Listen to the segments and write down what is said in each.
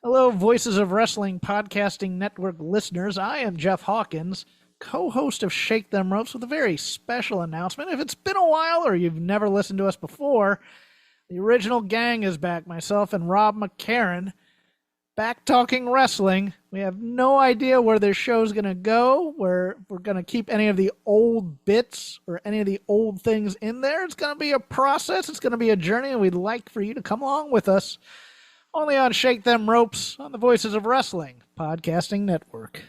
Hello, Voices of Wrestling Podcasting Network listeners. I am Jeff Hawkins, co-host of Shake Them Ropes, with a very special announcement. If it's been a while or you've never listened to us before, the original gang is back. Myself and Rob McCarran, back talking wrestling. We have no idea where this show's going to go, where we're going to keep any of the old bits or any of the old things in there. It's going to be a process. It's going to be a journey, and we'd like for you to come along with us. Only on Shake Them Ropes on the Voices of Wrestling Podcasting Network.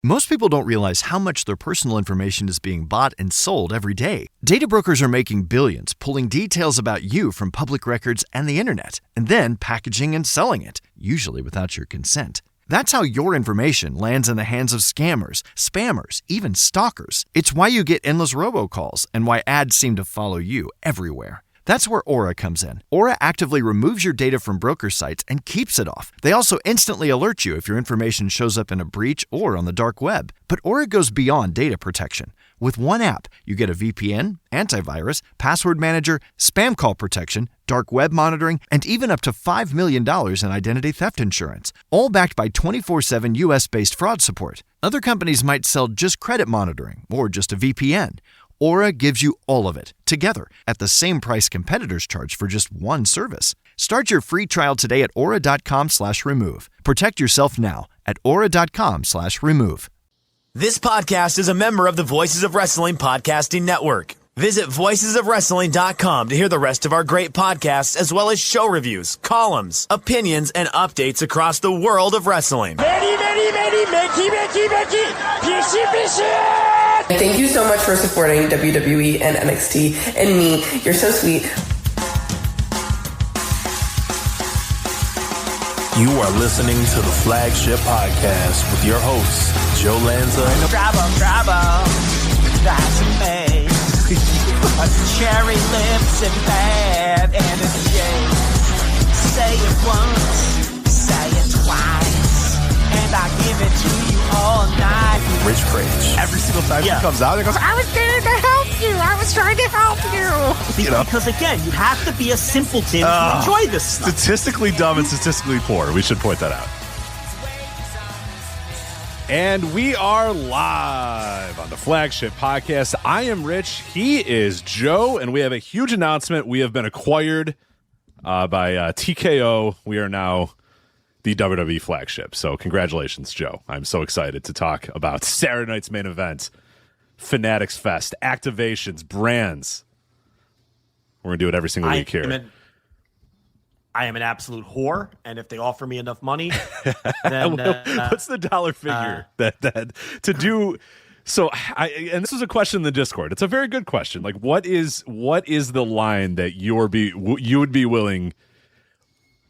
Most people don't realize how much their personal information is being bought and sold every day. Data brokers are making billions, pulling details about you from public records and the internet, and then packaging and selling it, usually without your consent. That's how your information lands in the hands of scammers, spammers, even stalkers. It's why you get endless robocalls and why ads seem to follow you everywhere. That's where Aura comes in. Aura actively removes your data from broker sites and keeps it off. They also instantly alert you if your information shows up in a breach or on the dark web. But Aura goes beyond data protection. With one app, you get a VPN, antivirus, password manager, spam call protection, dark web monitoring, and even up to $5 million in identity theft insurance. All backed by 24/7 US-based fraud support. Other companies might sell just credit monitoring or just a VPN. Aura gives you all of it, together, at the same price competitors charge for just one service. Start your free trial today at aura.com/remove. Protect yourself now at aura.com/remove. This podcast is a member of the Voices of Wrestling Podcasting Network. Visit voicesofwrestling.com to hear the rest of our great podcasts, as well as show reviews, columns, opinions, and updates across the world of wrestling. Thank you so much for supporting WWE and NXT and me. You're so sweet. You are listening to the Flagship Podcast with your hosts, Joe Lanza. Bravo, that's me. Cherry lips and bad energy. Say it once, say it twice, and I give it to you all night. Rich Craig. Every single time she comes out, it goes, I was trying to help you. I was trying to help you. Because again, you have to be a simpleton to enjoy this stuff. Statistically dumb and statistically poor. We should point that out. And we are live on the Flagship Podcast. I am Rich. He is Joe. And we have a huge announcement. We have been acquired by TKO. We are now the WWE Flagship. So congratulations, Joe. I'm so excited to talk about Saturday night's main event, Fanatics Fest, activations, brands. We're going to do it every single week here. I am an absolute whore, and if they offer me enough money, then what's the dollar figure that to do? So, and this was a question in the Discord. It's a very good question. Like, what is the line that you would be willing?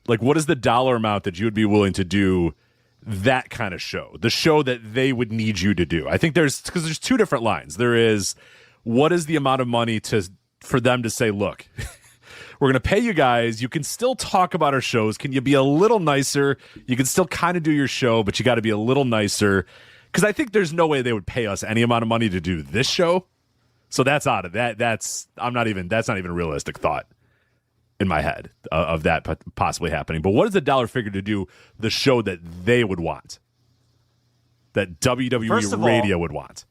Like, what is the dollar amount that you would be willing to do that kind of show? The show that they would need you to do. I think there's two different lines. There is, what is the amount of money for them to say, look, we're going to pay you guys. You can still talk about our shows. Can you be a little nicer? You can still kind of do your show, but you got to be a little nicer. Because I think there's no way they would pay us any amount of money to do this show. So that's out of that. That's not even a realistic thought in my head of that possibly happening. But what is the dollar figure to do the show that they would want? That WWE Radio would want?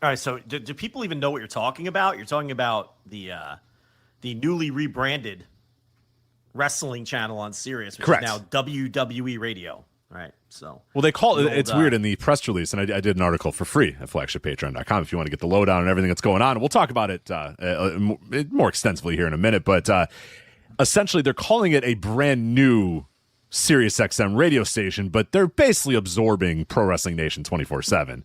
All right, so do people even know what you're talking about? You're talking about the newly rebranded wrestling channel on Sirius, which Correct. is now WWE Radio. All right, so. Well, they call it, it's weird in the press release, and I did an article for free at flagshippatreon.com if you want to get the lowdown and everything that's going on. We'll talk about it more extensively here in a minute, but essentially they're calling it a brand new SiriusXM radio station, but they're basically absorbing Pro Wrestling Nation 24/7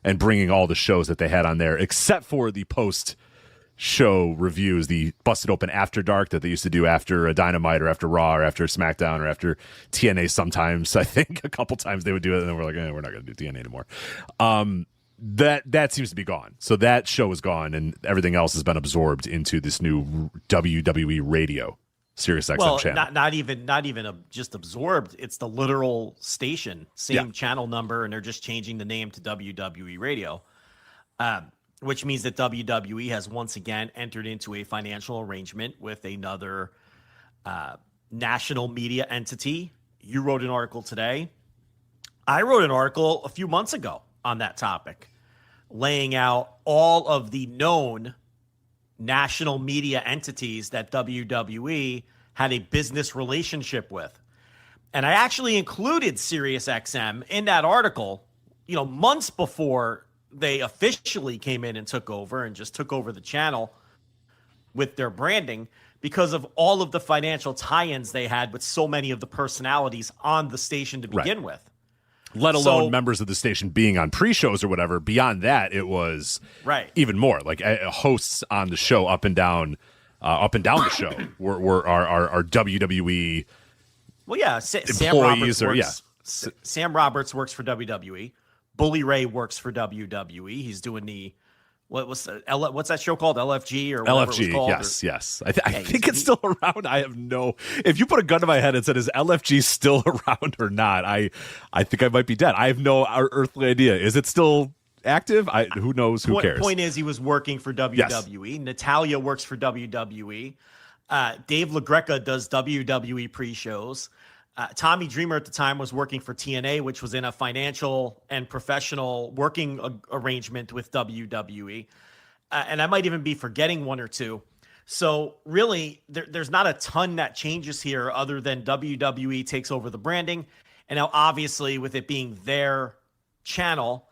and bringing all the shows that they had on there, except for the post-show reviews, the Busted Open After Dark that they used to do after a Dynamite or after Raw or after SmackDown or after TNA sometimes. I think a couple times they would do it, and then we're like, we're not going to do TNA anymore. That seems to be gone. So that show is gone, and everything else has been absorbed into this new WWE Radio SiriusXM channel. Not even just absorbed. It's the literal station, same channel number, and they're just changing the name to WWE Radio, which means that WWE has once again entered into a financial arrangement with another national media entity You wrote an article today. I wrote an article a few months ago on that topic, laying out all of the known national media entities that WWE had a business relationship with. And I actually included SiriusXM in that article, months before they officially came in and took over and just took over the channel with their branding, because of all of the financial tie-ins they had with so many of the personalities on the station to begin with. Let alone members of the station being on pre-shows or whatever. Beyond that, it was even more like hosts on the show up and down the show are WWE. Well, yeah, Sam Roberts works for WWE. Bully Ray works for WWE. He's doing the what's that show called? LFG or whatever LFG? It was called, Yes. I think it's still around. I have no. If you put a gun to my head and said, "Is LFG still around or not?" I think I might be dead. I have no earthly idea. Is it still active? Who knows? Who cares? Point is, he was working for WWE. Yes. Natalia works for WWE. Dave LaGreca does WWE pre-shows. Tommy Dreamer at the time was working for TNA, which was in a financial and professional working arrangement with WWE. And I might even be forgetting one or two. So really, there's not a ton that changes here other than WWE takes over the branding. And now, obviously, with it being their channel,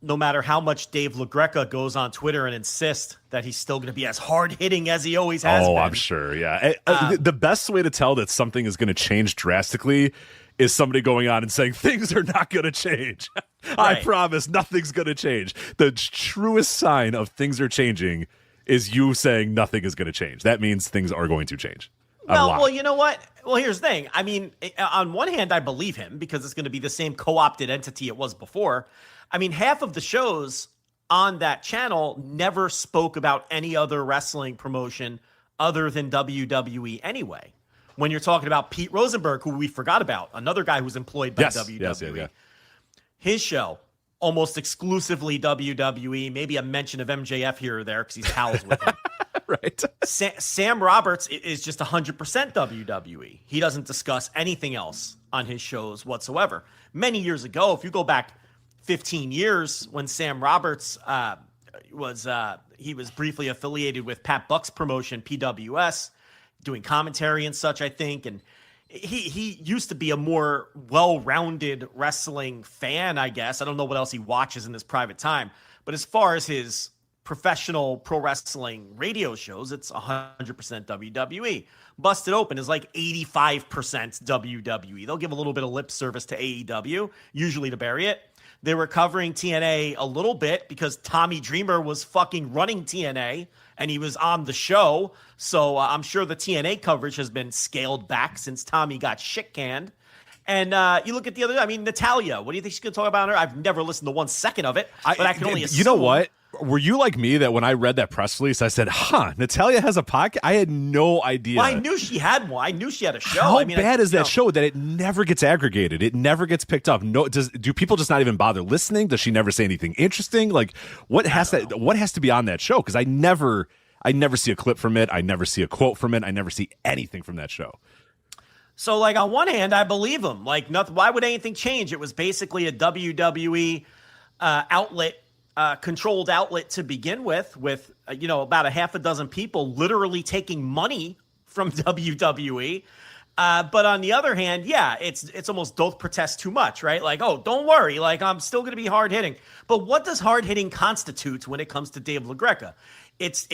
no matter how much Dave LaGreca goes on Twitter and insists that he's still going to be as hard-hitting as he always has been. Oh, I'm sure, yeah. The best way to tell that something is going to change drastically is somebody going on and saying, things are not going to change. I promise nothing's going to change. The truest sign of things are changing is you saying nothing is going to change. That means things are going to change. Well, you know what? Well, here's the thing. I mean, on one hand, I believe him because it's going to be the same co-opted entity it was before. I mean, half of the shows on that channel never spoke about any other wrestling promotion other than WWE anyway. When you're talking about Pete Rosenberg, who we forgot about, another guy who's employed by WWE. Yes. His show, almost exclusively WWE, maybe a mention of MJF here or there because he's pals with him. Right. Sam Roberts is just 100% WWE. He doesn't discuss anything else on his shows whatsoever. Many years ago, if you go back 15 years when Sam Roberts was briefly affiliated with Pat Buck's promotion, PWS, doing commentary and such, I think. And he used to be a more well-rounded wrestling fan, I guess. I don't know what else he watches in his private time. But as far as his professional pro wrestling radio shows, it's 100% WWE. Busted Open is like 85% WWE. They'll give a little bit of lip service to AEW, usually to bury it. They were covering TNA a little bit because Tommy Dreamer was fucking running TNA and he was on the show. So I'm sure the TNA coverage has been scaled back since Tommy got shit canned. And you look at the other, I mean, Natalia, what do you think she's going to talk about her? I've never listened to 1 second of it, but I can only assume. You know what? Were you like me that when I read that press release, I said, Natalia has a podcast? I had no idea. Well, I knew she had one. I knew she had a show. How bad is that show that it never gets aggregated? It never gets picked up. No, do people just not even bother listening? Does she never say anything interesting? Like, what has to be on that show? Because I never see a clip from it. I never see a quote from it. I never see anything from that show. So, like, on one hand, I believe him. Like, nothing. Why would anything change? It was basically a WWE outlet. Controlled outlet to begin with about a half a dozen people literally taking money from WWE. But on the other hand, it's almost don't protest too much, right? Like, oh, don't worry. Like, I'm still going to be hard hitting. But what does hard hitting constitute when it comes to Dave LaGreca? It's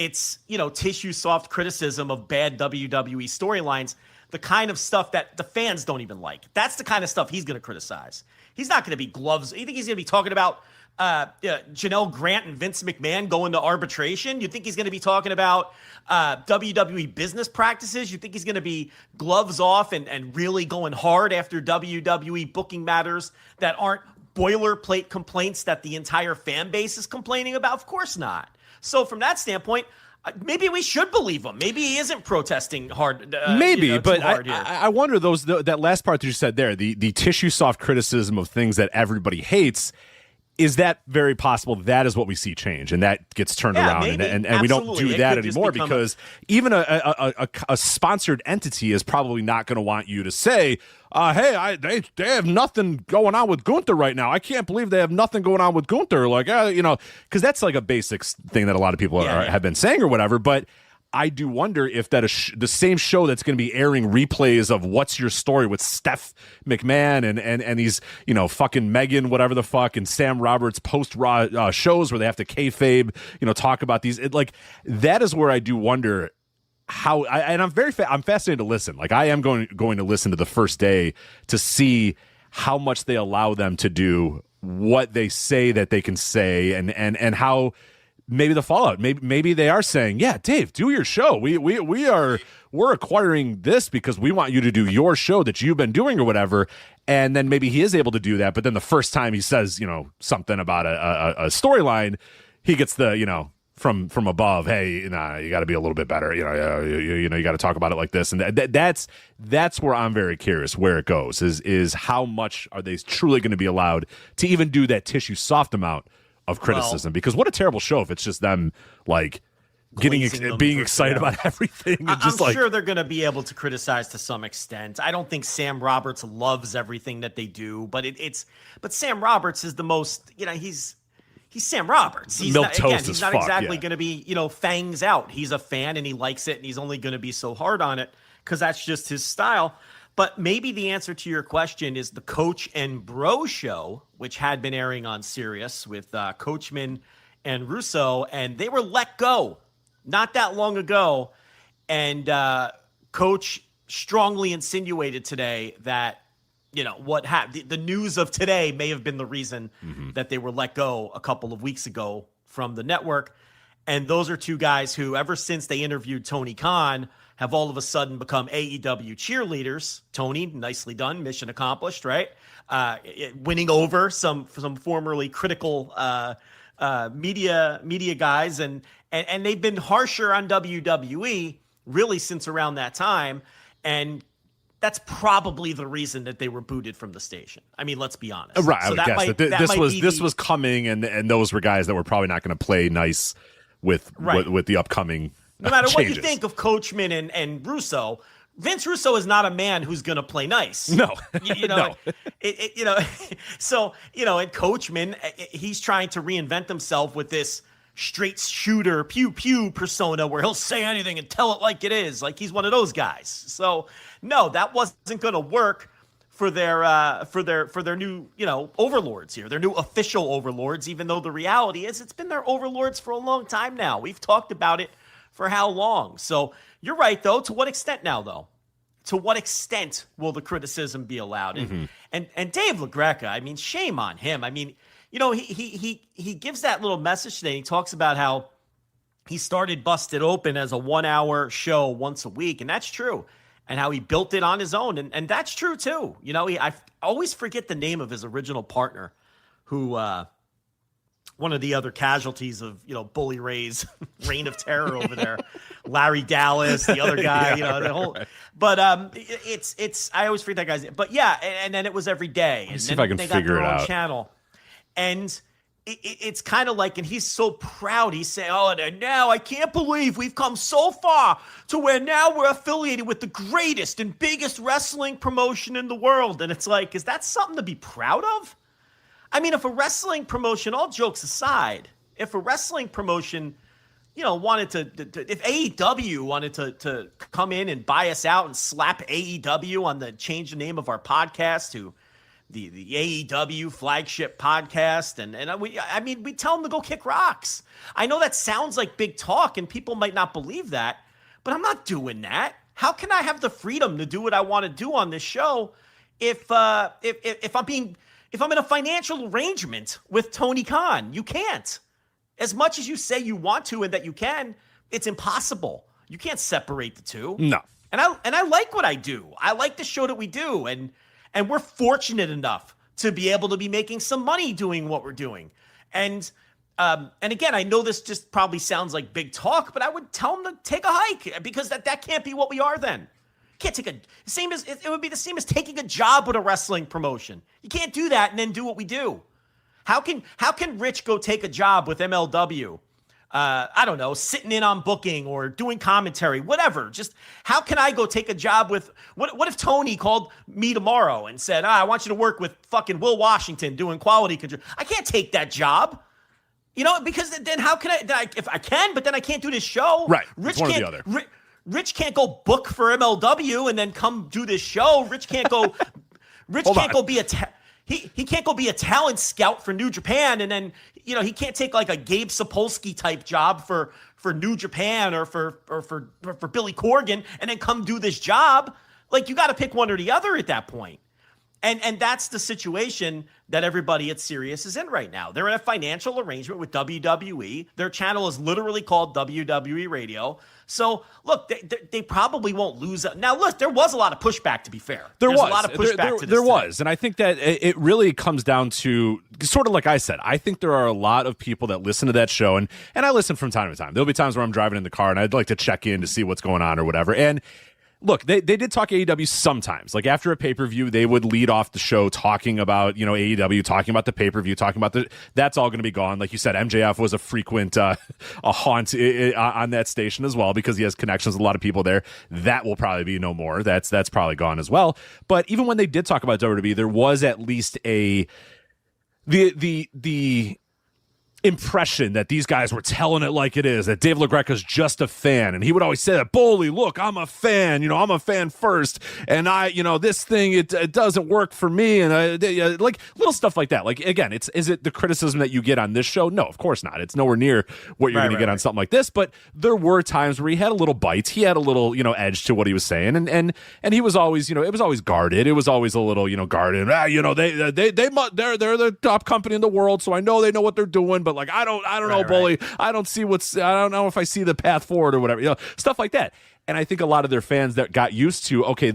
tissue soft criticism of bad WWE storylines, the kind of stuff that the fans don't even like. That's the kind of stuff he's going to criticize. He's not going to be gloves. You think he's going to be talking about Janelle Grant and Vince McMahon going to arbitration? You think he's going to be talking about WWE business practices? You think he's going to be gloves off and really going hard after WWE booking matters that aren't boilerplate complaints that the entire fan base is complaining about? Of course not. So from that standpoint, maybe we should believe him. Maybe he isn't protesting hard. But I wonder that last part that you said there, the tissue soft criticism of things that everybody hates. is that very possible? That is what we see change, and that gets turned around, maybe. and we don't do that anymore become because even a sponsored entity is probably not going to want you to say, "Hey, they have nothing going on with Gunther right now. I can't believe they have nothing going on with Gunther." Like, because that's like a basic thing that a lot of people have been saying or whatever, but. I do wonder if that the same show that's going to be airing replays of What's Your Story with Steph McMahon and these, fucking Megan, whatever the fuck, and Sam Roberts post-Raw shows where they have to kayfabe, talk about these. That is where I do wonder how, I'm fascinated to listen. Like, I am going to listen to the first day to see how much they allow them to do, what they say that they can say, and how. Maybe the fallout. Maybe they are saying, "Yeah, Dave, do your show. We're acquiring this because we want you to do your show that you've been doing or whatever." And then maybe he is able to do that. But then the first time he says, something about a storyline, he gets the from above. Hey, you got to be a little bit better. You got to talk about it like this. And that's where I'm very curious where it goes. Is how much are they truly going to be allowed to even do that tissue soft amount of criticism, because what a terrible show if it's just them like being excited about everything. And I'm sure they're going to be able to criticize to some extent. I don't think Sam Roberts loves everything that they do, but but Sam Roberts is the most, he's Sam Roberts. He's not exactly going to be, fangs out. He's a fan and he likes it and he's only going to be so hard on it because that's just his style. But maybe the answer to your question is the Coach and Bro show, which had been airing on Sirius with Coachman and Russo, and they were let go not that long ago. And Coach strongly insinuated today that, the news of today may have been the reason that they were let go a couple of weeks ago from the network. And those are two guys who, ever since they interviewed Tony Khan, have all of a sudden become AEW cheerleaders. Tony, nicely done, mission accomplished, right? Winning over some formerly critical media guys, and they've been harsher on WWE really since around that time, and that's probably the reason that they were booted from the station. I mean, let's be honest. Right, so I would guess this was coming, and those were guys that were probably not going to play nice with the upcoming. No matter changes. what you think of Coachman and Russo, Vince Russo is not a man who's going to play nice. No, no. So and Coachman, he's trying to reinvent himself with this straight shooter pew pew persona where he'll say anything and tell it like it is, like he's one of those guys. So no, that wasn't going to work for their new overlords here, their new official overlords. Even though the reality is, it's been their overlords for a long time now. We've talked about it. For how long? So you're right, though. To what extent now, though? To what extent will the criticism be allowed? And Dave LaGreca, I mean, shame on him. I mean, he gives that little message today. He talks about how he started Busted Open as a 1-hour show once a week, and that's true. And how he built it on his own, and that's true too. I always forget the name of his original partner, who. One of the other casualties of, Bully Ray's reign of terror over there, Larry Dallas, the other guy, the whole, right. But it's, I always forget that guy's name. But yeah, and then it was every day. And see if I can figure it out. Channel. And it's kind of like, and he's so proud. He's saying, and now I can't believe we've come so far to where now we're affiliated with the greatest and biggest wrestling promotion in the world. And it's like, is that something to be proud of? I mean, if a wrestling promotion, all jokes aside, if a wrestling promotion, wanted to if AEW wanted to come in and buy us out and slap AEW on change the name of our podcast to the AEW Flagship podcast, and we tell them to go kick rocks. I know that sounds like big talk, and people might not believe that, but I'm not doing that. How can I have the freedom to do what I want to do on this show if I'm in a financial arrangement with Tony Khan? You can't. As much as you say you want to and that you can, it's impossible. You can't separate the two. No. And I like what I do. I like the show that we do, and we're fortunate enough to be able to be making some money doing what we're doing. And again, I know this just probably sounds like big talk, but I would tell them to take a hike, because that can't be what we are then. Can't take it would be the same as taking a job with a wrestling promotion. You can't do that and then do what we do. How can Rich go take a job with MLW? I don't know, sitting in on booking or doing commentary, whatever. Just how can I go take a job with what if Tony called me tomorrow and said, I want you to work with fucking Will Washington doing quality control? I can't take that job. Because then how can I if I can, but then I can't do this show. Right. Rich one can't, or the other. Rich can't go book for MLW and then come do this show. Rich can't go go be he can't go be a talent scout for New Japan, and then he can't take like a Gabe Sapolsky type job for New Japan or for Billy Corgan and then come do this job. Like, you got to pick one or the other at that point. And that's the situation that everybody at Sirius is in right now. They're in a financial arrangement with WWE. Their channel is literally called WWE Radio. So, look, they probably won't lose. Now, look, there was a lot of pushback, to be fair. There was a lot of pushback to this. There was. And I think that it really comes down to, sort of like I said, I think there are a lot of people that listen to that show. And I listen from time to time. There'll be times where I'm driving in the car and I'd like to check in to see what's going on or whatever. And look, they did talk AEW sometimes. Like, after a pay-per-view, they would lead off the show talking about, AEW, talking about the pay-per-view, talking about that's all going to be gone. Like you said, MJF was a frequent a haunt on that station as well, because he has connections with a lot of people there. That will probably be no more. That's probably gone as well. But even when they did talk about WWE, there was at least the impression that these guys were telling it like it is, that Dave LaGreca's just a fan. And he would always say that, Bully, look, I'm a fan, I'm a fan first. And this thing, it doesn't work for me. And like little stuff like that. Like, again, is it the criticism that you get on this show? No, of course not. It's nowhere near what you're going to get on something like this. But there were times where he had a little bite. He had a little, edge to what he was saying. And he was always, it was always guarded. It was always a little, guarded. They're the top company in the world, so I know they know what they're doing. But like, I don't know, Bully. I don't know if I see the path forward or whatever, stuff like that. And I think a lot of their fans that got used to, okay,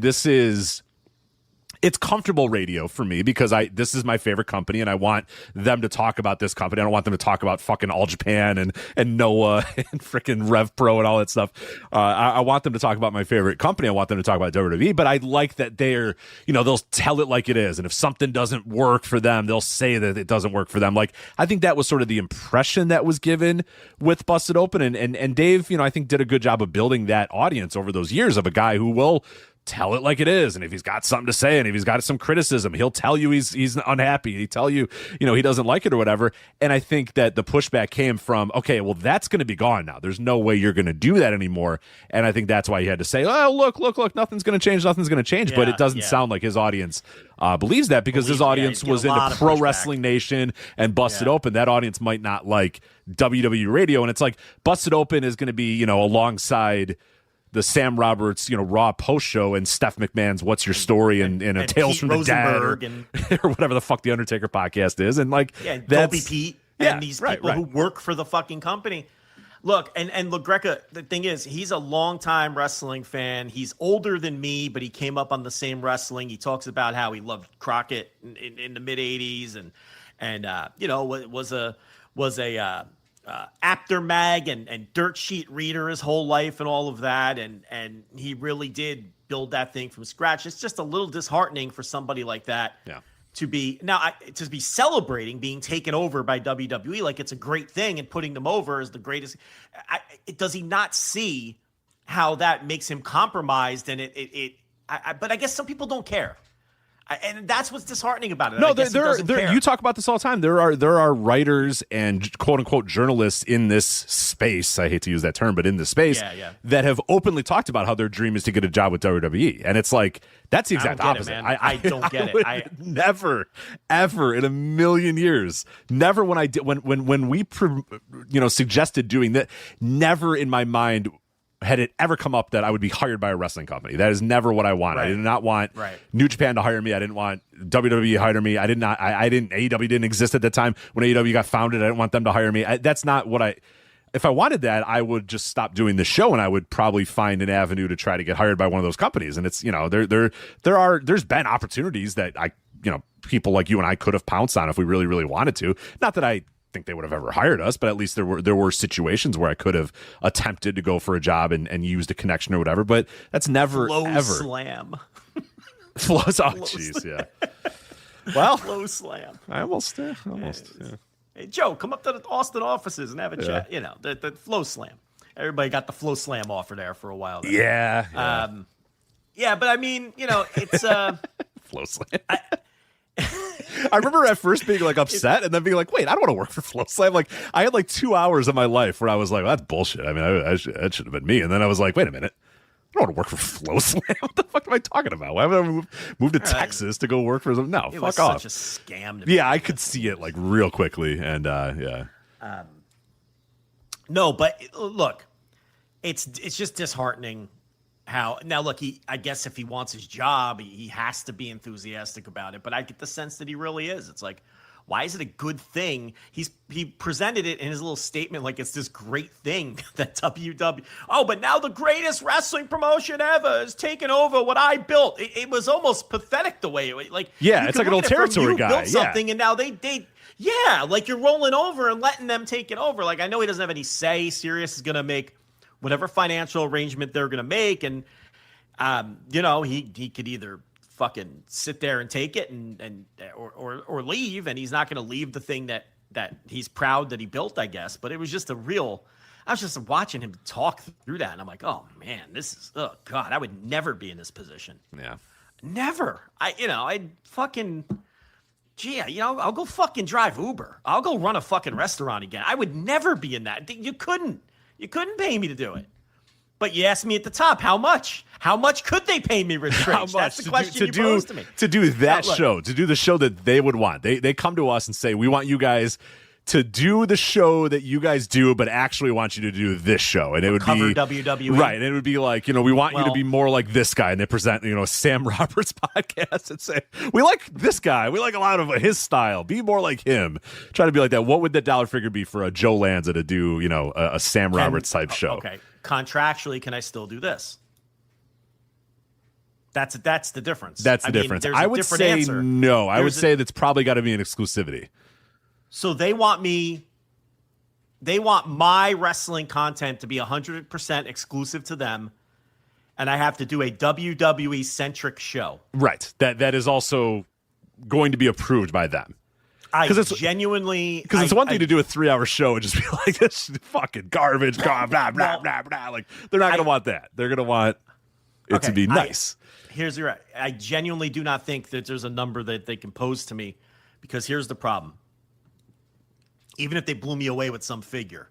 it's comfortable radio for me because this is my favorite company and I want them to talk about this company. I don't want them to talk about fucking All Japan and Noah and freaking Rev Pro and all that stuff. I want them to talk about my favorite company. I want them to talk about WWE, but I like that they're, they'll tell it like it is. And if something doesn't work for them, they'll say that it doesn't work for them. Like, I think that was sort of the impression that was given with Busted Open. And Dave, I think did a good job of building that audience over those years of a guy who will tell it like it is. And if he's got something to say and if he's got some criticism, he'll tell you he's unhappy. He'll tell you, he doesn't like it or whatever. And I think that the pushback came from, okay, well, that's going to be gone now. There's no way you're going to do that anymore. And I think that's why he had to say, oh, look, nothing's going to change. Nothing's going to change. But it doesn't sound like his audience believes that, because his audience was into Pro Wrestling Nation and Busted Open. That audience might not like WWE Radio. And it's like Busted Open is going to be, alongside the Sam Roberts, Raw post show and Steph McMahon's What's Your Story and Tales from the Dead or whatever the fuck the Undertaker podcast is. And like, Dolby Pete and these people who work for the fucking company. Look, and LaGreca, the thing is, he's a longtime wrestling fan. He's older than me, but he came up on the same wrestling. He talks about how he loved Crockett in the mid '80s and was a Apter Mag and Dirt Sheet reader his whole life and all of that, and he really did build that thing from scratch. It's just a little disheartening for somebody like that to be celebrating being taken over by WWE like it's a great thing and putting them over as the greatest. Does he not see how that makes him compromised? And but I guess some people don't care. And that's what's disheartening about it. No, you talk about this all the time. There are writers and quote unquote journalists in this space. I hate to use that term, but in this space that have openly talked about how their dream is to get a job with WWE. And it's like, that's the exact opposite. I don't get it. I never, ever in a million years, never when we suggested doing that, never in my mind had it ever come up that I would be hired by a wrestling company. That is never what I want. I did not want New Japan to hire me. I didn't want WWE to hire me. I didn't AEW didn't exist at the time when AEW got founded. I didn't want them to hire me. That's not what if I wanted that, I would just stop doing the show and I would probably find an avenue to try to get hired by one of those companies. And it's, there's been opportunities that people like you and I could have pounced on if we really, really wanted to. Not that I think they would have ever hired us, but at least there were situations where I could have attempted to go for a job and used a connection or whatever, but that's never ever slam. Flows. Oh, jeez, yeah. Well, Flow slam. I almost. Yeah. Hey, Joe, come up to the Austin offices and have a chat. You know, the flow slam. Everybody got the flow slam offer there for a while. There. Yeah. Yeah, but I mean, you know, it's Flow slam. I remember at first being like upset and then being like, wait, I don't want to work for Flow Slam. Like, I had like 2 hours of my life where I was like, well, that's bullshit. I mean, that should have been me. And then I was like, wait a minute. I don't want to work for Flow Slam. What the fuck am I talking about? Why would I move to Texas to go work for them? No, it fuck was off. such a scam to me. Yeah, I could see it like real quickly. And yeah. No, but look, it's just disheartening how now look, I guess if he wants his job, he has to be enthusiastic about it. But I get the sense that he really is. It's like, why is it a good thing? He presented it in his little statement like it's this great thing that WWE. Oh, but now the greatest wrestling promotion ever is taking over what I built. It was almost pathetic the way it like. Yeah, it's like an old territory guy. Built something and now they yeah, like you're rolling over and letting them take it over. Like I know he doesn't have any say. Sirius is gonna make whatever financial arrangement they're gonna make, and you know he could either fucking sit there and take it or leave, and he's not going to leave the thing that he's proud that he built, I guess. But it was just I was just watching him talk through that, and I'm like, oh man, oh god, I would never be in this position. Yeah, never. I'd fucking, I'll go fucking drive Uber. I'll go run a fucking restaurant again. I would never be in that. You couldn't pay me to do it. But you asked me at the top, how much? How much could they pay me, Rich Strange? How much That's the question you posed to me. To do that show, to do the show that they would want. They come to us and say, we want you guys to do the show that you guys do, but actually want you to do this show. And it would cover be WWE. Right. And it would be like, we want you to be more like this guy. And they present, Sam Roberts podcast and say, we like this guy. We like a lot of his style. Be more like him. Try to be like that. What would the dollar figure be for a Joe Lanza to do, a Sam Roberts type show? Okay. Contractually, can I still do this? That's the difference. That's the difference. I would say answer. No. I would say that's probably got to be an exclusivity. So they want my wrestling content to be 100% exclusive to them, and I have to do a WWE centric show. Right. That is also going to be approved by them. Because it's one thing to do a 3-hour show and just be like, this is fucking garbage, blah, blah, blah, blah, blah. Like, they're not going to want that. They're going to want it to be nice. I genuinely do not think that there's a number that they can pose to me, because here's the problem. Even if they blew me away with some figure,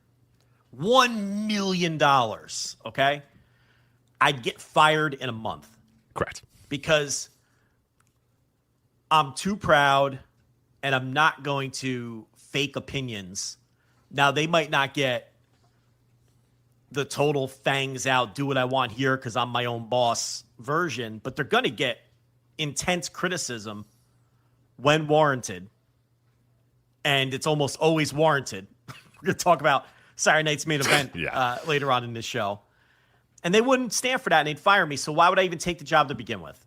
$1 million, okay? I'd get fired in a month. Correct. Because I'm too proud, and I'm not going to fake opinions. Now, they might not get the total fangs out, do what I want here because I'm my own boss version, but they're going to get intense criticism when warranted. And it's almost always warranted. We're going to talk about Saturday night's main event later on in this show. And they wouldn't stand for that, and they'd fire me. So why would I even take the job to begin with?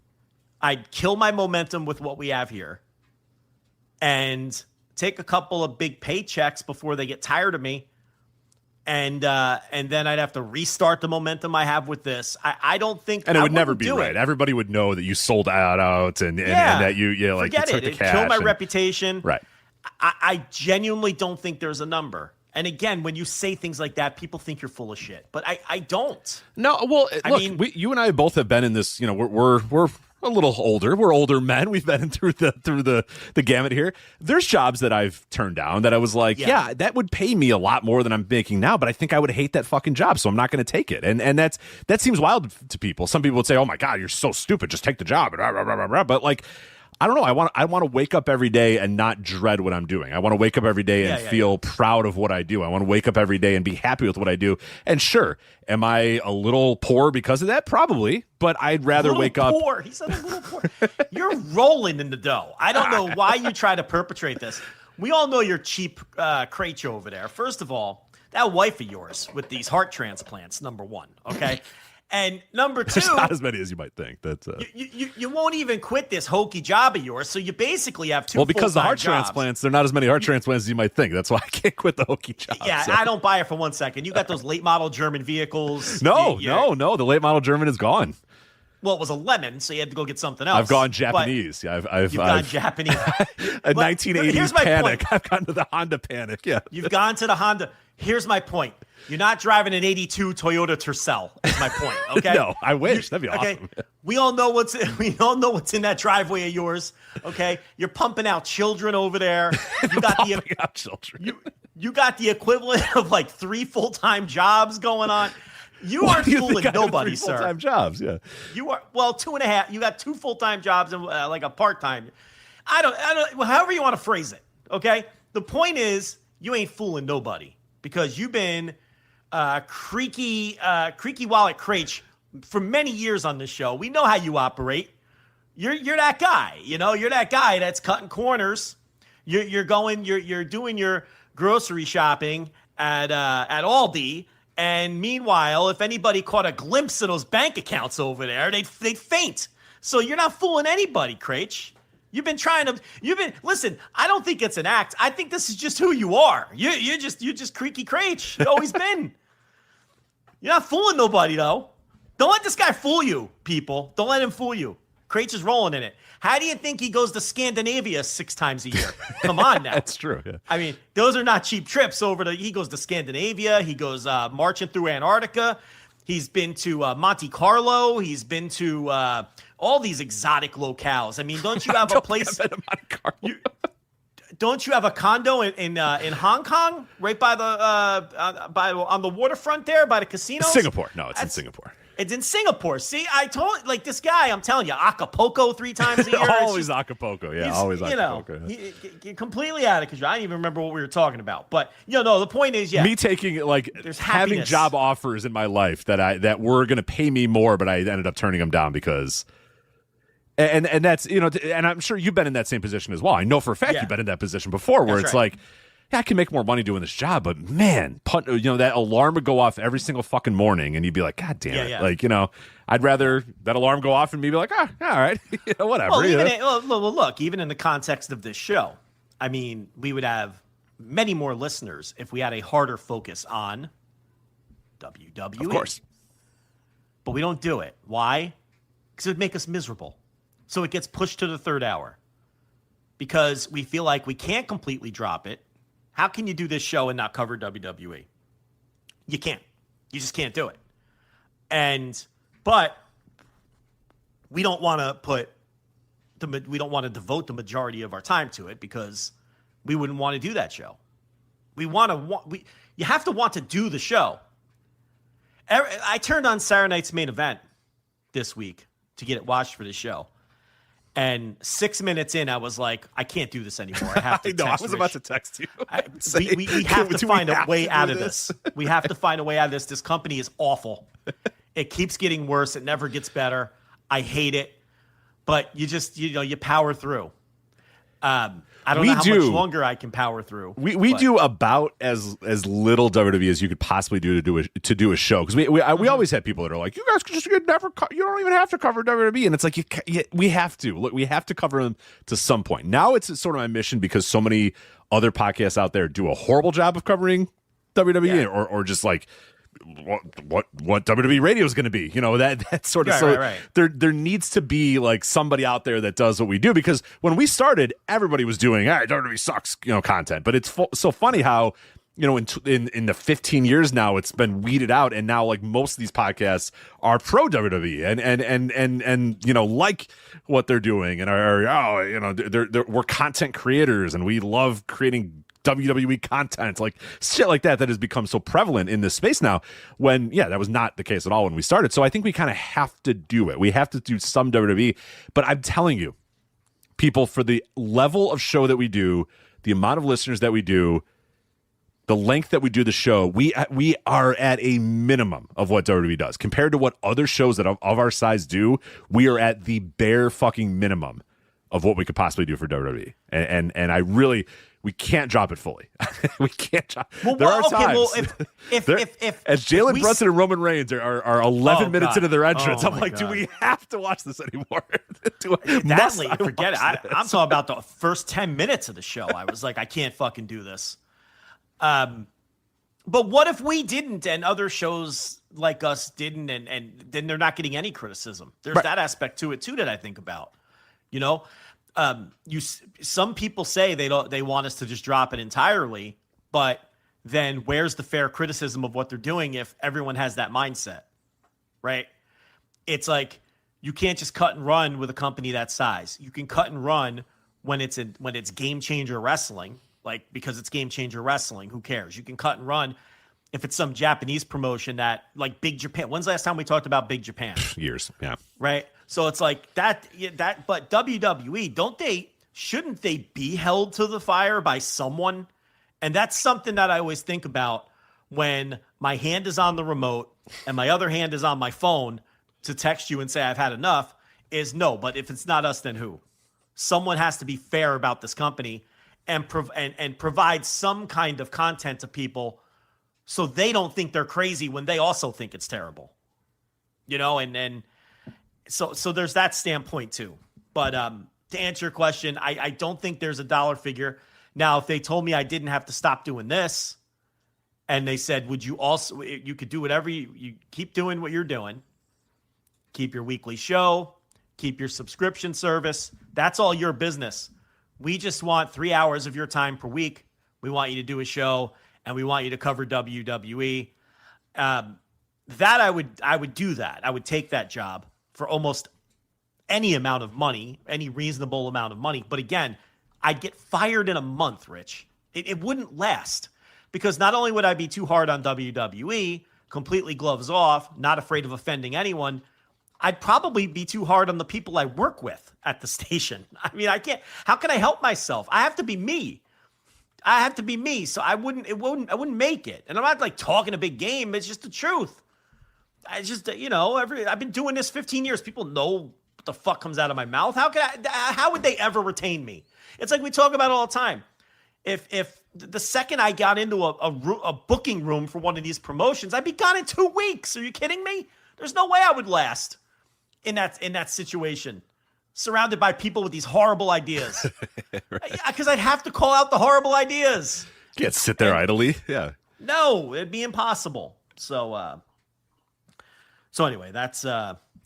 I'd kill my momentum with what we have here and take a couple of big paychecks before they get tired of me. And then I'd have to restart the momentum I have with this. I don't think, and it would never be right. Everybody would know that you sold out and that you took the cash. Kill my reputation. Right. I genuinely don't think there's a number. And again, when you say things like that, people think you're full of shit. But I don't. No, well, look, you and I both have been in this. We're a little older. We're older men. We've been through the gamut here. There's jobs that I've turned down that I was like, yeah, that would pay me a lot more than I'm making now, but I think I would hate that fucking job, so I'm not going to take it. And that seems wild to people. Some people would say, oh my God, you're so stupid. Just take the job. But like, I don't know. I want to wake up every day and not dread what I'm doing. I want to wake up every day and feel proud of what I do. I want to wake up every day and be happy with what I do. And sure, am I a little poor because of that? Probably. But I'd rather wake up. He said a little poor. You're rolling in the dough. I don't know why you try to perpetrate this. We all know you're cheap crate over there. First of all, that wife of yours with these heart transplants, number one. Okay. And number two, there's not as many as you might think. That's you won't even quit this hokey job of yours, so you basically have two. Well, because the heart jobs. Transplants, they're not as many heart transplants as you might think. That's why I can't quit the hokey job. Yeah, so. I don't buy it for 1 second. You got those late model German vehicles. No. The late model German is gone. Well, it was a lemon, so you had to go get something else. I've gone Japanese. Yeah, I've gone Japanese. A 1980s Panic. I've gone to the Honda Panic. Yeah, you've gone to the Honda. Here's my point. You're not driving an 82 Toyota Tercel. Is my point. Okay. No, I wish. That'd be awesome. We all know what's in that driveway of yours. Okay. You're pumping out children over there. You got pumping out children. You got the equivalent of like 3 full-time jobs going on. You aren't fooling nobody, sir. Full-time jobs, yeah. You are 2.5. You got 2 full-time jobs and like a part-time. I don't. However you want to phrase it. Okay. The point is, you ain't fooling nobody because you've been creaky wallet Craich for many years on this show. We know how you operate. You're that guy. You're that guy that's cutting corners. You're doing your grocery shopping at Aldi. And meanwhile, if anybody caught a glimpse of those bank accounts over there, they'd faint. So you're not fooling anybody, Craich. Listen, I don't think it's an act. I think this is just who you are. You're just creaky Craich. You've always been. You're not fooling nobody, though. Don't let this guy fool you, people. Don't let him fool you. Craich is rolling in it. How do you think he goes to Scandinavia 6 times a year? Come on now. That's true. Yeah. I mean, those are not cheap trips he goes to Scandinavia. He goes marching through Antarctica. He's been to Monte Carlo. He's been to all these exotic locales. I mean, don't you have a place? Don't you have a condo in Hong Kong, right by on the waterfront there, by the casinos? Singapore. No, it's in Singapore. It's in Singapore. See, I told this guy. I'm telling you, Acapulco 3 times a year. Always Acapulco. Yeah, always Acapulco. He's completely out of control. I don't even remember what we were talking about. But the point is, yeah, me taking having job offers in my life that were going to pay me more, but I ended up turning them down because. And that's and I'm sure you've been in that same position as well. I know for a fact you've been in that position before, where it's like, yeah, I can make more money doing this job, but man, that alarm would go off every single fucking morning, and you'd be like, God damn it, like I'd rather that alarm go off and me be like, all right, whatever. Well, look, even in the context of this show, I mean, we would have many more listeners if we had a harder focus on WWE. Of course, but we don't do it. Why? Because it would make us miserable. So it gets pushed to the 3rd hour because we feel like we can't completely drop it. How can you do this show and not cover WWE? You can't. You just can't do it. But we don't want to devote the majority of our time to it because we wouldn't want to do that show. You have to want to do the show. I turned on Saturday Night's Main Event this week to get it watched for the show. And 6 minutes in, I was like, I can't do this anymore. I have to text I was about to text you. We have to find a way out of this. We have to find a way out of this. This company is awful. It keeps getting worse. It never gets better. I hate it. But you just, you power through. I don't know how much longer I can power through. We do about as little WWE as you could possibly do to do a show, because we always have people that are like, you guys you don't even have to cover WWE, and it's like we have to. Look, we have to cover them to some point. Now it's sort of my mission because so many other podcasts out there do a horrible job of covering WWE, or just like what WWE Radio is going to be, that sort of right. There needs to be like somebody out there that does what we do, because when we started, everybody was doing WWE sucks, content. But it's so funny how in the 15 years now it's been weeded out, and now like most of these podcasts are pro WWE and like what they're doing, and we're content creators and we love creating WWE content, like shit like that has become so prevalent in this space now, when that was not the case at all when we started. So I think we kind of have to do it. We have to do some WWE, but I'm telling you, people, for the level of show that we do, the amount of listeners that we do, the length that we do the show, we are at a minimum of what WWE does compared to what other shows that of our size do. We are at the bare fucking minimum of what we could possibly do for WWE, and I really. We can't drop it fully. We can't drop. Well, there are times. Well, if as Jalen Brunson and Roman Reigns are 11 minutes into their entrance, I'm like, God. do we have to watch this anymore? Forget it. I'm talking about the first 10 minutes of the show. I was like, I can't fucking do this. But what if we didn't, and other shows like us didn't, and then they're not getting any criticism. There's that aspect to it too that I think about. You know, some people say they want us to just drop it entirely, but then where's the fair criticism of what they're doing if everyone has that mindset, right? It's like you can't just cut and run with a company that size. You can cut and run when it's Game Changer Wrestling, like because it's Game Changer Wrestling. Who cares? You can cut and run if it's some Japanese promotion that like Big Japan. When's the last time we talked about Big Japan? Years, yeah. Right. So it's like that. But WWE, shouldn't they be held to the fire by someone? And that's something that I always think about when my hand is on the remote and my other hand is on my phone to text you and say I've had enough. Is no, but if it's not us, then who? Someone has to be fair about this company and provide some kind of content to people so they don't think they're crazy when they also think it's terrible. You know, and so there's that standpoint too. But to answer your question, I don't think there's a dollar figure. Now, if they told me I didn't have to stop doing this, and they said, you could do whatever you keep doing what you're doing, keep your weekly show, keep your subscription service. That's all your business. We just want 3 hours of your time per week. We want you to do a show, and we want you to cover WWE. That I would do that. I would take that job for almost any amount of money, any reasonable amount of money. But again, I'd get fired in a month, Rich. It wouldn't last because not only would I be too hard on WWE, completely gloves off, not afraid of offending anyone, I'd probably be too hard on the people I work with at the station. I mean, I can't. How can I help myself? I have to be me. So I wouldn't make it. And I'm not like talking a big game. It's just the truth. I just, I've been doing this 15 years. People know what the fuck comes out of my mouth. How would they ever retain me? It's like we talk about all the time. If the second I got into a booking room for one of these promotions, I'd be gone in 2 weeks. Are you kidding me? There's no way I would last in that situation, surrounded by people with these horrible ideas. Because I'd have to call out the horrible ideas. You can't sit there idly. Yeah. No, it'd be impossible. So anyway, that's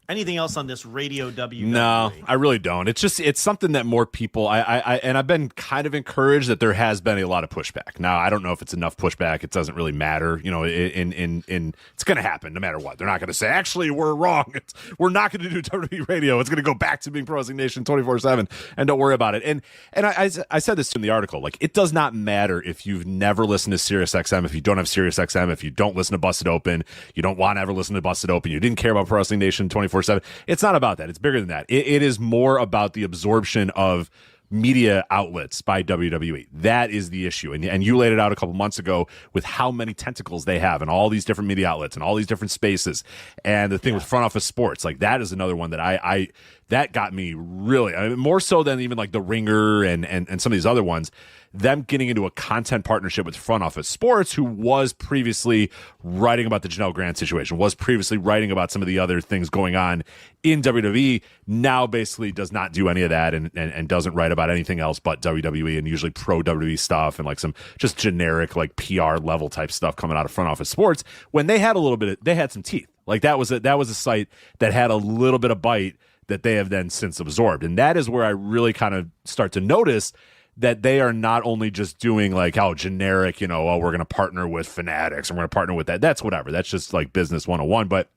anything else on this Radio WWE? No, I really don't. It's something that more people, and I've been kind of encouraged that there has been a lot of pushback. Now, I don't know if it's enough pushback. It doesn't really matter. You know, it's going to happen no matter what. They're not going to say, actually, we're wrong. We're not going to do WWE Radio. It's going to go back to being Pro Wrestling Nation 24/7, and don't worry about it. And I said this in the article, like, it does not matter if you've never listened to SiriusXM, if you don't have SiriusXM, if you don't listen to Busted Open, you don't want to ever listen to Busted Open, you didn't care about Pro Wrestling Nation 24/7. It's not about that. It's bigger than that. It is more about the absorption of media outlets by WWE. That is the issue. And you laid it out a couple months ago with how many tentacles they have and all these different media outlets and all these different spaces. And the thing with front office sports, like that is another one that that got me really, more so than even like the Ringer and some of these other ones, them getting into a content partnership with Front Office Sports, who was previously writing about the Janelle Grant situation, was previously writing about some of the other things going on in WWE, now basically does not do any of that and doesn't write about anything else but WWE and usually pro WWE stuff and like some just generic like PR level type stuff coming out of Front Office Sports, when they had they had some teeth. Like that was a site that had a little bit of bite that they have then since absorbed. And that is where I really kind of start to notice that they are not only just doing like how generic, we're going to partner with Fanatics and we're going to partner with that. That's whatever. That's just like business 101. But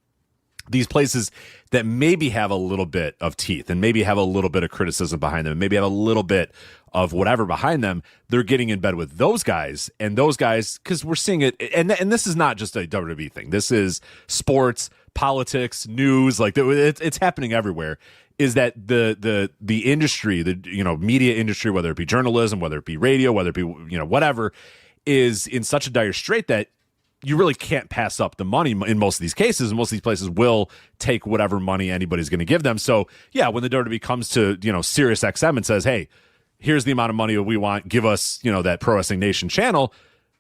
these places that maybe have a little bit of teeth and maybe have a little bit of criticism behind them and maybe have a little bit of whatever behind them, they're getting in bed with those guys. And those guys, because we're seeing it, and this is not just a WWE thing. This is sports, politics, news, like it's happening everywhere. Is that the industry, the media industry, whether it be journalism, whether it be radio, whether it be whatever, is in such a dire strait that you really can't pass up the money in most of these cases. And most of these places will take whatever money anybody's going to give them. So yeah, when the WWE comes to SiriusXM and says, "Hey, here's the amount of money that we want. Give us that Pro Wrestling Nation channel."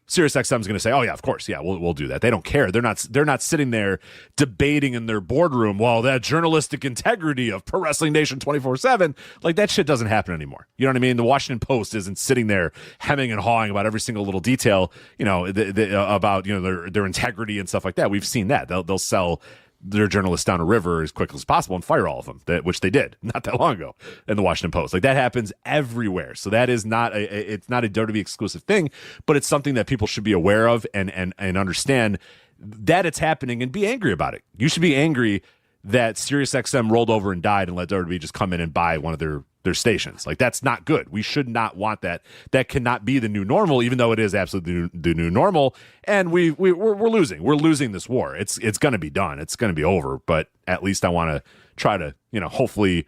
SiriusXM is going to say, "Oh yeah, of course, yeah, we'll do that." They don't care. They're not sitting there debating in their boardroom. Well, that journalistic integrity of Pro Wrestling Nation 24/7, like that shit doesn't happen anymore. You know what I mean? The Washington Post isn't sitting there hemming and hawing about every single little detail. About their integrity and stuff like that. We've seen that. They'll sell their journalists down a river as quickly as possible and fire all of them, which they did not that long ago in the Washington Post. Like that happens everywhere. So that is it's not a WWE exclusive thing, but it's something that people should be aware of and understand that it's happening and be angry about it. You should be angry that SiriusXM rolled over and died and let WWE just come in and buy one of their stations. Like that's not good. We should not want that. That cannot be the new normal, even though it is absolutely the new normal. And we're losing. We're losing this war. It's going to be done. It's going to be over. But at least I want to try to, hopefully,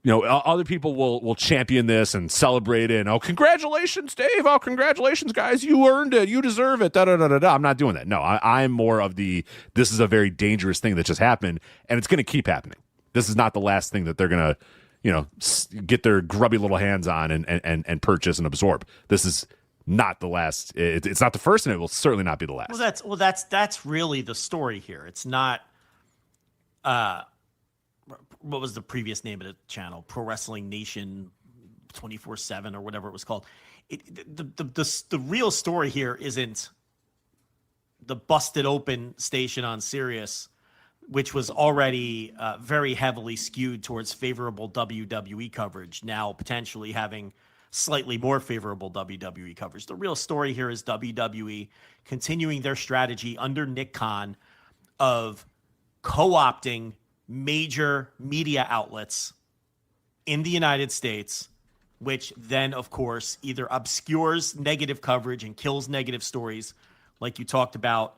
other people will champion this and celebrate it. And, oh, congratulations, Dave. Oh, congratulations, guys. You earned it. You deserve it. Da-da-da-da-da. I'm not doing that. No, I'm more of this is a very dangerous thing that just happened, and it's going to keep happening. This is not the last thing that they're going to, get their grubby little hands on and purchase and absorb. This is not the last. It's not the first, and it will certainly not be the last. That's really the story here. It's not. What was the previous name of the channel? Pro Wrestling Nation 24/7 or whatever it was called. The real story here isn't the busted open station on Sirius, which was already very heavily skewed towards favorable WWE coverage, now potentially having slightly more favorable WWE coverage. The real story here is WWE continuing their strategy under Nick Khan of co-opting major media outlets in the United States, which then, of course, either obscures negative coverage and kills negative stories, like you talked about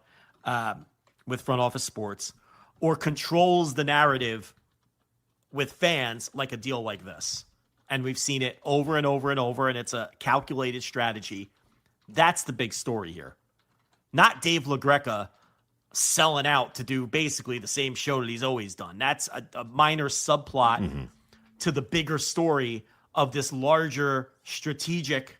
with Front Office Sports, or controls the narrative with fans like a deal like this. And we've seen it over and over and over, and it's a calculated strategy. That's the big story here. Not Dave LaGreca selling out to do basically the same show that he's always done. That's a minor subplot to the bigger story of this larger strategic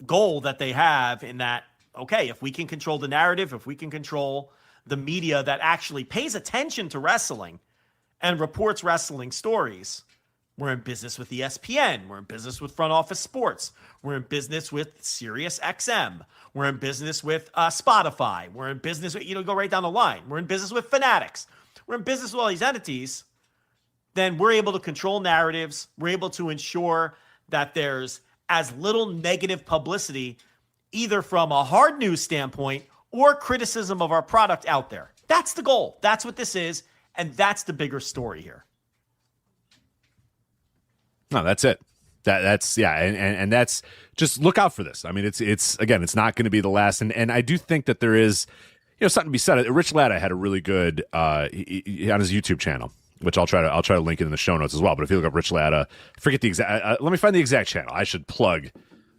goal that they have, in that, okay, if we can control the narrative, if we can control the media that actually pays attention to wrestling and reports wrestling stories, we're in business with ESPN. We're in business with Front Office Sports. We're in business with SiriusXM. We're in business with Spotify. We're in business with, go right down the line. We're in business with Fanatics. We're in business with all these entities. Then we're able to control narratives. We're able to ensure that there's as little negative publicity, either from a hard news standpoint or criticism of our product out there. That's the goal. That's what this is. And that's the bigger story here. No, that's it. That's and that's, just look out for this. I mean, it's again, it's not going to be the last. And I do think that there is, something to be said. Rich Latta had a really good on his YouTube channel, which I'll try to link it in the show notes as well. But if you look up Rich Latta, forget the exact. Let me find the exact channel. I should plug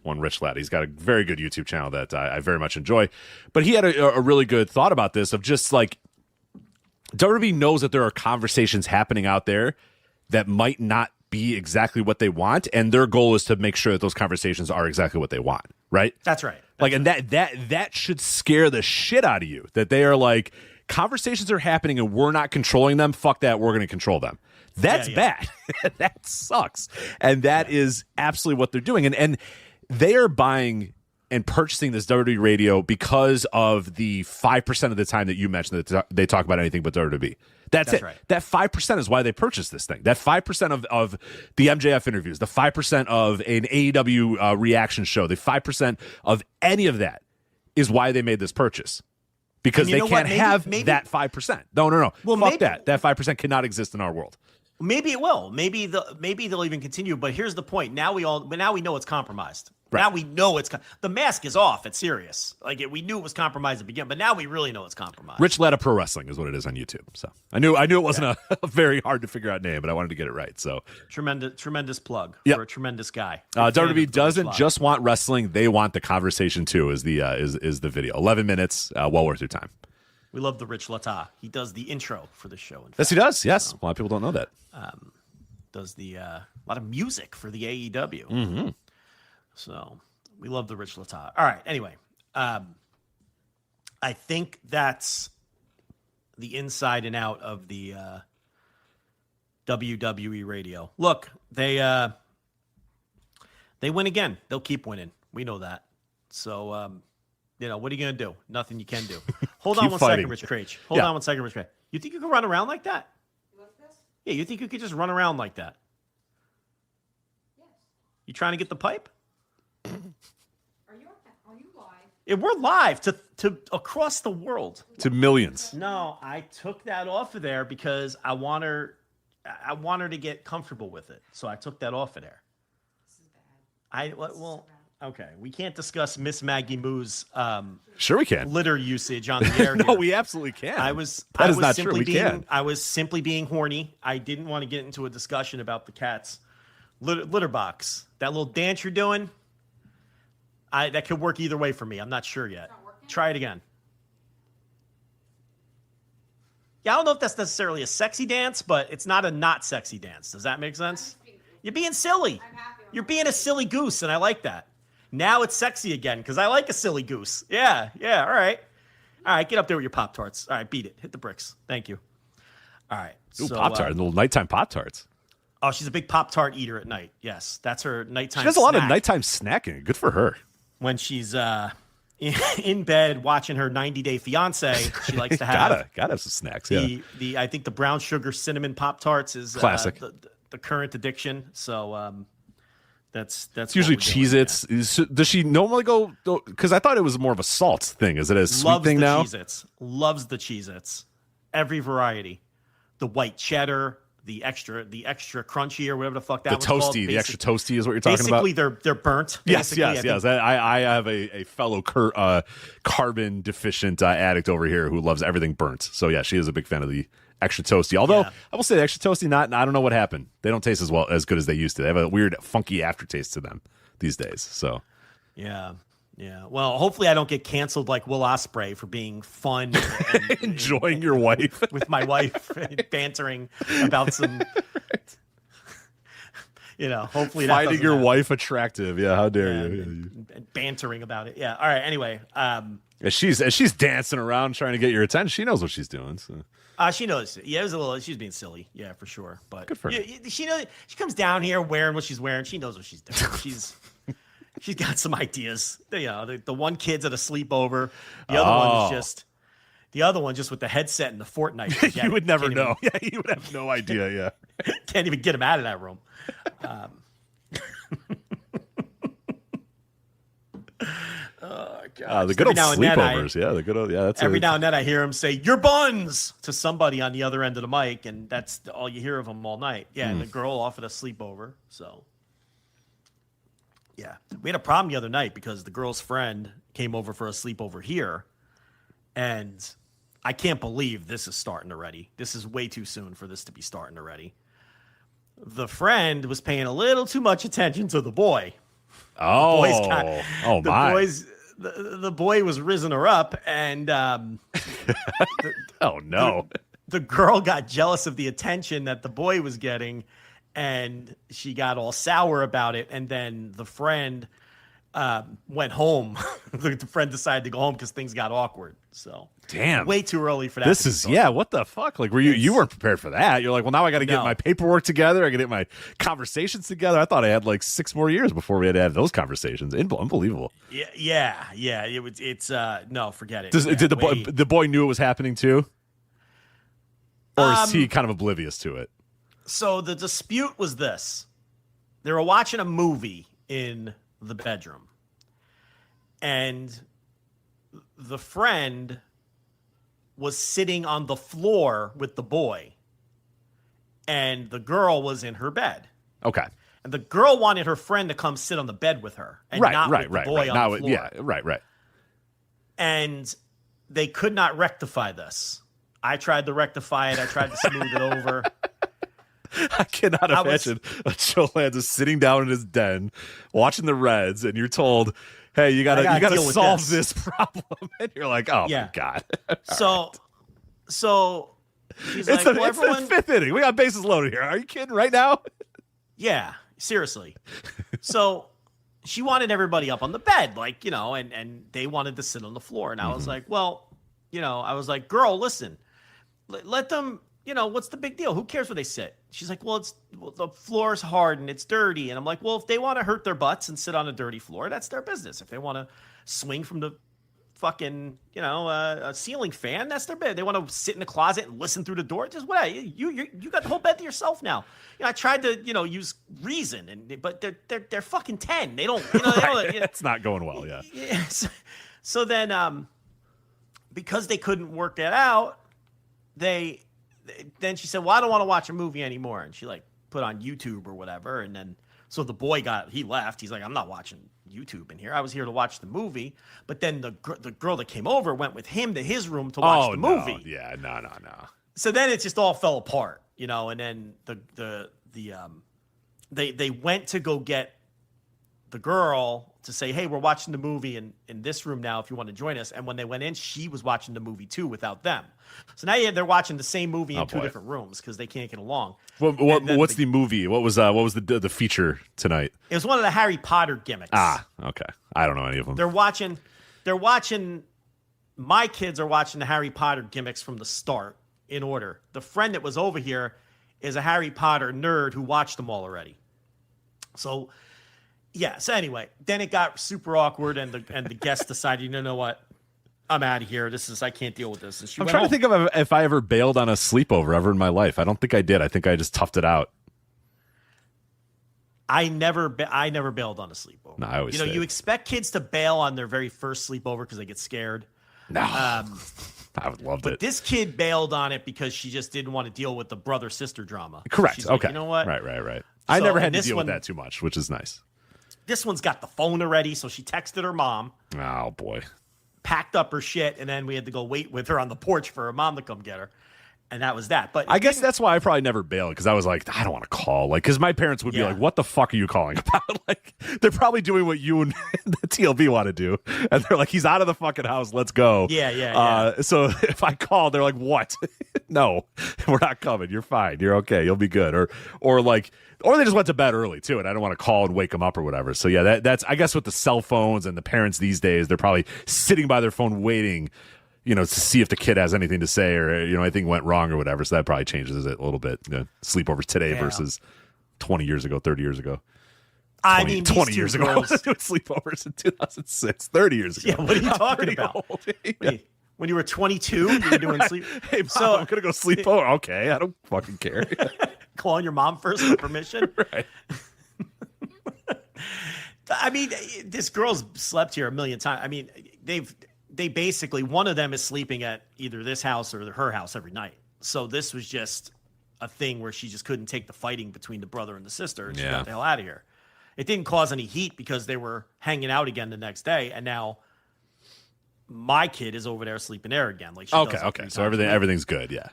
one Rich Latta. He's got a very good YouTube channel that I very much enjoy. But he had a really good thought about this, of just like, WWE knows that there are conversations happening out there that might not be exactly what they want, and their goal is to make sure that those conversations are exactly what they want, right? That's right. And that should scare the shit out of you, that they are like, conversations are happening and we're not controlling them. Fuck that, we're going to control them. That's bad. That sucks. And that is absolutely what they're doing. And they are buying and purchasing this WWE Radio because of the 5% of the time that you mentioned that they talk about anything but WWE. That's it. Right. That 5% is why they purchased this thing. That 5% of the MJF interviews, the 5% of an AEW reaction show, the 5% of any of that is why they made this purchase. Because they can't have that 5%. No. Well, fuck that. That 5% cannot exist in our world. Maybe it will. Maybe they'll even continue. But here's the point. Now we know it's compromised. Right. Now we know the mask is off at Sirius. We knew it was compromised at the beginning, but now we really know it's compromised. Rich Latta Pro Wrestling is what it is on YouTube. So I knew it wasn't a very hard to figure out name, but I wanted to get it right. So tremendous plug for a tremendous guy. WWE doesn't just want wrestling; they want the conversation too. Is the video 11 minutes? Well worth your time. We love the Rich Latta. He does the intro for the show. Yes, he does. Yes, a lot of people don't know that. Does a lot of music for the AEW. Mm-hmm. So We love the Rich Latta. All right. Anyway, I think that's the inside and out of the WWE Radio. Look, they win again. They'll keep winning. We know that. So, what are you going to do? Nothing you can do. Hold on one second, Rich Craich. Hold on one second, Rich Craich. You think you can run around like that? You like this? Yeah, you think you could just run around like that? Yes. You trying to get the pipe? Are you live? Yeah, we're live to across the world. To millions. No, I took that off of there because I want her to get comfortable with it. So I took that off of there. This is bad. Okay, we can't discuss Miss Maggie Moo's sure we can litter usage on the air. No, here. we absolutely can. That is not true. We can. I was simply being horny. I didn't want to get into a discussion about the cat's litter box. That little dance you're doing, that could work either way for me. I'm not sure yet. Try it again. Yeah, I don't know if that's necessarily a sexy dance, but it's not a not sexy dance. Does that make sense? You're being silly. You're being a silly goose, and I like that. Now it's sexy again because I like a silly goose. Yeah, all right. All right, get up there with your Pop-Tarts. All right, beat it. Hit the bricks. Thank you. All right. Ooh, Pop-Tarts, little nighttime Pop-Tarts. Oh, she's a big Pop-Tart eater at night. Yes, that's her nighttime snack. She has a lot of nighttime snacking. Good for her. When she's in bed watching her 90-Day Fiance, she likes to have gotta have some snacks. Yeah. I think the brown sugar cinnamon Pop-Tarts is classic. The current addiction. So that's usually Cheez-Its. Does she normally go? Because I thought it was more of a salt thing. Is it a sweet thing now? Loves the Cheez-Its. Every variety. The white cheddar, the extra crunchy or whatever the fuck that was called. The extra toasty is what you're talking about? Basically, they're burnt. Yes. I have a fellow carbon deficient addict over here who loves everything burnt. So yeah, she is a big fan of the extra toasty. Although I will say the extra toasty, I don't know what happened. They don't taste as good as they used to. They have a weird funky aftertaste to them these days. So yeah. Well, hopefully I don't get canceled like Will Ospreay for being fun, and enjoying your wife with my wife, and bantering about some. Hopefully finding your wife attractive. Yeah, how dare you? And bantering about it. Yeah. All right. Anyway, as she's dancing around trying to get your attention, she knows what she's doing. So. She knows. Yeah, it was a little. She's being silly. Yeah, for sure. But good for her. She knows. She comes down here wearing what she's wearing. She knows what she's doing. She's got some ideas. The one kid's at a sleepover. The other one just with the headset and the Fortnite. You would never know. Yeah, you would have no idea. Yeah, can't even get him out of that room. Oh God! The good old sleepovers. The good old. Yeah, that's every now and then I hear him say "your buns" to somebody on the other end of the mic, and that's all you hear of him all night. Yeah, and the girl offered a sleepover. So, yeah, we had a problem the other night because the girl's friend came over for a sleepover here, and I can't believe this is starting already. This is way too soon for this to be starting already. The friend was paying a little too much attention to the boy. The boy was rizzing her up, and oh no, the girl got jealous of the attention that the boy was getting, and she got all sour about it. And then the friend went home. The friend decided to go home because things got awkward. So damn, way too early for that. This is what the fuck? Like, you weren't prepared for that? You're like, well, now I got to get my paperwork together. I got to get my conversations together. I thought I had like 6 more years before we had to have those conversations. Unbelievable. Yeah. It's no, forget it. Did the boy knew it was happening too, or is he kind of oblivious to it? So the dispute was this: they were watching a movie in the bedroom, and the friend was sitting on the floor with the boy, and the girl was in her bed. Okay. And the girl wanted her friend to come sit on the bed with her, and not with the boy on the floor. Yeah, right. And they could not rectify this. I tried to rectify it. I tried to smooth it over. I cannot imagine Joe Lanza sitting down in his den watching the Reds, and you're told, "Hey, you gotta solve this problem," and you're like, "Oh my God!" So she's it's like, the fifth inning. We got bases loaded here. Are you kidding right now? Yeah, seriously. So she wanted everybody up on the bed, like, you know, and they wanted to sit on the floor. And I was like, well, you know, I was like, girl, listen, let them, you know, what's the big deal? Who cares where they sit? She's like, well, the floor's hard and it's dirty. And I'm like, well, if they want to hurt their butts and sit on a dirty floor, that's their business. If they want to swing from the fucking, you know, a ceiling fan, that's their bed. They want to sit in the closet and listen through the door. Just what? You got the whole bed to yourself now. You know, I tried to, you know, use reason, but they're fucking 10. They don't, you know, It's not going well. Yeah. So then, because they couldn't work that out, then she said, well, I don't want to watch a movie anymore. And she like put on YouTube or whatever. And then, so the boy he left. He's like, I'm not watching YouTube in here. I was here to watch the movie. But then the girl that came over went with him to his room to watch the movie. No. Yeah, no. So then it just all fell apart, you know. And then they went to go get the girl to say, hey, we're watching the movie in this room now if you want to join us. And when they went in, she was watching the movie too without them. So now they're watching the same movie in two different rooms because they can't get along. What's the movie? What was the feature tonight? It was one of the Harry Potter gimmicks. Ah, okay. I don't know any of them. They're watching. My kids are watching the Harry Potter gimmicks from the start in order. The friend that was over here is a Harry Potter nerd who watched them all already. So, yeah. So anyway, then it got super awkward, and the guest decided, you know what? I'm out of here. I can't deal with this. And I'm trying to think of if I ever bailed on a sleepover ever in my life. I don't think I did. I think I just toughed it out. I never bailed on a sleepover. No, I always you expect kids to bail on their very first sleepover because they get scared. No, I would love it. But this kid bailed on it because she just didn't want to deal with the brother-sister drama. Correct. She's okay. Like, you know what? Right. I never had to deal with that too much, which is nice. This one's got the phone already, so she texted her mom. Oh, boy. Packed up her shit, and then we had to go wait with her on the porch for her mom to come get her. And that was that. But I guess that's why I probably never bailed, because I was like, I don't want to call. Like, because my parents would be like, what the fuck are you calling about? Like, they're probably doing what you and the TLB want to do. And they're like, he's out of the fucking house. Let's go. Yeah. So if I call, they're like, what? No, we're not coming. You're fine. You're okay. You'll be good. Or they just went to bed early too, and I don't want to call and wake them up or whatever. So yeah, that's I guess with the cell phones and the parents these days, they're probably sitting by their phone waiting, you know, to see if the kid has anything to say or, you know, anything went wrong or whatever. So that probably changes it a little bit. You know, sleepovers today versus 20 years ago, 30 years ago. 20 years ago, I was doing sleepovers in 2006, 30 years ago. Yeah, what are you talking about? When you were 22, you were doing sleep. Hey, Mom, I'm going to go sleep over. Okay, I don't fucking care. Calling your mom first for permission? Right. I mean, this girl's slept here a million times. I mean, they basically, one of them is sleeping at either this house or her house every night. So this was just a thing where she just couldn't take the fighting between the brother and the sister, and she got the hell out of here. It didn't cause any heat because they were hanging out again the next day, and now my kid is over there sleeping there again. Like, okay. So everything's good. Yeah.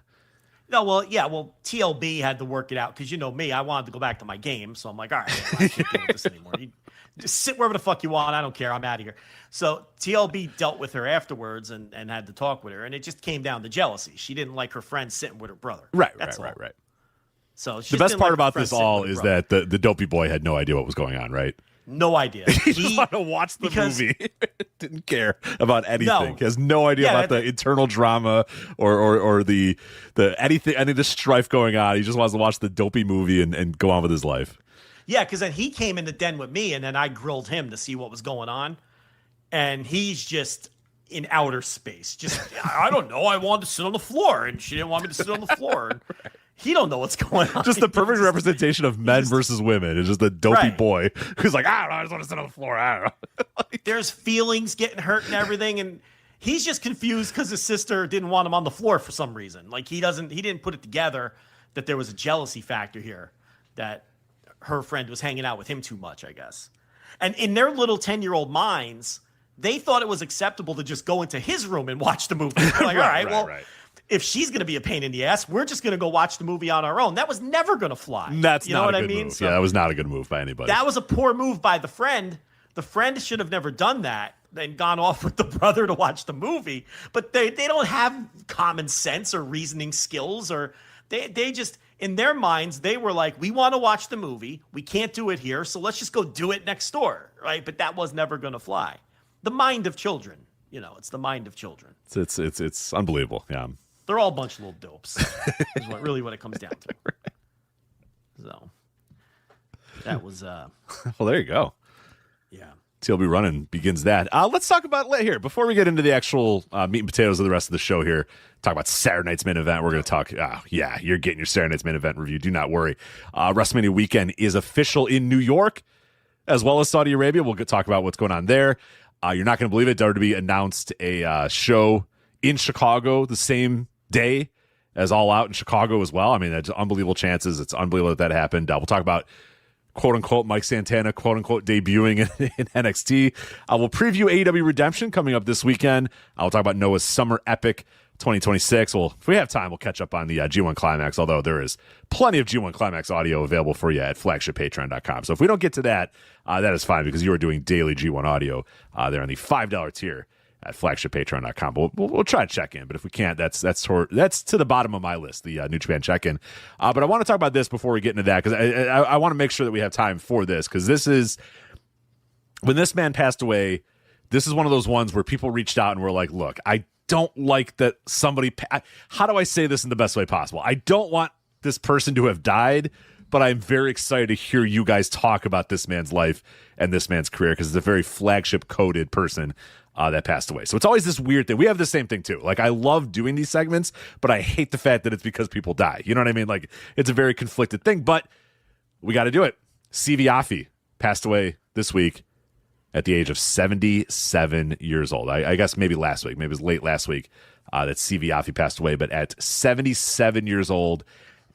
No, well, TLB had to work it out because, you know me, I wanted to go back to my game. So I'm like, all right, I can't deal with this anymore. You just sit wherever the fuck you want. I don't care. I'm out of here. So TLB dealt with her afterwards and had to talk with her. And it just came down to jealousy. She didn't like her friend sitting with her brother. Right. So the best part about this all is that the dopey boy had no idea what was going on, right? No idea. He just wanted to watch the movie. Didn't care about anything. He has no idea about the internal drama or the anything, any of the strife going on. He just wants to watch the dopey movie and go on with his life. Yeah, because then he came in the den with me, and then I grilled him to see what was going on. And he's just in outer space. Just, I don't know. I wanted to sit on the floor, and she didn't want me to sit on the floor. And he don't know what's going on. Just the perfect representation of men versus women. It's just a dopey boy who's like, I don't know, I just want to sit on the floor. I don't know. There's feelings getting hurt and everything, and he's just confused because his sister didn't want him on the floor for some reason. Like he didn't put it together that there was a jealousy factor here, that her friend was hanging out with him too much, I guess. And in their little 10-year-old minds, they thought it was acceptable to just go into his room and watch the movie. Like, all right. If she's going to be a pain in the ass, we're just going to go watch the movie on our own. That was never going to fly. That's not a good move. So that was not a good move by anybody. That was a poor move by the friend. The friend should have never done that and gone off with the brother to watch the movie. But they don't have common sense or reasoning skills, or they just, in their minds, they were like, we want to watch the movie. We can't do it here, so let's just go do it next door, right? But that was never going to fly. The mind of children, it's the mind of children. It's unbelievable. Yeah, they're all a bunch of little dopes. Is really what it comes down to. So that was well, there you go. Yeah. TLB Running begins that. Let's talk about here before we get into the actual meat and potatoes of the rest of the show here. Talk about Saturday night's main event. We're going to talk. You're getting your Saturday night's main event review. Do not worry. WrestleMania Weekend is official in New York, as well as Saudi Arabia. We'll talk about what's going on there. You're not going to believe it. WWE announced a show in Chicago the same day as All Out in Chicago as well. I mean, that's unbelievable chances. It's unbelievable that happened. We'll talk about quote-unquote Mike Santana, quote-unquote debuting in NXT. We'll preview AEW Redemption coming up this weekend. We'll talk about Noah's Summer Epic 2026. Well, if we have time, we'll catch up on the G1 Climax, although there is plenty of G1 Climax audio available for you at flagshippatreon.com. So if we don't get to that, that is fine because you are doing daily G1 audio there on the $5 tier at flagshippatreon.com. But we'll try to check in, but if we can't, that's to the bottom of my list, the New Japan check-in. But I want to talk about this before we get into that because I want to make sure that we have time for this because this is when this man passed away. This is one of those ones where people reached out and were like, "Look, I don't like that somebody. How do I say this in the best way possible? I don't want this person to have died." But I'm very excited to hear you guys talk about this man's life and this man's career because it's a very flagship-coded person that passed away. So it's always this weird thing. We have the same thing, too. Like, I love doing these segments, but I hate the fact that it's because people die. You know what I mean? Like, it's a very conflicted thing, but we got to do it. Sivi Afi passed away this week at the age of 77 years old. I guess maybe last week. Maybe it was late last week that Sivi Afi passed away, but at 77 years old.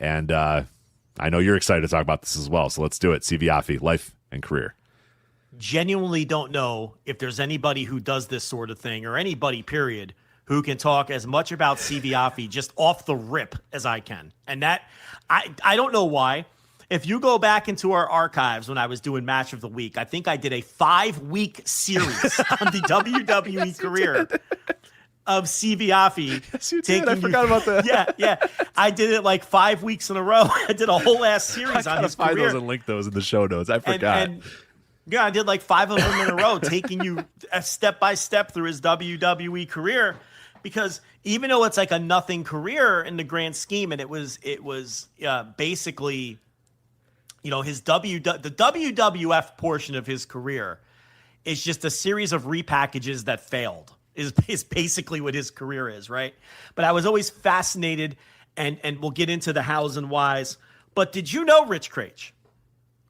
And I know you're excited to talk about this as well, so let's do it. Sivi Afi, life and career. Genuinely don't know if there's anybody who does this sort of thing or anybody, period, who can talk as much about Sivi Afi just off the rip as I can. And that, I don't know why. If you go back into our archives when I was doing Match of the Week, I think I did a 5-week series on the WWE career of Sivi Afi. Yes, you did. I forgot about that. Yeah. I did it like 5 weeks in a row. I did a whole ass series on his find career. those and link those in the show notes. I forgot. Yeah, I did like 5 of them in a row, taking you step by step through his WWE career. Because even though it's like a nothing career in the grand scheme, and it was basically, his the WWF portion of his career is just a series of repackages that failed. Is basically what his career is, right? But I was always fascinated, and we'll get into the hows and whys. But did you know, Rich Craich?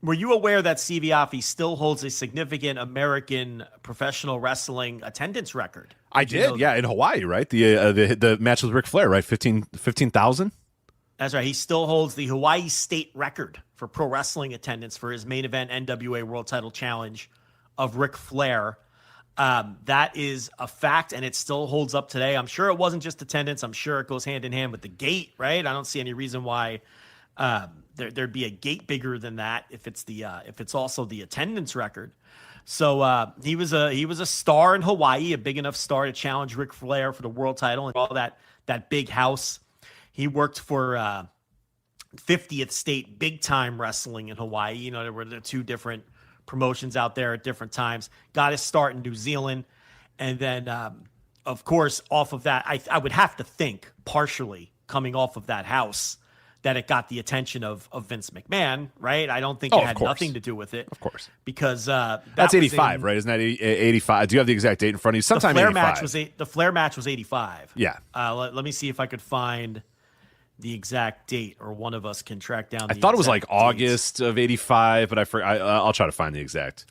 Were you aware that Sivi Afi still holds a significant American professional wrestling attendance record? I did, yeah, in Hawaii, right? The match with Ric Flair, right? 15,000? That's right. He still holds the Hawaii state record for pro wrestling attendance for his main event NWA World Title Challenge of Ric Flair. That is a fact, and it still holds up today. I'm sure it wasn't just attendance. I'm sure it goes hand in hand with the gate, right? I don't see any reason why there'd be a gate bigger than that if it's also the attendance record. So he was a star in Hawaii, a big enough star to challenge Ric Flair for the world title and all that big house. He worked for 50th State Big Time Wrestling in Hawaii. There were the two different promotions out there at different times. Got his start in New Zealand, and then of course off of that, I would have to think partially coming off of that house that it got the attention of Vince McMahon, right? I don't think it had nothing to do with it. Of course. Because that's 85, right? Isn't that 85? Do you have the exact date in front of you? Sometime the Flair 85. The Flair match was 85. Yeah. Let me see if I could find the exact date, or one of us can track down the I thought it was like dates. August of 85, but I'll try to find the exact.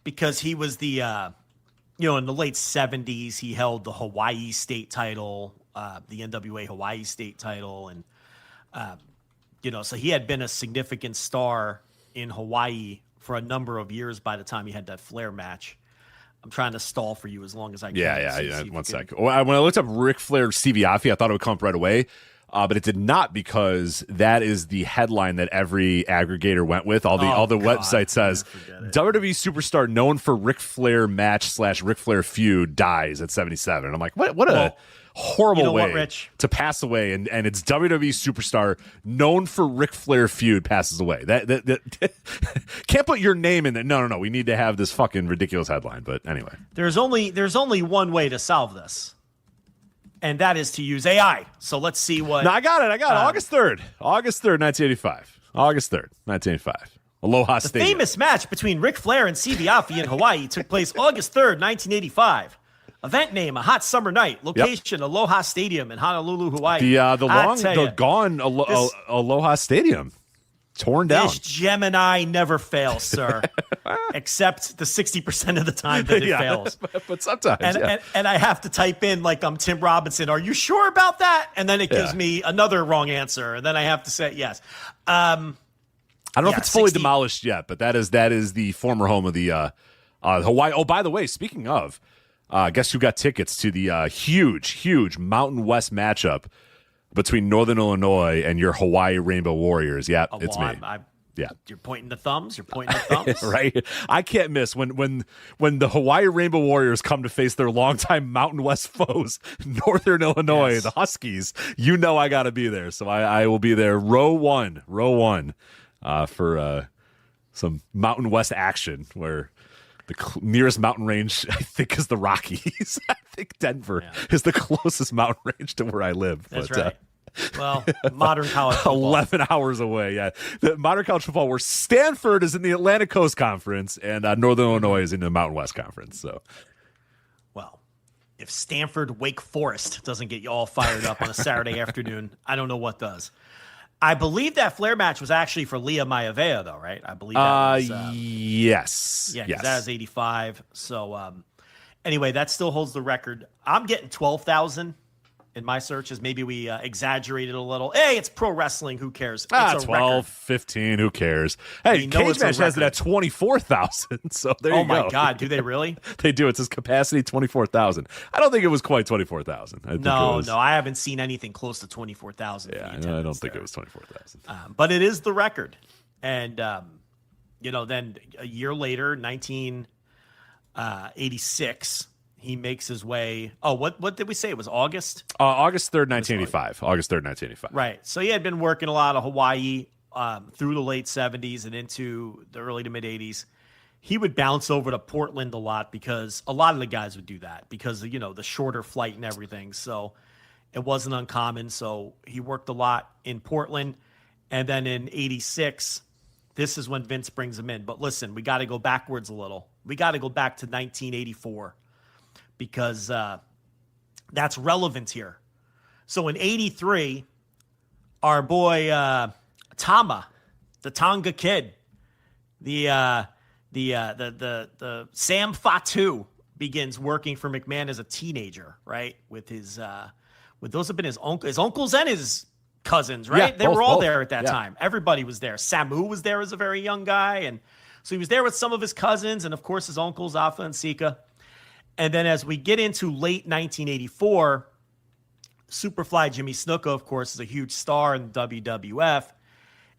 Because he was the, in the late 70s, he held the Hawaii state title, the NWA Hawaii state title, and so he had been a significant star in Hawaii for a number of years by the time he had that Flair match. I'm trying to stall for you as long as I can. Yeah. 1 second. When I looked up Ric Flair Sivi Afi, I thought it would come up right away. But it did not, because that is the headline that every aggregator went with. All the website says WWE superstar known for Ric Flair match / Ric Flair feud dies at 77. And I'm like, what a horrible way to pass away. And it's WWE superstar known for Ric Flair feud passes away. That can't put your name in there. No. We need to have this fucking ridiculous headline. But anyway, there's only one way to solve this. And that is to use AI. So let's see what... No, I got it. August 3rd, 1985. August 3rd, 1985. Aloha Stadium. The famous match between Ric Flair and Sivi Afi in Hawaii took place August 3rd, 1985. Event name, a hot summer night. Location, Aloha Stadium in Honolulu, Hawaii. The gone Aloha Stadium. Torn down. This Gemini never fails, sir. Except the 60% of the time that it fails. But sometimes, and I have to type in, like, I'm Tim Robinson. Are you sure about that? And then it gives me another wrong answer. And then I have to say yes. I don't know if it's fully demolished yet, but that is the former home of the Hawaii. Oh, by the way, speaking of, guess who got tickets to the huge Mountain West matchup between Northern Illinois and your Hawaii Rainbow Warriors? Yeah, it's me. Yeah, you're pointing the thumbs. Right. I can't miss when the Hawaii Rainbow Warriors come to face their longtime Mountain West foes, Northern Illinois, the Huskies. You know I got to be there, so I will be there. Row one, for some Mountain West action where the nearest mountain range, I think, is the Rockies. I think Denver is the closest mountain range to where I live. That's right. Well, modern college football. 11 hours away, yeah. The modern college football, where Stanford is in the Atlantic Coast Conference and Northern Illinois is in the Mountain West Conference. So, well, if Stanford Wake Forest doesn't get you all fired up on a Saturday afternoon, I don't know what does. I believe that Flair match was actually for Lia Maivia, though, right? I believe that was... yes. Yeah, because that was 85. So, anyway, that still holds the record. I'm getting 12,000 in my searches. Maybe we exaggerated a little. Hey, it's pro wrestling. Who cares? It's 12, record. 15. Who cares? Hey, Cage Match has it at 24,000. So there you go. Oh, my God. Do they really? They do. It says capacity 24,000. I don't think it was quite 24,000. No, I haven't seen anything close to 24,000. Yeah, I don't think it was 24,000. But it is the record. And, then a year later, 1986, he makes his way. Oh, what did we say? It was August? August 3rd, 1985. August 3rd, 1985. Right. So he had been working a lot of Hawaii through the late 70s and into the early to mid 80s. He would bounce over to Portland a lot because a lot of the guys would do that because, the shorter flight and everything. So it wasn't uncommon. So he worked a lot in Portland. And then in 86, this is when Vince brings him in. But listen, we got to go backwards a little. We got to go back to 1984. Because that's relevant here. So in 83, our boy Tama, the Tonga Kid, the Sam Fatu begins working for McMahon as a teenager, right? With those have been his uncles and his cousins, right? They were all there at that time. Everybody was there. Samu was there as a very young guy, and so he was there with some of his cousins and of course his uncles Alpha and Sika. And then as we get into late 1984, Superfly Jimmy Snuka, of course, is a huge star in the WWF.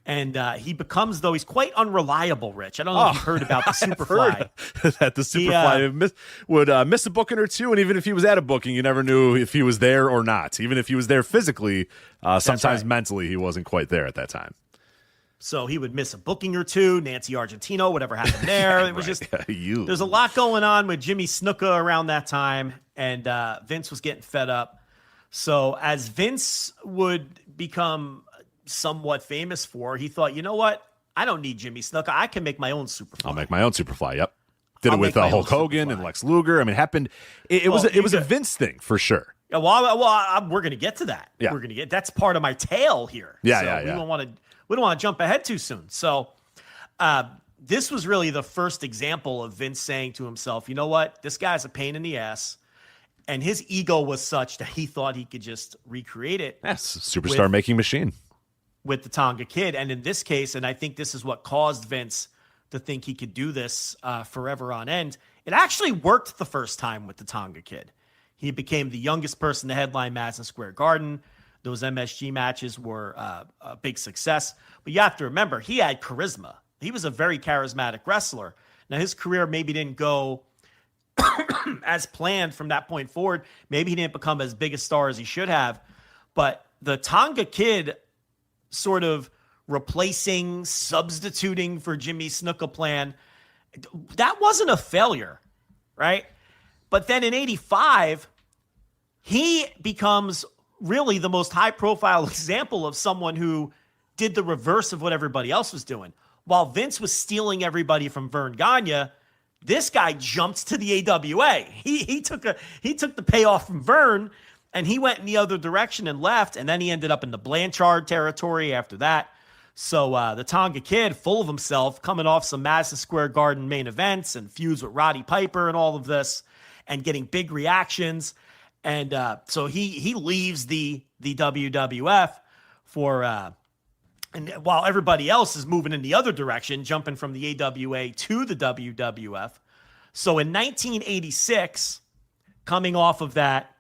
And he becomes, though, he's quite unreliable, Rich. I don't know if you've heard about the Superfly. That the Superfly would miss a booking or two, and even if he was at a booking, you never knew if he was there or not. Even if he was there phically, sometimes mentally he wasn't quite there at that time. So he would miss a booking or two, Nancy Argentino, whatever happened there. It was there's a lot going on with Jimmy Snuka around that time, and Vince was getting fed up. So as Vince would become somewhat famous for, he thought, you know what? I don't need Jimmy Snuka. I can make my own Superfly. I'll make my own Superfly, yep. Did it with Hulk Hogan and Lex Luger. I mean, it happened. It was a Vince thing for sure. Yeah, well, we're going to get to that. Yeah. We're going to get that's part of my tale here. Yeah, so we don't want to jump ahead too soon. So this was really the first example of Vince saying to himself, you know what? This guy's a pain in the ass. And his ego was such that he thought he could just recreate it. Yes, superstar making machine. With the Tonga Kid. And in this case, and I think this is what caused Vince to think he could do this forever on end, it actually worked the first time with the Tonga Kid. He became the youngest person to headline Madison Square Garden. Those MSG matches were a big success. But you have to remember, he had charisma. He was a very charismatic wrestler. Now, his career maybe didn't go as planned from that point forward. Maybe he didn't become as big a star as he should have. But the Tonga Kid sort of replacing, substituting for Jimmy Snuka plan, that wasn't a failure, right? But then in 85, he becomes really the most high-profile example of someone who did the reverse of what everybody else was doing. While Vince was stealing everybody from Vern Gagne, this guy jumped to the AWA. He took the payoff from Vern, and he went in the other direction and left, and then he ended up in the Blanchard territory after that. So the Tonga Kid, full of himself, coming off some Madison Square Garden main events and feuds with Roddy Piper and all of this, and getting big reactions. And so he leaves the WWF for and while everybody else is moving in the other direction, jumping from the AWA to the WWF. So in 1986, coming off of that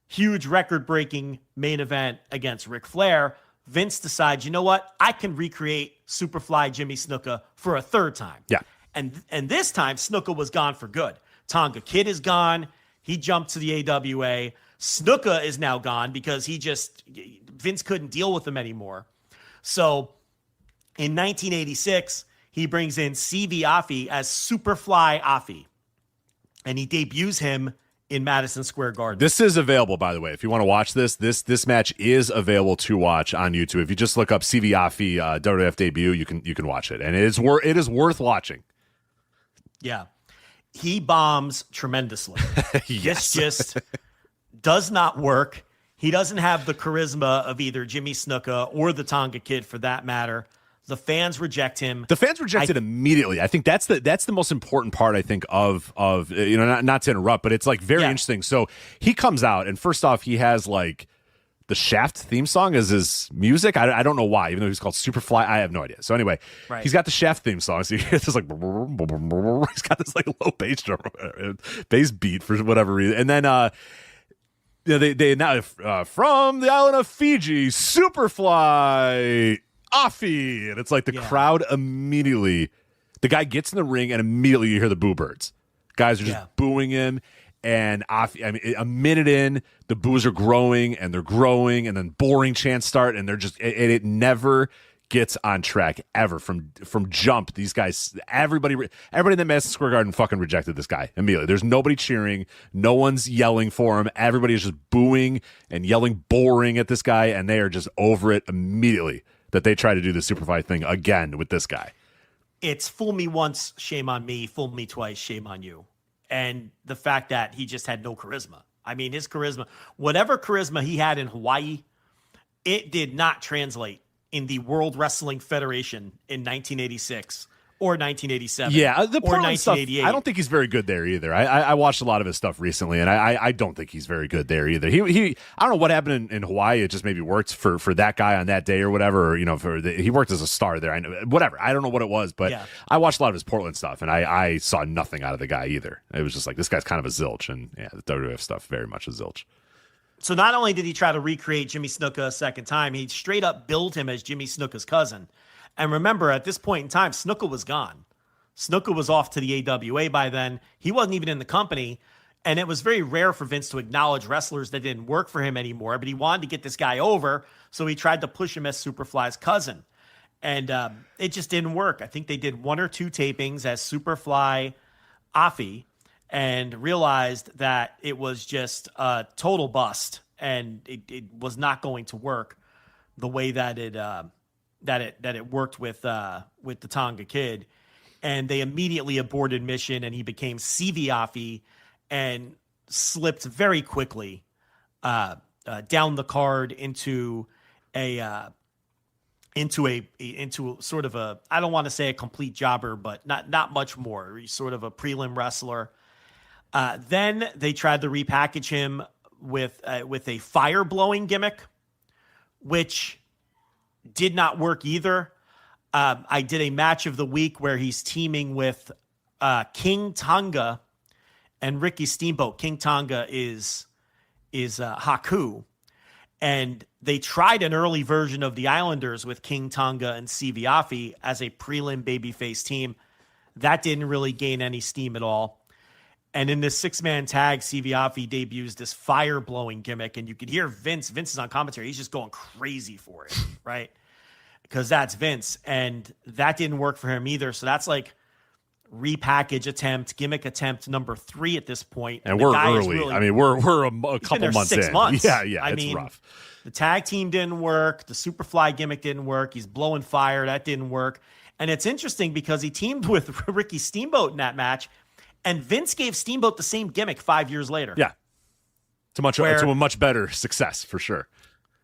huge record-breaking main event against Ric Flair, Vince decides, you know what? I can recreate Superfly Jimmy Snuka for a third time. Yeah. And this time, Snuka was gone for good. Tonga Kid is gone. He jumped to the AWA. Snuka is now gone because Vince couldn't deal with him anymore. So in 1986, he brings in Sivi Afi as Superfly Afi, and he debuts him in Madison Square Garden. This is available, by the way. If you want to watch this match is available to watch on YouTube. If you just look up Sivi Afi WWF debut, you can watch it, and it is worth watching. Yeah, he bombs tremendously. Yes. This just does not work. He doesn't have the charisma of either Jimmy Snuka or the Tonga Kid, for that matter. The fans reject him. The fans reject it immediately. I think that's the most important part. I think of not to interrupt, but it's like very interesting. So he comes out, and first off, he has like the Shaft theme song as his music. I don't know why, even though he's called Superfly. I have no idea. So anyway, He's got the Shaft theme song. So you hear this like he's got this like low bass beat for whatever reason, and then. They now from the island of Fiji, Superfly Afi, and it's like the crowd immediately. The guy gets in the ring, and immediately you hear the boo birds. Guys are just booing him, and Afi. I mean, a minute in, the boos are growing, and they're growing, and then boring chants start, and they're just it never gets on track ever from jump. These guys, everybody in the Madison Square Garden fucking rejected this guy immediately. There's nobody cheering, no one's yelling for him. Everybody is just booing and yelling boring at this guy, and they are just over it immediately that they try to do the Superfly thing again with this guy. It's fool me once, shame on me. Fool me twice, shame on you. And the fact that he just had no charisma. I mean, his charisma, whatever charisma he had in Hawaii, it did not translate in the World Wrestling Federation in 1986 or 1987. Yeah, the or Portland stuff, 1988. I don't think he's very good there either. I watched a lot of his stuff recently, and I don't think he's very good there either. He I don't know what happened in Hawaii. It just maybe worked for that guy on that day or whatever. Or, he worked as a star there. I know, whatever. I don't know what it was, but I watched a lot of his Portland stuff, and I saw nothing out of the guy either. It was just like, this guy's kind of a zilch, and the WWF stuff very much a zilch. So not only did he try to recreate Jimmy Snuka a second time, he straight up billed him as Jimmy Snuka's cousin. And remember, at this point in time, Snuka was gone. Snuka was off to the AWA by then. He wasn't even in the company. And it was very rare for Vince to acknowledge wrestlers that didn't work for him anymore. But he wanted to get this guy over, so he tried to push him as Superfly's cousin. And it just didn't work. I think they did one or two tapings as Superfly Afi, and realized that it was just a total bust, and it was not going to work the way that it worked with the Tonga Kid. And they immediately aborted mission, and he became Sivi Afi and slipped very quickly down the card into sort of a, I don't want to say a complete jobber, but not much more. He's sort of a prelim wrestler. Then they tried to repackage him with a fire blowing gimmick, which did not work either. I did a match of the week where he's teaming with King Tonga and Ricky Steamboat. King Tonga is Haku, And they tried an early version of the Islanders with King Tonga and Sivi Afi as a prelim babyface team. That didn't really gain any steam at all. And in this 6-man tag, Sivi Afi debuts this fire-blowing gimmick, and you could hear Vince. Vince is on commentary. He's just going crazy for it, right? Because that's Vince, and that didn't work for him either. So that's like repackage attempt, gimmick attempt number 3 at this point. And we're early. I mean, we're a couple months 6 in. Months. Yeah, I it's mean, rough. The tag team didn't work. The Superfly gimmick didn't work. He's blowing fire. That didn't work. And it's interesting because he teamed with Ricky Steamboat in that match, and Vince gave Steamboat the same gimmick 5 years later. Yeah. To a much better success, for sure.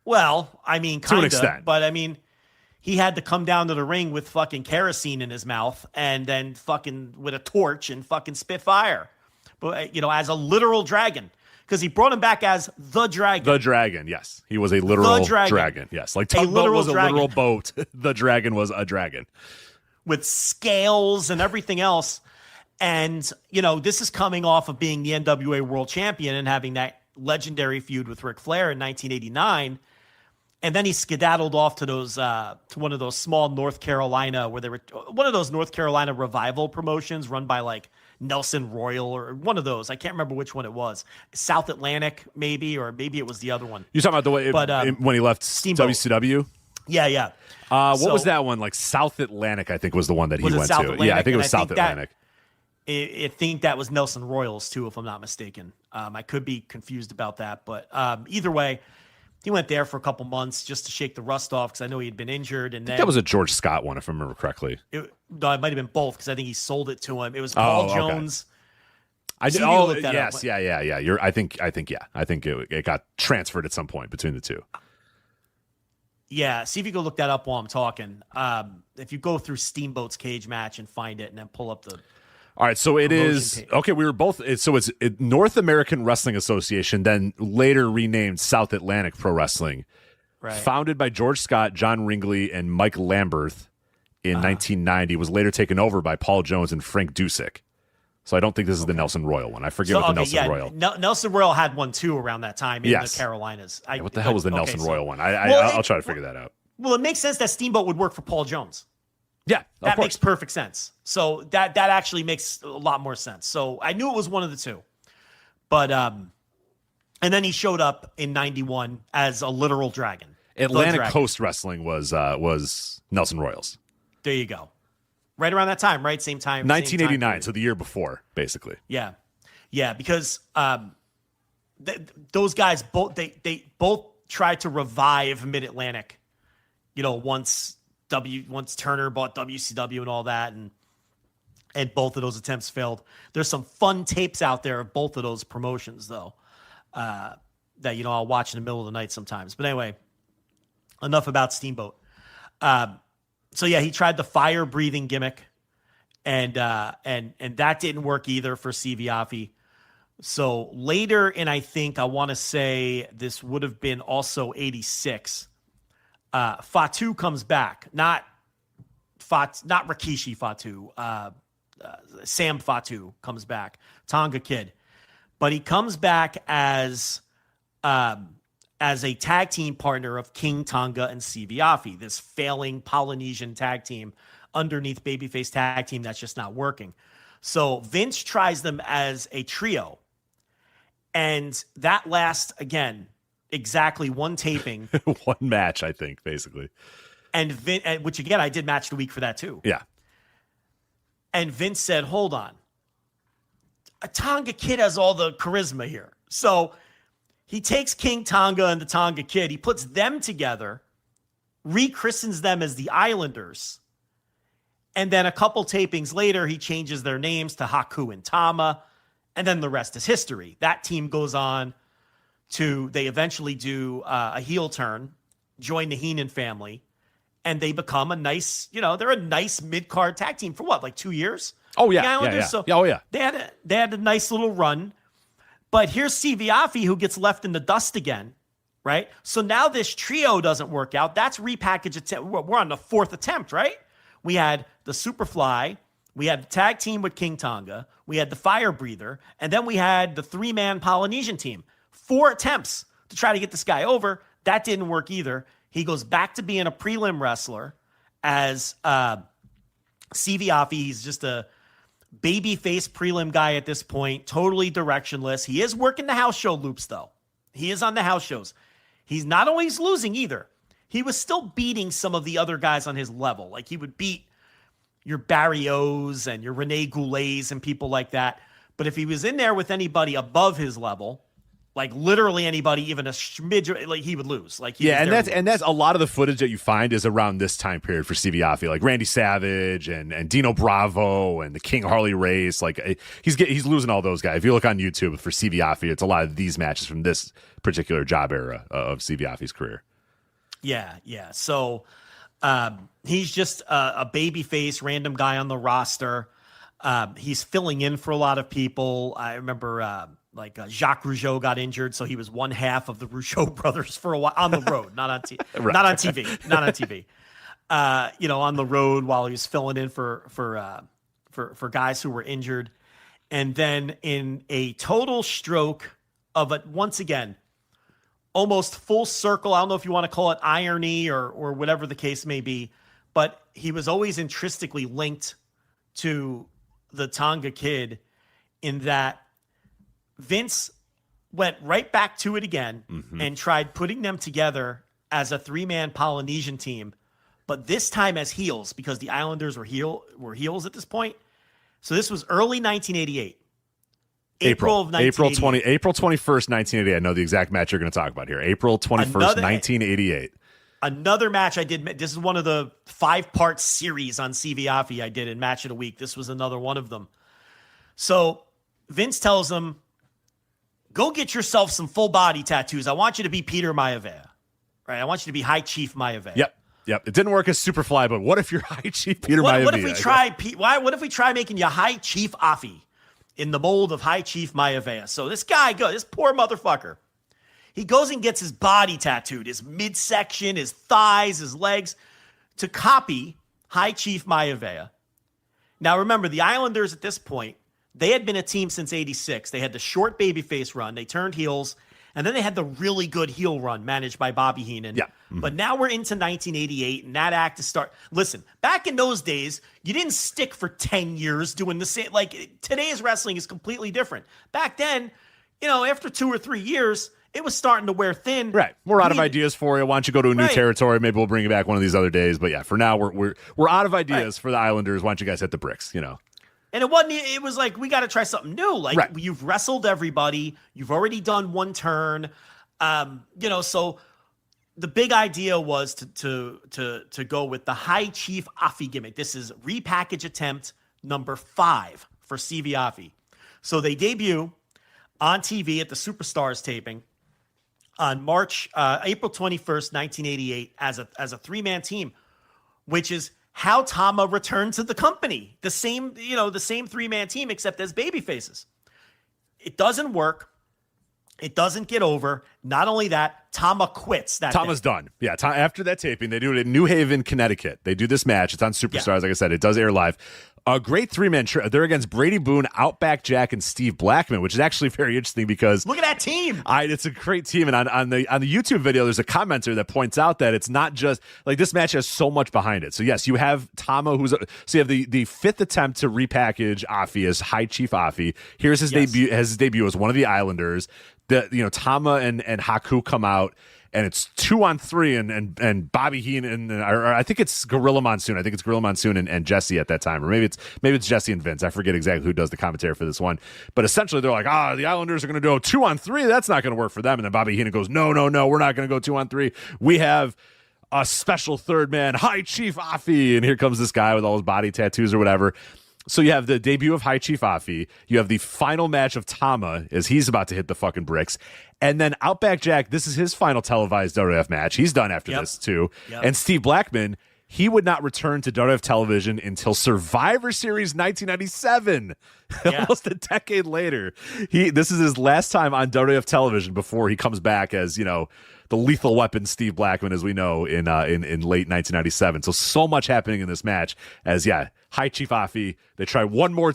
Well, I mean, kind of. To an extent. But, I mean, he had to come down to the ring with fucking kerosene in his mouth and then fucking with a torch and fucking spit fire. But, as a literal dragon. Because he brought him back as the dragon. The dragon, yes. He was a literal dragon. Yes. Like Tugboat was a literal boat. The dragon was a dragon. With scales and everything else. And, this is coming off of being the NWA World Champion and having that legendary feud with Ric Flair in 1989. And then he skedaddled off to to one of those small North Carolina, where they were one of those North Carolina revival promotions run by like Nelson Royal or one of those. I can't remember which one it was. South Atlantic, maybe, or maybe it was the other one. You're talking about the way when he left Steamboat. WCW? Yeah. What was that one? Like South Atlantic, I think, was the one that he went to. Atlantic? Yeah, I think it was South Atlantic. I think that was Nelson Royals too, if I'm not mistaken. I could be confused about that, but either way, he went there for a couple months just to shake the rust off because I know he had been injured. And then that was a George Scott one, if I remember correctly. It might have been both because I think he sold it to him. It was Paul Jones. I did. Yes, yeah. I think it got transferred at some point between the two. Yeah, see if you go look that up while I'm talking. If you go through Steamboat's cage match and find it, and then pull up the. All right, so it is page. okay. We were both. It's North American Wrestling Association, then later renamed South Atlantic Pro Wrestling, right. Founded by George Scott, John Ringley, and Mike Lamberth in 1990. Was later taken over by Paul Jones and Frank Dusek. So I don't think this is the Nelson Royal one. I forget what the Nelson Royal. Nelson Royal had one too around that time in the Carolinas. What the hell was the Nelson Royal one? I'll try to figure that out. Well, it makes sense that Steamboat would work for Paul Jones. Yeah, that makes perfect sense. So that actually makes a lot more sense. So I knew it was one of the two, but and then he showed up in '91 as a literal dragon. Atlantic Coast Wrestling was Nelson Royals. There you go. Right around that time, right? Same time. 1989, so the year before, basically. Yeah, because those guys both they both tried to revive Mid Atlantic. Once Turner bought WCW and all that, and both of those attempts failed. There's some fun tapes out there of both of those promotions, though, that I'll watch in the middle of the night sometimes. But anyway, enough about Steamboat. So yeah, he tried the fire breathing gimmick, and that didn't work either for Sivi Afi. So later, and I want to say this would have been also 86. Fatu comes back, not Rikishi Fatu. Sam Fatu comes back, Tonga Kid, but he comes back as a tag team partner of King Tonga and Sivi Afi, this failing Polynesian tag team underneath babyface tag team that's just not working. So Vince tries them as a trio, and that lasts again. Exactly one taping. One match, I think, basically. And which again, I did match the week for that too. Yeah. And Vince said, hold on. A Tonga Kid has all the charisma here. So he takes King Tonga and the Tonga Kid. He puts them together, rechristens them as the Islanders. And then a couple tapings later, he changes their names to Haku and Tama. And then the rest is history. That team goes on they eventually do a heel turn, join the Heenan family, and they become a nice, they're a nice mid-card tag team for what, like 2 years? Oh, yeah. Yeah. So oh, yeah. They had a nice little run. But here's Sivi Afi, who gets left in the dust again, right? So now this trio doesn't work out. That's repackaged attempt. We're on the fourth attempt, right? We had the Superfly. We had the tag team with King Tonga. We had the Fire Breather. And then we had the 3-man Polynesian team. 4 attempts to try to get this guy over. That didn't work either. He goes back to being a prelim wrestler as Sivi Afi. He's just a babyface prelim guy at this point, totally directionless. He is working the house show loops, though. He is on the house shows. He's not always losing either. He was still beating some of the other guys on his level. Like he would beat your Barry O's and your Rene Goulets and people like that. But if he was in there with anybody above his level, like literally anybody, even a smidge, like he would lose. Like that's a lot of the footage that you find is around this time period for Sivi Afi, like Randy Savage and Dino Bravo and the King Harley Race. Like he's losing all those guys. If you look on YouTube for Sivi Afi, it's a lot of these matches from this particular job era of Sivi Afi's career. Yeah. So he's just a babyface, random guy on the roster. He's filling in for a lot of people. I remember Jacques Rougeau got injured, so he was one half of the Rougeau brothers for a while on the road, not on Right. not on TV. On the road while he was filling in for guys who were injured, and then in a total stroke of it, once again, almost full circle. I don't know if you want to call it irony or whatever the case may be, but he was always intrinsically linked to the Tonga Kid in that Vince went right back to it again and tried putting them together as a 3-man Polynesian team, but this time as heels because the Islanders were heels at this point. So this was early 1988. April 21st, 1988. I know the exact match you're going to talk about here. April 21st, 1988. Another match I did. This is one of the 5-part series on Sivi Afi I did in Match of the Week. This was another one of them. So Vince tells him, go get yourself some full body tattoos. I want you to be Peter Maivia. Right? I want you to be High Chief Maivia. Yep. It didn't work as Superfly, but what if you're High Chief Peter Maivia? What if we try making you High Chief Afi in the mold of High Chief Maivia? So this poor motherfucker, he goes and gets his body tattooed, his midsection, his thighs, his legs, to copy High Chief Maivia. Now remember, the Islanders at this point, they had been a team since '86. They had the short babyface run. They turned heels. And then they had the really good heel run managed by Bobby Heenan. Yeah. But now we're into 1988, and that act is Listen, back in those days, you didn't stick for 10 years doing the same. Like, today's wrestling is completely different. Back then, after 2 or 3 years, it was starting to wear thin. Right. We're out of ideas for you. Why don't you go to a new territory? Maybe we'll bring you back one of these other days. But yeah, for now, we're out of ideas for the Islanders. Why don't you guys hit the bricks, And it was like, we got to try something new. Like, You've wrestled everybody. You've already done one turn. So the big idea was to go with the High Chief Afi gimmick. This is repackage attempt number 5 for Sivi Afi. So they debut on TV at the Superstars taping on April 21st, 1988 as a 3-man team, which is how Tama returned to the company. The same 3-man team, except as babyfaces. It doesn't work. It doesn't get over. Not only that, Tama quits that Tama's day. done. Yeah, after that taping, they do it in New Haven, Connecticut. They do this match. It's on Superstars, like I said. It does air live. A great 3-man they're against Brady Boone, Outback Jack, and Steve Blackman, which is actually very interesting because look at that team. It's a great team, and on the YouTube video, there's a commenter that points out that it's not just like this match has so much behind it. So yes, you have Tama, so you have the 5th attempt to repackage Afi as High Chief Afi. Here's his debut. Has his debut as one of the Islanders. Tama and Haku come out. And it's 2-on-3, and Bobby Heenan, or I think it's Gorilla Monsoon. I think it's Gorilla Monsoon and Jesse at that time, or maybe it's Jesse and Vince. I forget exactly who does the commentary for this one. But essentially, they're like, the Islanders are going to go 2-on-3. That's not going to work for them. And then Bobby Heenan goes, no, we're not going to go 2-on-3. We have a special 3rd man, High Chief Afi, and here comes this guy with all his body tattoos or whatever. So you have the debut of High Chief Afi. You have the final match of Tama as he's about to hit the fucking bricks. And then Outback Jack, this is his final televised WWF match. He's done after this too. Yep. And Steve Blackman, he would not return to WWF television until Survivor Series 1997. Almost a decade later. This is his last time on WWF television before he comes back as, the Lethal Weapon Steve Blackman, as we know, in late 1997. So much happening in this match as, High Chief Afi, they try one more.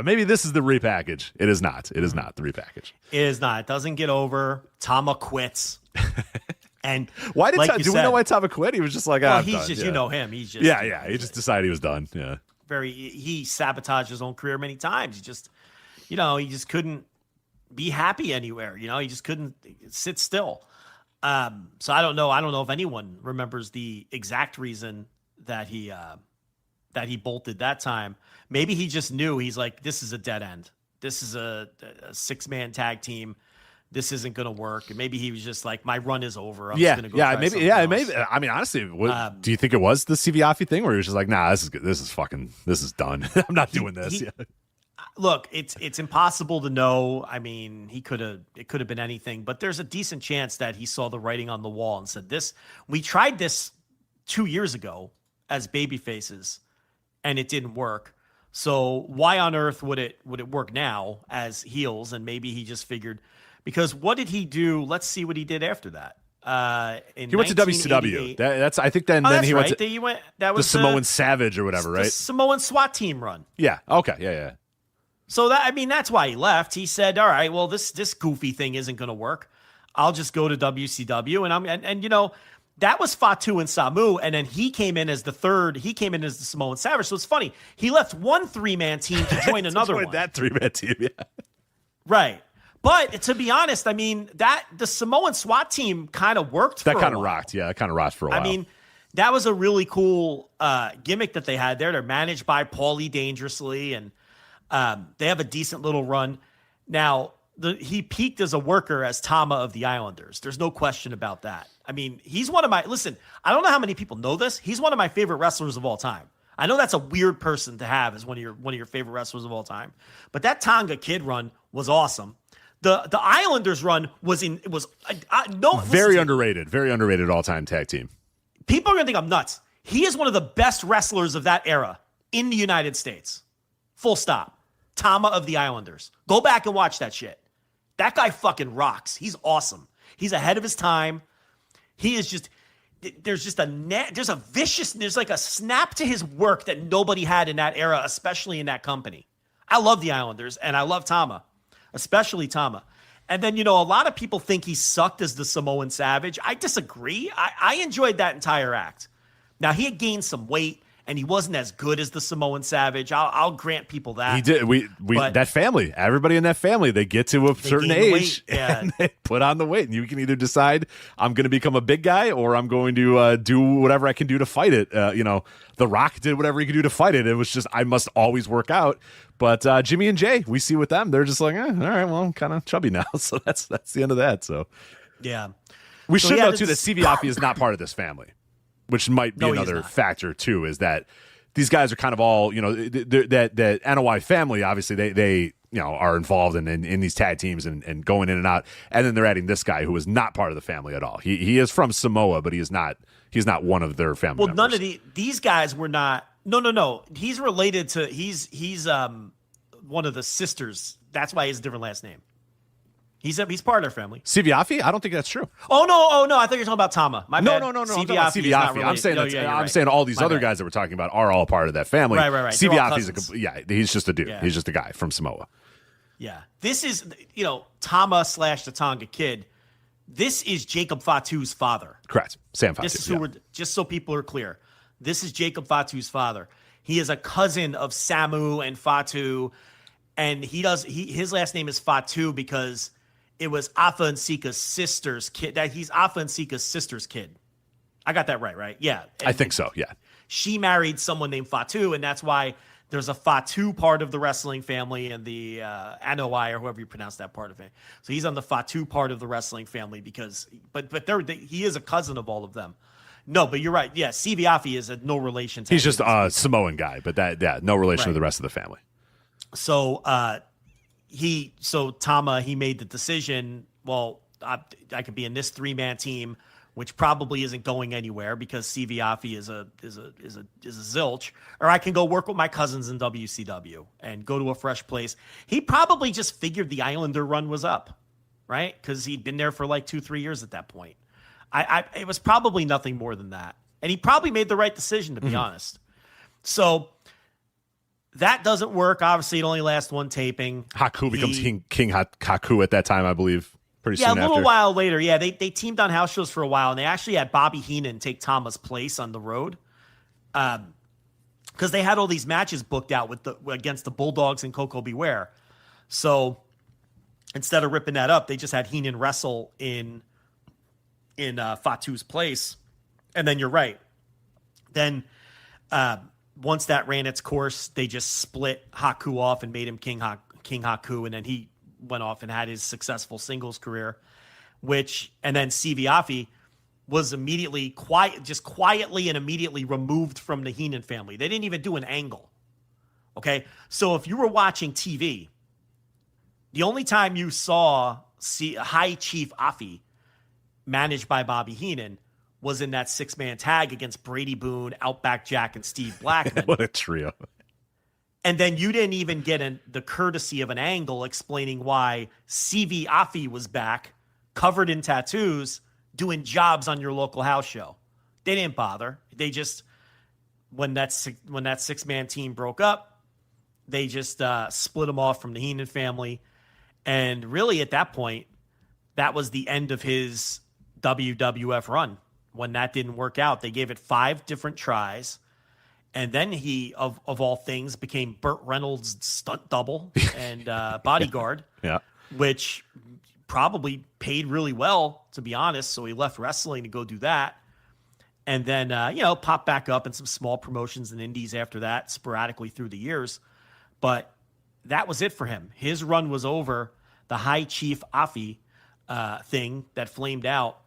Maybe this is the repackage. It is not. It is not the repackage. It is not. It doesn't get over. Tama quits. And why did like do we know why Tama quit? He was just like, well, he's done. just, Yeah. you know him. He's just, yeah. He just decided he was done. Yeah. He sabotaged his own career many times. He just, he just couldn't be happy anywhere. He just couldn't sit still. So I don't know. I don't know if anyone remembers the exact reason that he bolted that time. Maybe he just knew. He's like, this is a dead end. This is a 6-man tag team. This isn't going to work. And maybe he was just like, my run is over. I'm just going to go try something else. Maybe. I mean, honestly, do you think it was the Sivi Afi thing where he was just like, nah, this is good. This is done. I'm not doing this. Look, it's impossible to know. I mean, it could have been anything, but there's a decent chance that he saw the writing on the wall and said, we tried this 2 years ago as baby faces and it didn't work. So why on earth would it work now as heels? And maybe he just figured, because what did he do? Let's see what he did after that. He went to WCW. That's I think then he went to that was the Samoan Savage or whatever, right? The Samoan SWAT team run. Yeah. Okay. Yeah. So that's why he left. He said, all right, well, this goofy thing isn't going to work. I'll just go to WCW. And that was Fatu and Samu. And then he came in as the third. He came in as the Samoan Savage. So it's funny. He left one 3-man team to join another one. That 3-man team, yeah. Right. But to be honest, I mean, the Samoan SWAT team kind of worked that kind of rocked. Yeah, it kind of rocked for a while. I mean, that was a really cool gimmick that they had there. They're managed by Paulie Dangerously, and they have a decent little run. Now, he peaked as a worker as Tama of the Islanders. There's no question about that. I mean, he's one of my – listen, I don't know how many people know this. He's one of my favorite wrestlers of all time. I know that's a weird person to have as one of your favorite wrestlers of all time. But that Tonga Kid run was awesome. The Islanders run was very underrated all-time tag team. People are going to think I'm nuts. He is one of the best wrestlers of that era in the United States. Full stop. Tama of the Islanders. Go back and watch that shit. That guy fucking rocks. He's awesome. He's ahead of his time. He is just, there's like a snap to his work that nobody had in that era, especially in that company. I love the Islanders and I love Tama, especially Tama. And then, a lot of people think he sucked as the Samoan Savage. I disagree. I enjoyed that entire act. Now, he had gained some weight, and he wasn't as good as the Samoan Savage. I'll grant people that. He did. But that family, everybody in that family, they get to a certain age and they put on the weight. And you can either decide, I'm going to become a big guy or I'm going to do whatever I can do to fight it. The Rock did whatever he could do to fight it. It was just, I must always work out. But Jimmy and Jay, we see with them, they're just like, all right, well, I'm kind of chubby now. So that's the end of that. So yeah. We should know, too, that Sivi Afi is not part of this family. Which might be another factor, too, is that these guys are kind of all, that NOI family, obviously, they are involved in these tag teams and going in and out. And then they're adding this guy who is not part of the family at all. He is from Samoa, but he's not one of their family members. None of these guys were not. No. He's related to, he's one of the sisters. That's why he has a different last name. He's part of their family. Sivi Afi? I don't think that's true. Oh no! I thought you were talking about Tama. My bad. No. Sivi Afi. I'm saying I'm saying all these other guys that we're talking about are all part of that family. Right. Sivi Afi he's just a dude. Yeah. He's just a guy from Samoa. Yeah, this is Tama / the Tonga Kid. This is Jacob Fatu's father. Correct, Sam Fatu. This is who just so people are clear. This is Jacob Fatu's father. He is a cousin of Samu and Fatu, and his last name is Fatu because it was Afa and Sika's sister's kid. That he's Afa and Sika's sister's kid. I got that right? Yeah. I think so, yeah. She married someone named Fatu, and that's why there's a Fatu part of the wrestling family and the Anoi, or however you pronounce that part of it. So he's on the Fatu part of the wrestling family but he is a cousin of all of them. No, but you're right. Yeah, Sivi Afi is no relation to He's just a Samoan guy, but no relation to the rest of the family. So, Tama, he made the decision, well, I could be in this 3-man team, which probably isn't going anywhere because Sivi Afi is a zilch, or I can go work with my cousins in WCW and go to a fresh place. He probably just figured the Islander run was up, right? Because he'd been there for like 2-3 years at that point. It was probably nothing more than that. And he probably made the right decision, to be honest. So that doesn't work. Obviously, it only lasts one taping. Haku becomes King Haku at that time, I believe. pretty Yeah, soon a little after. while later. Yeah, they teamed on house shows for a while, and they actually had Bobby Heenan take Tama's place on the road. Because they had all these matches booked out against the Bulldogs and Coco Beware. So instead of ripping that up, they just had Heenan wrestle in Fatu's place. And then you're right. Then once that ran its course, they just split Haku off and made him King Haku, and then he went off and had his successful singles career. And then Sivi Afi was quietly and immediately removed from the Heenan family. They didn't even do an angle. Okay? So if you were watching TV, the only time you saw High Chief Afi managed by Bobby Heenan was in that 6-man tag against Brady Boone, Outback Jack, and Steve Blackman. What a trio. And then you didn't even get the courtesy of an angle explaining why Sivi Afi was back, covered in tattoos, doing jobs on your local house show. They didn't bother. They just, when that 6-man team broke up, they just split him off from the Heenan family. And really at that point, that was the end of his WWF run. When that didn't work out, they gave it 5 different tries. And then he, of all things, became Burt Reynolds' stunt double and bodyguard, which probably paid really well, to be honest. So he left wrestling to go do that. And then, popped back up in some small promotions and indies after that, sporadically through the years. But that was it for him. His run was over. The High Chief Afi thing that flamed out.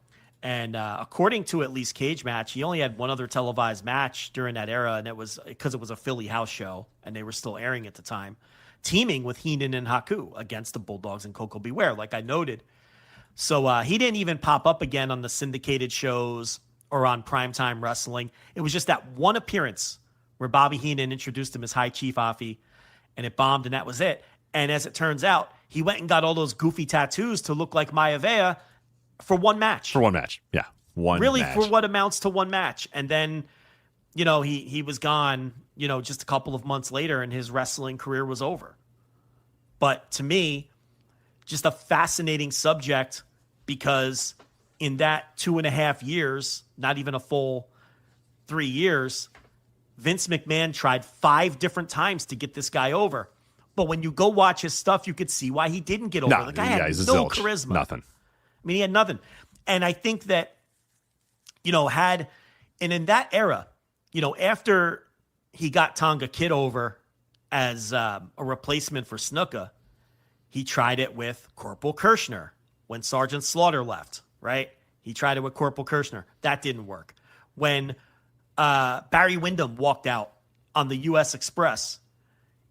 And according to at least Cage Match, he only had one other televised match during that era, and it was because it was a Philly house show, and they were still airing at the time, teaming with Heenan and Haku against the Bulldogs and Coco Beware, like I noted. So he didn't even pop up again on the syndicated shows or on Primetime Wrestling. It was just that one appearance where Bobby Heenan introduced him as High Chief Afi, and it bombed, and that was it. And as it turns out, he went and got all those goofy tattoos to look like Maivia for one match. For one match, yeah. Really, match. for what amounts to one match. And then, he was gone, just a couple of months later, and his wrestling career was over. But to me, just a fascinating subject, because in that 2.5 years, not even a full 3 years, Vince McMahon tried 5 different times to get this guy over. But when you go watch his stuff, you could see why he didn't get over. The guy had no charisma. Nothing. I mean, he had nothing. And I think that, and in that era, after he got Tonga Kid over as a replacement for Snuka, he tried it with Corporal Kirshner when Sergeant Slaughter left, right? He tried it with Corporal Kirshner. That didn't work. When Barry Windham walked out on the U.S. Express,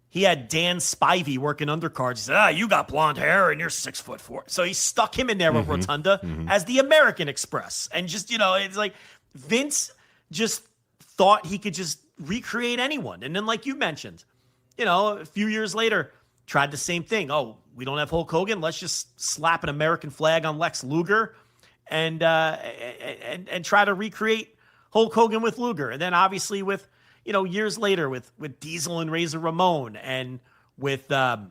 he had Dan Spivey working undercards. He said, you got blonde hair and you're 6'4". So he stuck him in there with Rotunda as the American Express. And just, it's like Vince just thought he could just recreate anyone. And then, like you mentioned, a few years later, tried the same thing. Oh, we don't have Hulk Hogan. Let's just slap an American flag on Lex Luger and try to recreate Hulk Hogan with Luger. And then obviously with, years later with Diesel and Razor Ramon and with Double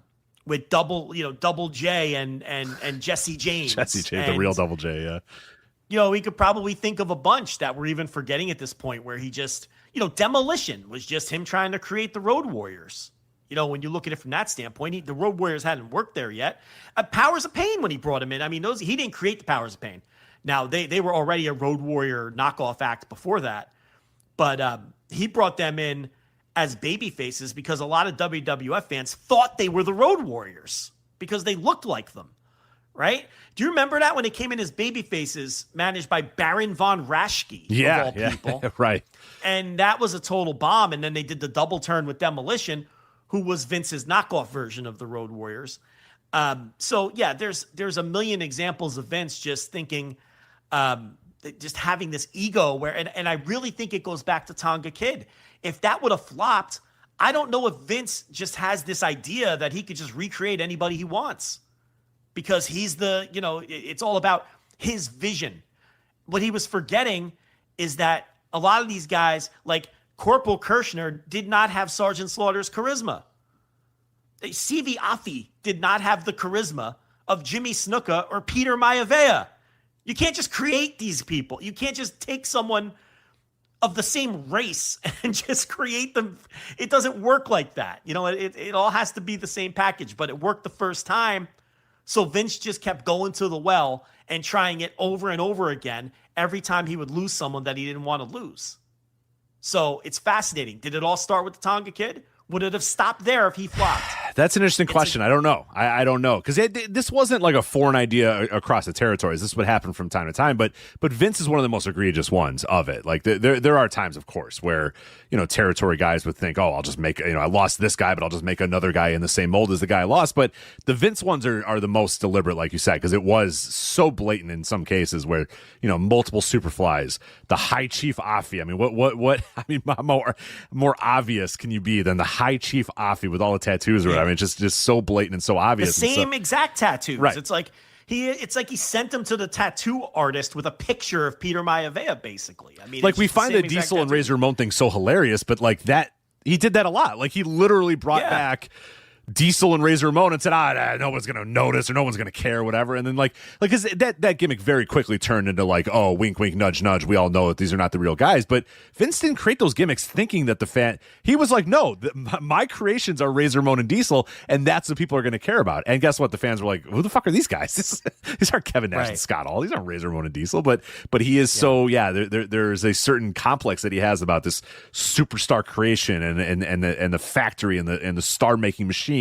J and Jesse James. Jesse James, the real Double J, yeah. We could probably think of a bunch that we're even forgetting at this point where he just, Demolition was just him trying to create the Road Warriors. When you look at it from that standpoint, the Road Warriors hadn't worked there yet. Powers of Pain when he brought him in. I mean, he didn't create the Powers of Pain. Now, they were already a Road Warrior knockoff act before that. But he brought them in as baby faces because a lot of WWF fans thought they were the Road Warriors because they looked like them, right? Do you remember that when they came in as baby faces managed by Baron von Raschke, of all people? Right. And that was a total bomb. And then they did the double turn with Demolition, who was Vince's knockoff version of the Road Warriors. So, yeah, there's a million examples of Vince just thinking just having this ego where, and I really think it goes back to Tonga Kid. If that would have flopped, I don't know if Vince just has this idea that he could just recreate anybody he wants because he's it's all about his vision. What he was forgetting is that a lot of these guys, like Corporal Kirshner, did not have Sergeant Slaughter's charisma. Sivi Afi did not have the charisma of Jimmy Snuka or Peter Maivia. You can't just create these people. You can't just take someone of the same race and just create them. It doesn't work like that. You know, it all has to be the same package, but it worked the first time. So Vince just kept going to the well and trying it over and over again every time he would lose someone that he didn't want to lose. So it's fascinating. Did it all start with the Tonga Kid? Would it have stopped there if he flopped? That's an interesting question. I don't know. I don't know, because this wasn't like a foreign idea across the territories. This would happen from time to time, but Vince is one of the most egregious ones of it. Like there are times, of course, where territory guys would think, oh, I'll just make I lost this guy, but I'll just make another guy in the same mold as the guy I lost. But the Vince ones are the most deliberate, like you said, because it was so blatant in some cases where multiple Superflies, the High Chief Afi. I mean, what? I mean, more obvious can you be than the High Chief Afi with all the tattoos? Right? I mean, just so blatant and so obvious. The same exact tattoos. Right. It's like he sent him to the tattoo artist with a picture of Peter Maivia, basically. I mean, like we find the Diesel and Razor Ramon thing so hilarious, but like that, he did that a lot. Like he literally brought back Diesel and Razor Ramon and said, no one's going to notice or no one's going to care or whatever. And then like cause that gimmick very quickly turned into like, oh, wink, wink, nudge, nudge. We all know that these are not the real guys. But Vince didn't create those gimmicks thinking that he was like, no, my creations are Razor Ramon and Diesel, and that's what people are going to care about. And guess what? The fans were like, who the fuck are these guys? These aren't Kevin Nash and Scott Hall. These aren't Razor Ramon and Diesel. But he is there's a certain complex that he has about this superstar creation and the factory and the star making machine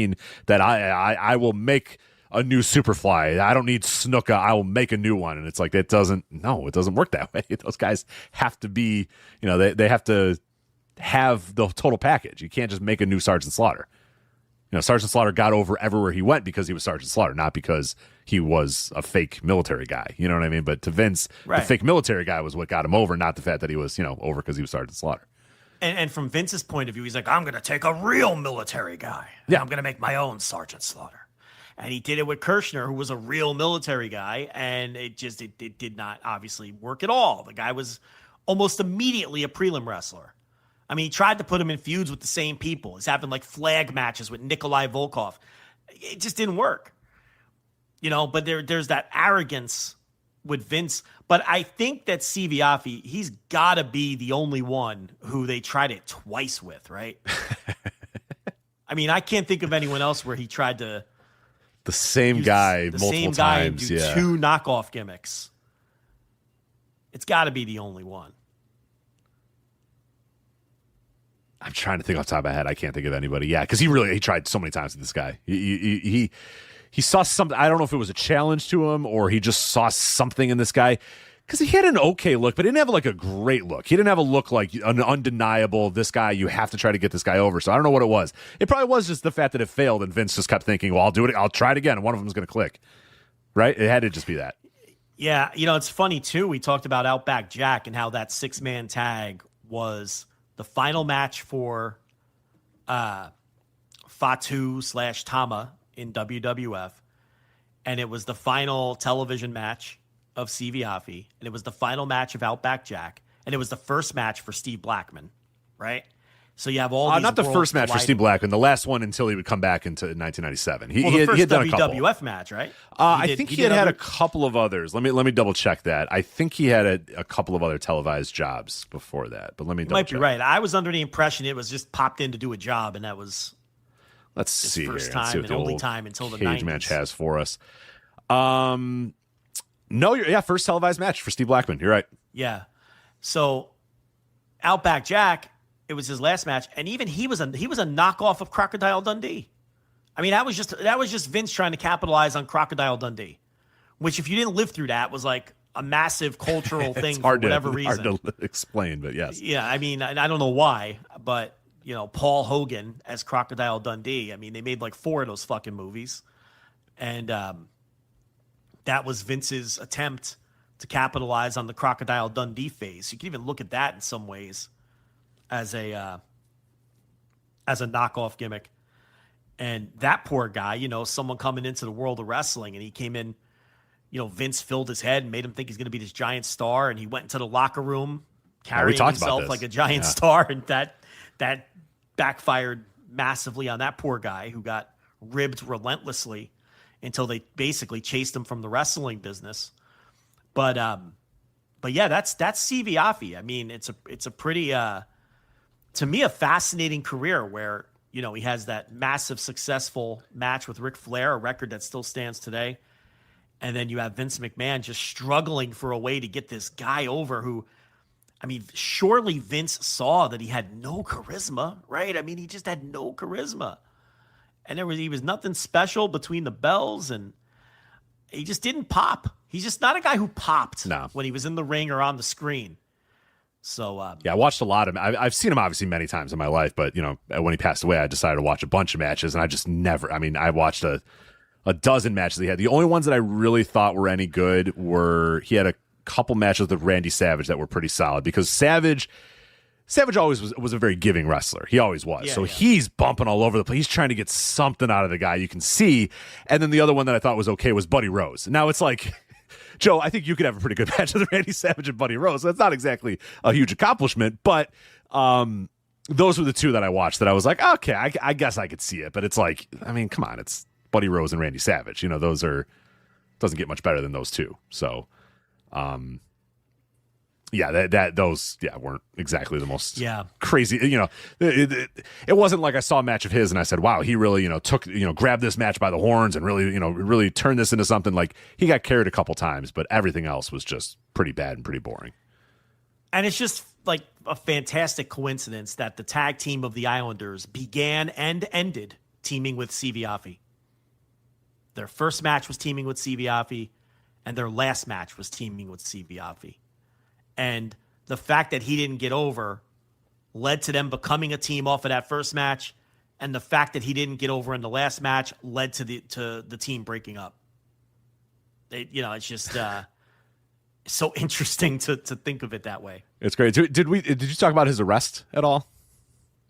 that I will make a new Superfly. I don't need Snuka. I will make a new one. And it's like, it doesn't work that way. Those guys have to be, they have to have the total package. You can't just make a new Sergeant Slaughter. Sergeant Slaughter got over everywhere he went because he was Sergeant Slaughter, not because he was a fake military guy. You know what I mean? But to Vince, the fake military guy was what got him over, not the fact that he was, over because he was Sergeant Slaughter. And from Vince's point of view, he's like, I'm going to take a real military guy. Yeah. I'm going to make my own Sergeant Slaughter. And he did it with Kirshner, who was a real military guy. And it did not obviously work at all. The guy was almost immediately a prelim wrestler. I mean, he tried to put him in feuds with the same people. He's having like flag matches with Nikolai Volkov. It just didn't work. But there's that arrogance with Vince. But I think that Sivi Afi, he's got to be the only one who they tried it twice with, right? I mean, I can't think of anyone else where he tried to the same guy multiple times, do two knockoff gimmicks. It's got to be the only one. I'm trying to think off the top of my head. I can't think of anybody. Yeah, because he tried so many times with this guy. He saw something. I don't know if it was a challenge to him or he just saw something in this guy, because he had an okay look, but he didn't have like a great look. He didn't have a look like an undeniable, this guy, you have to try to get this guy over. So I don't know what it was. It probably was just the fact that it failed and Vince just kept thinking, well, I'll do it. I'll try it again. And one of them is going to click. Right? It had to just be that. Yeah. it's funny too. We talked about Outback Jack and how that 6-man tag was the final match for Fatu/Tama in WWF, and it was the final television match of Sivi Afi, and it was the final match of Outback Jack, and it was the first match for Steve Blackman, right? So you have all these not the first match for Steve Blackman, the last one until he would come back into 1997. He had done WWF match, right? I think he had a couple of others. Let me double check that. I think he had a couple of other televised jobs before that, but let me double check. You might be right. I was under the impression it was just popped in to do a job, and that was Let's see first here. time Let's see and only time until the 90s. Cage match has for us. First televised match for Steve Blackman. You're right. Yeah. So Outback Jack, it was his last match, and even he was a knockoff of Crocodile Dundee. I mean, that was just Vince trying to capitalize on Crocodile Dundee, which if you didn't live through that was like a massive cultural thing for whatever reason. Hard to explain, but yes. Yeah, I mean, I don't know why, but Paul Hogan as Crocodile Dundee. I mean, they made like 4 of those fucking movies. And that was Vince's attempt to capitalize on the Crocodile Dundee phase. You can even look at that in some ways as a knockoff gimmick. And that poor guy, someone coming into the world of wrestling, and he came in, Vince filled his head and made him think he's going to be this giant star. And he went into the locker room carrying himself like a giant star. And that backfired massively on that poor guy who got ribbed relentlessly until they basically chased him from the wrestling business. But yeah, that's Sivi Afi. I mean, it's a pretty, to me, a fascinating career where, you know, he has that massive successful match with Ric Flair, a record that still stands today. And then you have Vince McMahon just struggling for a way to get this guy over who, I mean, surely Vince saw that he had no charisma, right? I mean, he just had no charisma. And he was nothing special between the bells, and he just didn't pop. He's just not a guy who popped when he was in the ring or on the screen. So yeah, I watched a lot of him. I've seen him obviously many times in my life, but you know, when he passed away, I decided to watch a bunch of matches, and I just never. I mean, I watched a dozen matches he had. The only ones that I really thought were any good were he had a couple matches with Randy Savage that were pretty solid, because Savage always was a very giving wrestler. He always was. Yeah, so he's bumping all over the place. He's trying to get something out of the guy, you can see. And then the other one that I thought was okay was Buddy Rose. Now it's like, Joe, I think you could have a pretty good match with Randy Savage and Buddy Rose. That's not exactly a huge accomplishment, but those were the two that I watched that I was like, okay, I guess I could see it. But it's like, I mean, come on, it's Buddy Rose and Randy Savage. You know, doesn't get much better than those two. So, yeah, those weren't exactly the most crazy. You know, it wasn't like I saw a match of his and I said, wow, he really, you know, grabbed this match by the horns and really, you know, really turned this into something. Like, he got carried a couple times, but everything else was just pretty bad and pretty boring. And it's just like a fantastic coincidence that the tag team of the Islanders began and ended teaming with Sivi Afi. Their first match was teaming with Sivi Afi, and their last match was teaming with Sivi Afi. And the fact that he didn't get over led to them becoming a team off of that first match. And the fact that he didn't get over in the last match led to the team breaking up. It's just so interesting to think of it that way. It's great. Did you talk about his arrest at all?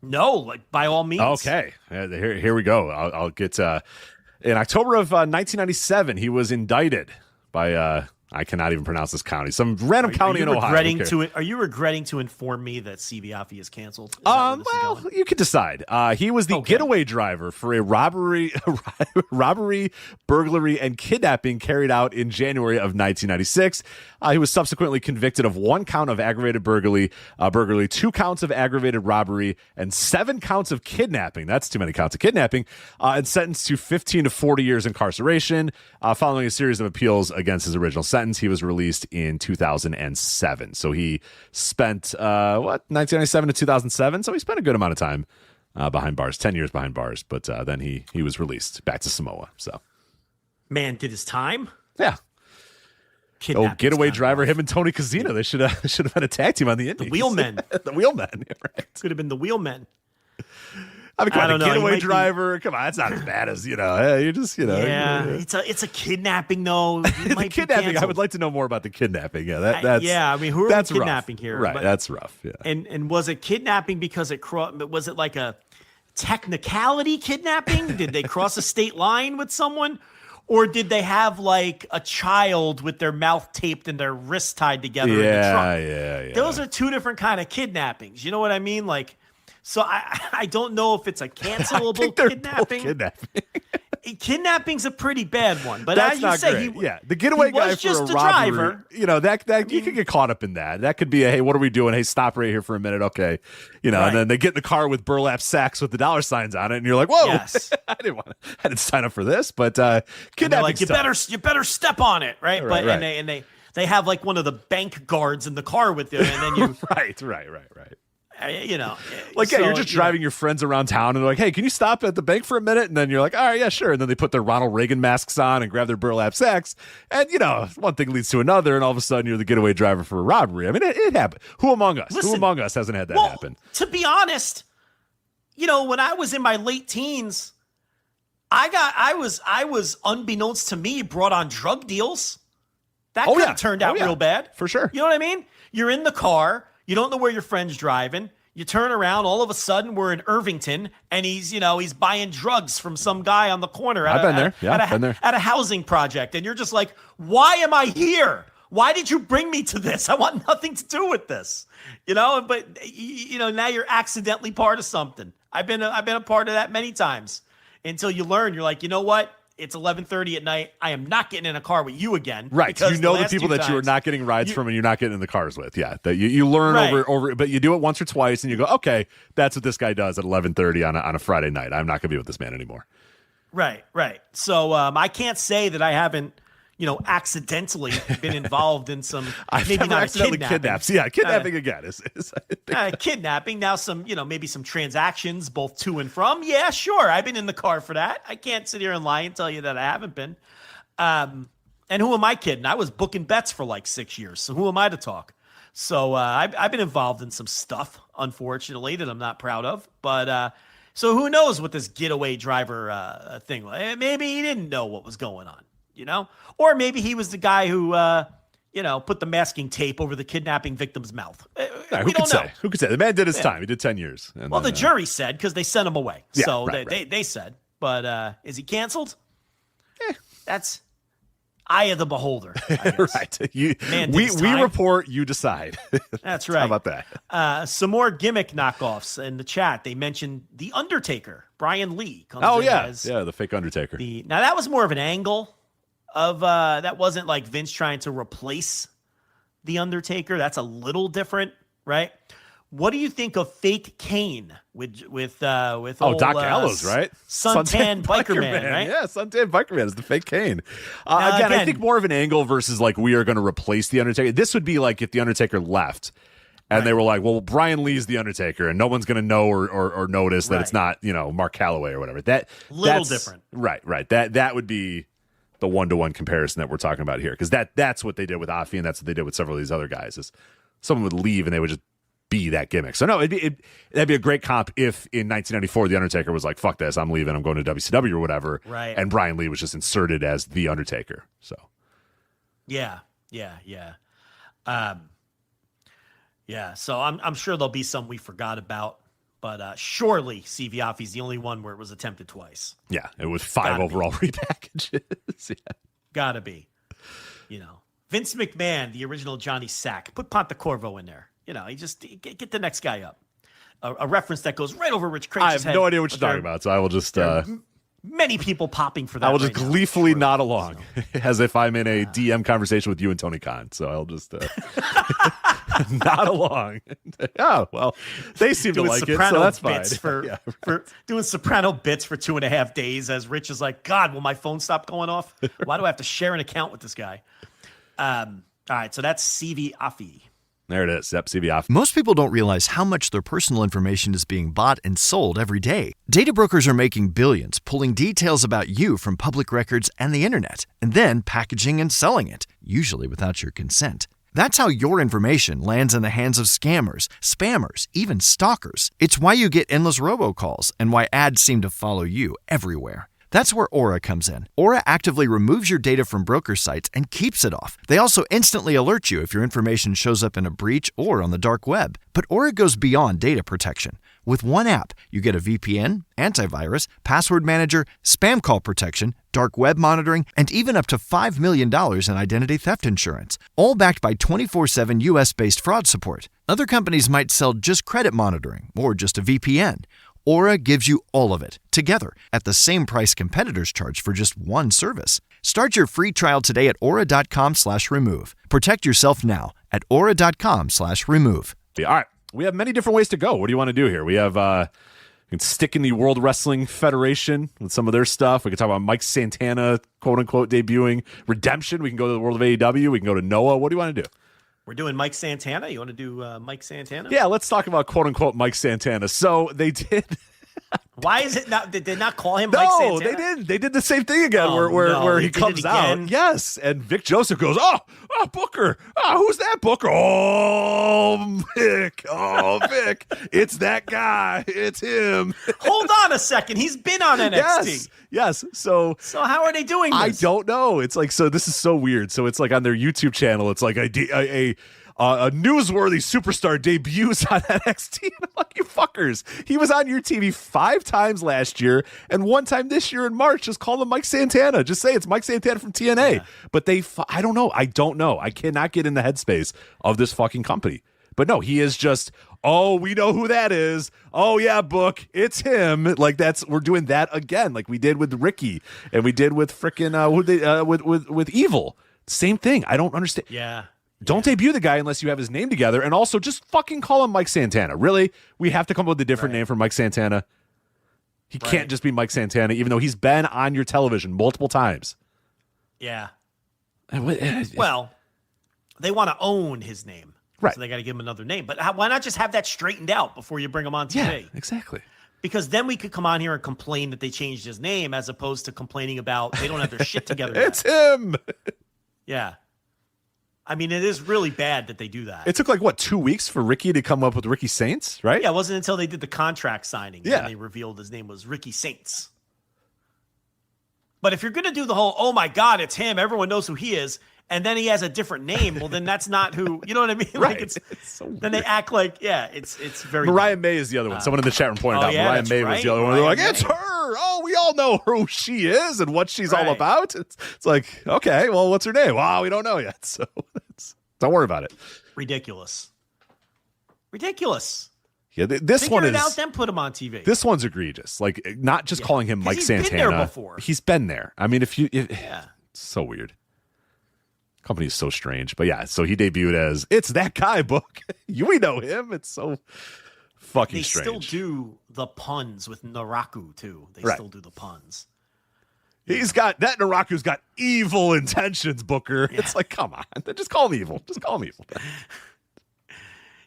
No, like by all means. Okay. Here we go. I'll get in October of 1997, he was indicted by I cannot even pronounce this county. Some random county in Ohio. Are you regretting to inform me that Sivi Afi is canceled? Well, you could decide. He was the getaway driver for a robbery, burglary, and kidnapping carried out in January of 1996. He was subsequently convicted of 1 count of aggravated burglary, 2 counts of aggravated robbery, and 7 counts of kidnapping. That's too many counts of kidnapping. And sentenced to 15 to 40 years incarceration. Following a series of appeals against his original sentence, he was released in 2007. So he spent 1997 to 2007. So he spent a good amount of time behind bars, 10 years behind bars. But then he was released back to Samoa. So, man, did his time? Yeah. Getaway driver, him and Tony Casino. They should have been a tag team on the Indies. The Wheelmen. The Wheelmen. Right. Could have been the Wheelmen. I mean, come on, getaway driver. Come on, that's not as bad as, you know. You just, you know. Yeah, it's a kidnapping though. The kidnapping. I would like to know more about the kidnapping. Yeah, that's. I mean, who are we kidnapping here? Right, that's rough. Yeah. And was it kidnapping because was it like a technicality kidnapping? Did they cross a state line with someone? Or did they have like a child with their mouth taped and their wrists tied together in the trunk? Yeah. Those are two different kind of kidnappings. You know what I mean? Like, so I don't know if it's a cancelable kidnapping. Kidnapping's a pretty bad one, but that's as you not say, great. The getaway guy for a robbery, driver. You know, that you could get caught up in that. That could be hey, what are we doing? Hey, stop right here for a minute, okay? You know, right. And then they get in the car with burlap sacks with the dollar signs on it, and you're like, whoa, yes. I didn't sign up for this, but kidnapping. Like, you better step on it, right? Right, but right. they have like one of the bank guards in the car with them, and then you right. You know, like, so, you're just driving your friends around town and they're like, hey, can you stop at the bank for a minute? And then you're like, all right, yeah, sure. And then they put their Ronald Reagan masks on and grab their burlap sacks. And, you know, one thing leads to another. And all of a sudden you're the getaway driver for a robbery. I mean, it happened. Who among us hasn't had that happen? To be honest, you know, when I was in my late teens, I was unbeknownst to me brought on drug deals. That could have turned out real bad. For sure. You know what I mean? You're in the car. You don't know where your friend's driving. You turn around, all of a sudden we're in Irvington, and he's buying drugs from some guy on the corner I've been there. Yeah, been there. At a housing project. And you're just like, why am I here? Why did you bring me to this? I want nothing to do with this. You know, but you know, now you're accidentally part of something. I've been a part of that many times until you learn. You're like, you know what? It's 11:30 at night. I am not getting in a car with you again. Right. You know the people that you are times, not getting rides from and you're not getting in the cars with. Yeah. That you learn Right. over, but you do it once or twice and you go, okay, that's what this guy does at 11:30 on a Friday night. I'm not going to be with this man anymore. Right. So I can't say that I haven't, accidentally been involved in some, I've maybe never not accidentally kidnapped. Yeah, kidnapping again is kidnapping. Now some, maybe some transactions both to and from. Yeah, sure. I've been in the car for that. I can't sit here and lie and tell you that I haven't been. And who am I kidding? I was booking bets for like 6 years. So who am I to talk? So I've been involved in some stuff, unfortunately, that I'm not proud of. But so who knows what this getaway driver thing was? Maybe he didn't know what was going on, or maybe he was the guy who, put the masking tape over the kidnapping victim's mouth. Who could say? Who could say? The man did his time. He did 10 years. Well, the jury said because they sent him away. Yeah, So right. they said. But is he canceled? That's eye of the beholder. I guess. Right. We report, you decide. That's right. How about that? Some more gimmick knockoffs in the chat. They mentioned The Undertaker, Brian Lee. Comes in as the fake Undertaker. Now, that was more of an angle of that wasn't like Vince trying to replace The Undertaker. That's a little different, right? What do you think of fake Kane with old, Doc Gallows, right? Suntan Biker Man, right? Yeah, Suntan Biker Man is the fake Kane. Again, I think more of an angle versus like we are going to replace The Undertaker. This would be like if The Undertaker left and they were like, well, Brian Lee's The Undertaker and no one's going to know or notice that it's not, Mark Calloway or whatever. That's different. Right. That would be the one-to-one comparison that we're talking about here because that's what they did with Afi and that's what they did with several of these other guys is someone would leave and they would just be that gimmick. So no, that'd be a great comp if in 1994 The Undertaker was like, fuck this, I'm leaving, I'm going to WCW or whatever. Right. And Brian Lee was just inserted as The Undertaker. So Yeah. So I'm sure there'll be some we forgot about, but surely Sivi Afi's the only one where it was attempted twice. Yeah, it was 5 overall repackages. Yeah. Gotta be. Vince McMahon, the original Johnny Sack. Put Pontecorvo in there. You just get the next guy up. A reference that goes right over Rich Craig's head. I have no idea what you're talking about, so I will just... many people popping for that. I will just gleefully nod along as if I'm in a DM conversation with you and Tony Khan. So I'll just nod along. Oh, well, they seem to like it, so that's fine. For doing soprano bits for 2.5 days as Rich is like, God, will my phone stop going off? Why do I have to share an account with this guy? All right, so that's Sivi Afi. There it is. Yep, Sivi Afi. Most people don't realize how much their personal information is being bought and sold every day. Data brokers are making billions, pulling details about you from public records and the internet, and then packaging and selling it, usually without your consent. That's how your information lands in the hands of scammers, spammers, even stalkers. It's why you get endless robocalls and why ads seem to follow you everywhere. That's where Aura comes in. Aura actively removes your data from broker sites and keeps it off. They also instantly alert you if your information shows up in a breach or on the dark web. But Aura goes beyond data protection. With one app, you get a VPN, antivirus, password manager, spam call protection, dark web monitoring, and even up to $5 million in identity theft insurance. All backed by 24/7 US-based fraud support. Other companies might sell just credit monitoring or just a VPN. Aura gives you all of it, together, at the same price competitors charge for just one service. Start your free trial today at aura.com/remove. Protect yourself now at aura.com/remove. All right. We have many different ways to go. What do you want to do here? We have, you can stick in the World Wrestling Federation with some of their stuff. We can talk about Mike Santana, quote unquote, debuting Redemption. We can go to the world of AEW. We can go to Noah. What do you want to do? We're doing Mike Santana. You want to do Mike Santana? Yeah, let's talk about quote unquote Mike Santana. So they did. Why is it not? Did they not call him Mike Santana? No, they didn't. They did the same thing again, where he comes out. Yes, and Vic Joseph goes, "Oh, Booker. Who's that Booker? Oh, Vic. It's that guy. It's him." Hold on a second. He's been on NXT. Yes. So how are they doing this? I don't know. It's like, so this is so weird. So it's like on their YouTube channel. It's like a newsworthy superstar debuts on NXT. And I'm like, you fuckers. He was on your TV 5 times last year and 1 time this year in March. Just call him Mike Santana. Just say it's Mike Santana from TNA. Yeah. But I don't know. I cannot get in the headspace of this fucking company. But no, he is just, oh, we know who that is. Oh yeah, Book, it's him. Like we're doing that again, like we did with Ricky and we did with frickin' with Evil. Same thing. I don't understand. Yeah. Don't debut the guy unless you have his name together, and also just fucking call him Mike Santana. Really, we have to come up with a different name for Mike Santana. He can't just be Mike Santana, even though he's been on your television multiple times. Yeah. Well, they want to own his name. Right. So they got to give him another name. But why not just have that straightened out before you bring him on TV? Yeah, exactly. Because then we could come on here and complain that they changed his name as opposed to complaining about they don't have their shit together yet. It's him. Yeah. I mean, it is really bad that they do that. It took 2 weeks for Ricky to come up with Ricky Saints, right? Yeah, it wasn't until they did the contract signing and they revealed his name was Ricky Saints. But if you're going to do the whole, oh my God, it's him, everyone knows who he is, and then he has a different name, well, then that's not who, you know what I mean? Right. It's so then weird. they act like, it's very Mariah May is the other one. Someone in the chat room pointed out Mariah May was the other one. They're like, it's her. Oh, we all know who she is and what she's all about. It's like, okay, well, what's her name? Well, we don't know yet. So don't worry about it. Ridiculous. Yeah, this Figure one it is out, then put him on TV. This one's egregious. Like, not just calling him Mike Santana. He's been there before. He's been there. I mean, it's so weird. Company is so strange. But yeah, so he debuted as, it's that guy, Book. We know him. It's so fucking strange. They still do the puns with Naraku, too. They still do the puns. He's got, that Naraku's got evil intentions, Booker. Yeah. It's like, come on. Just call him evil.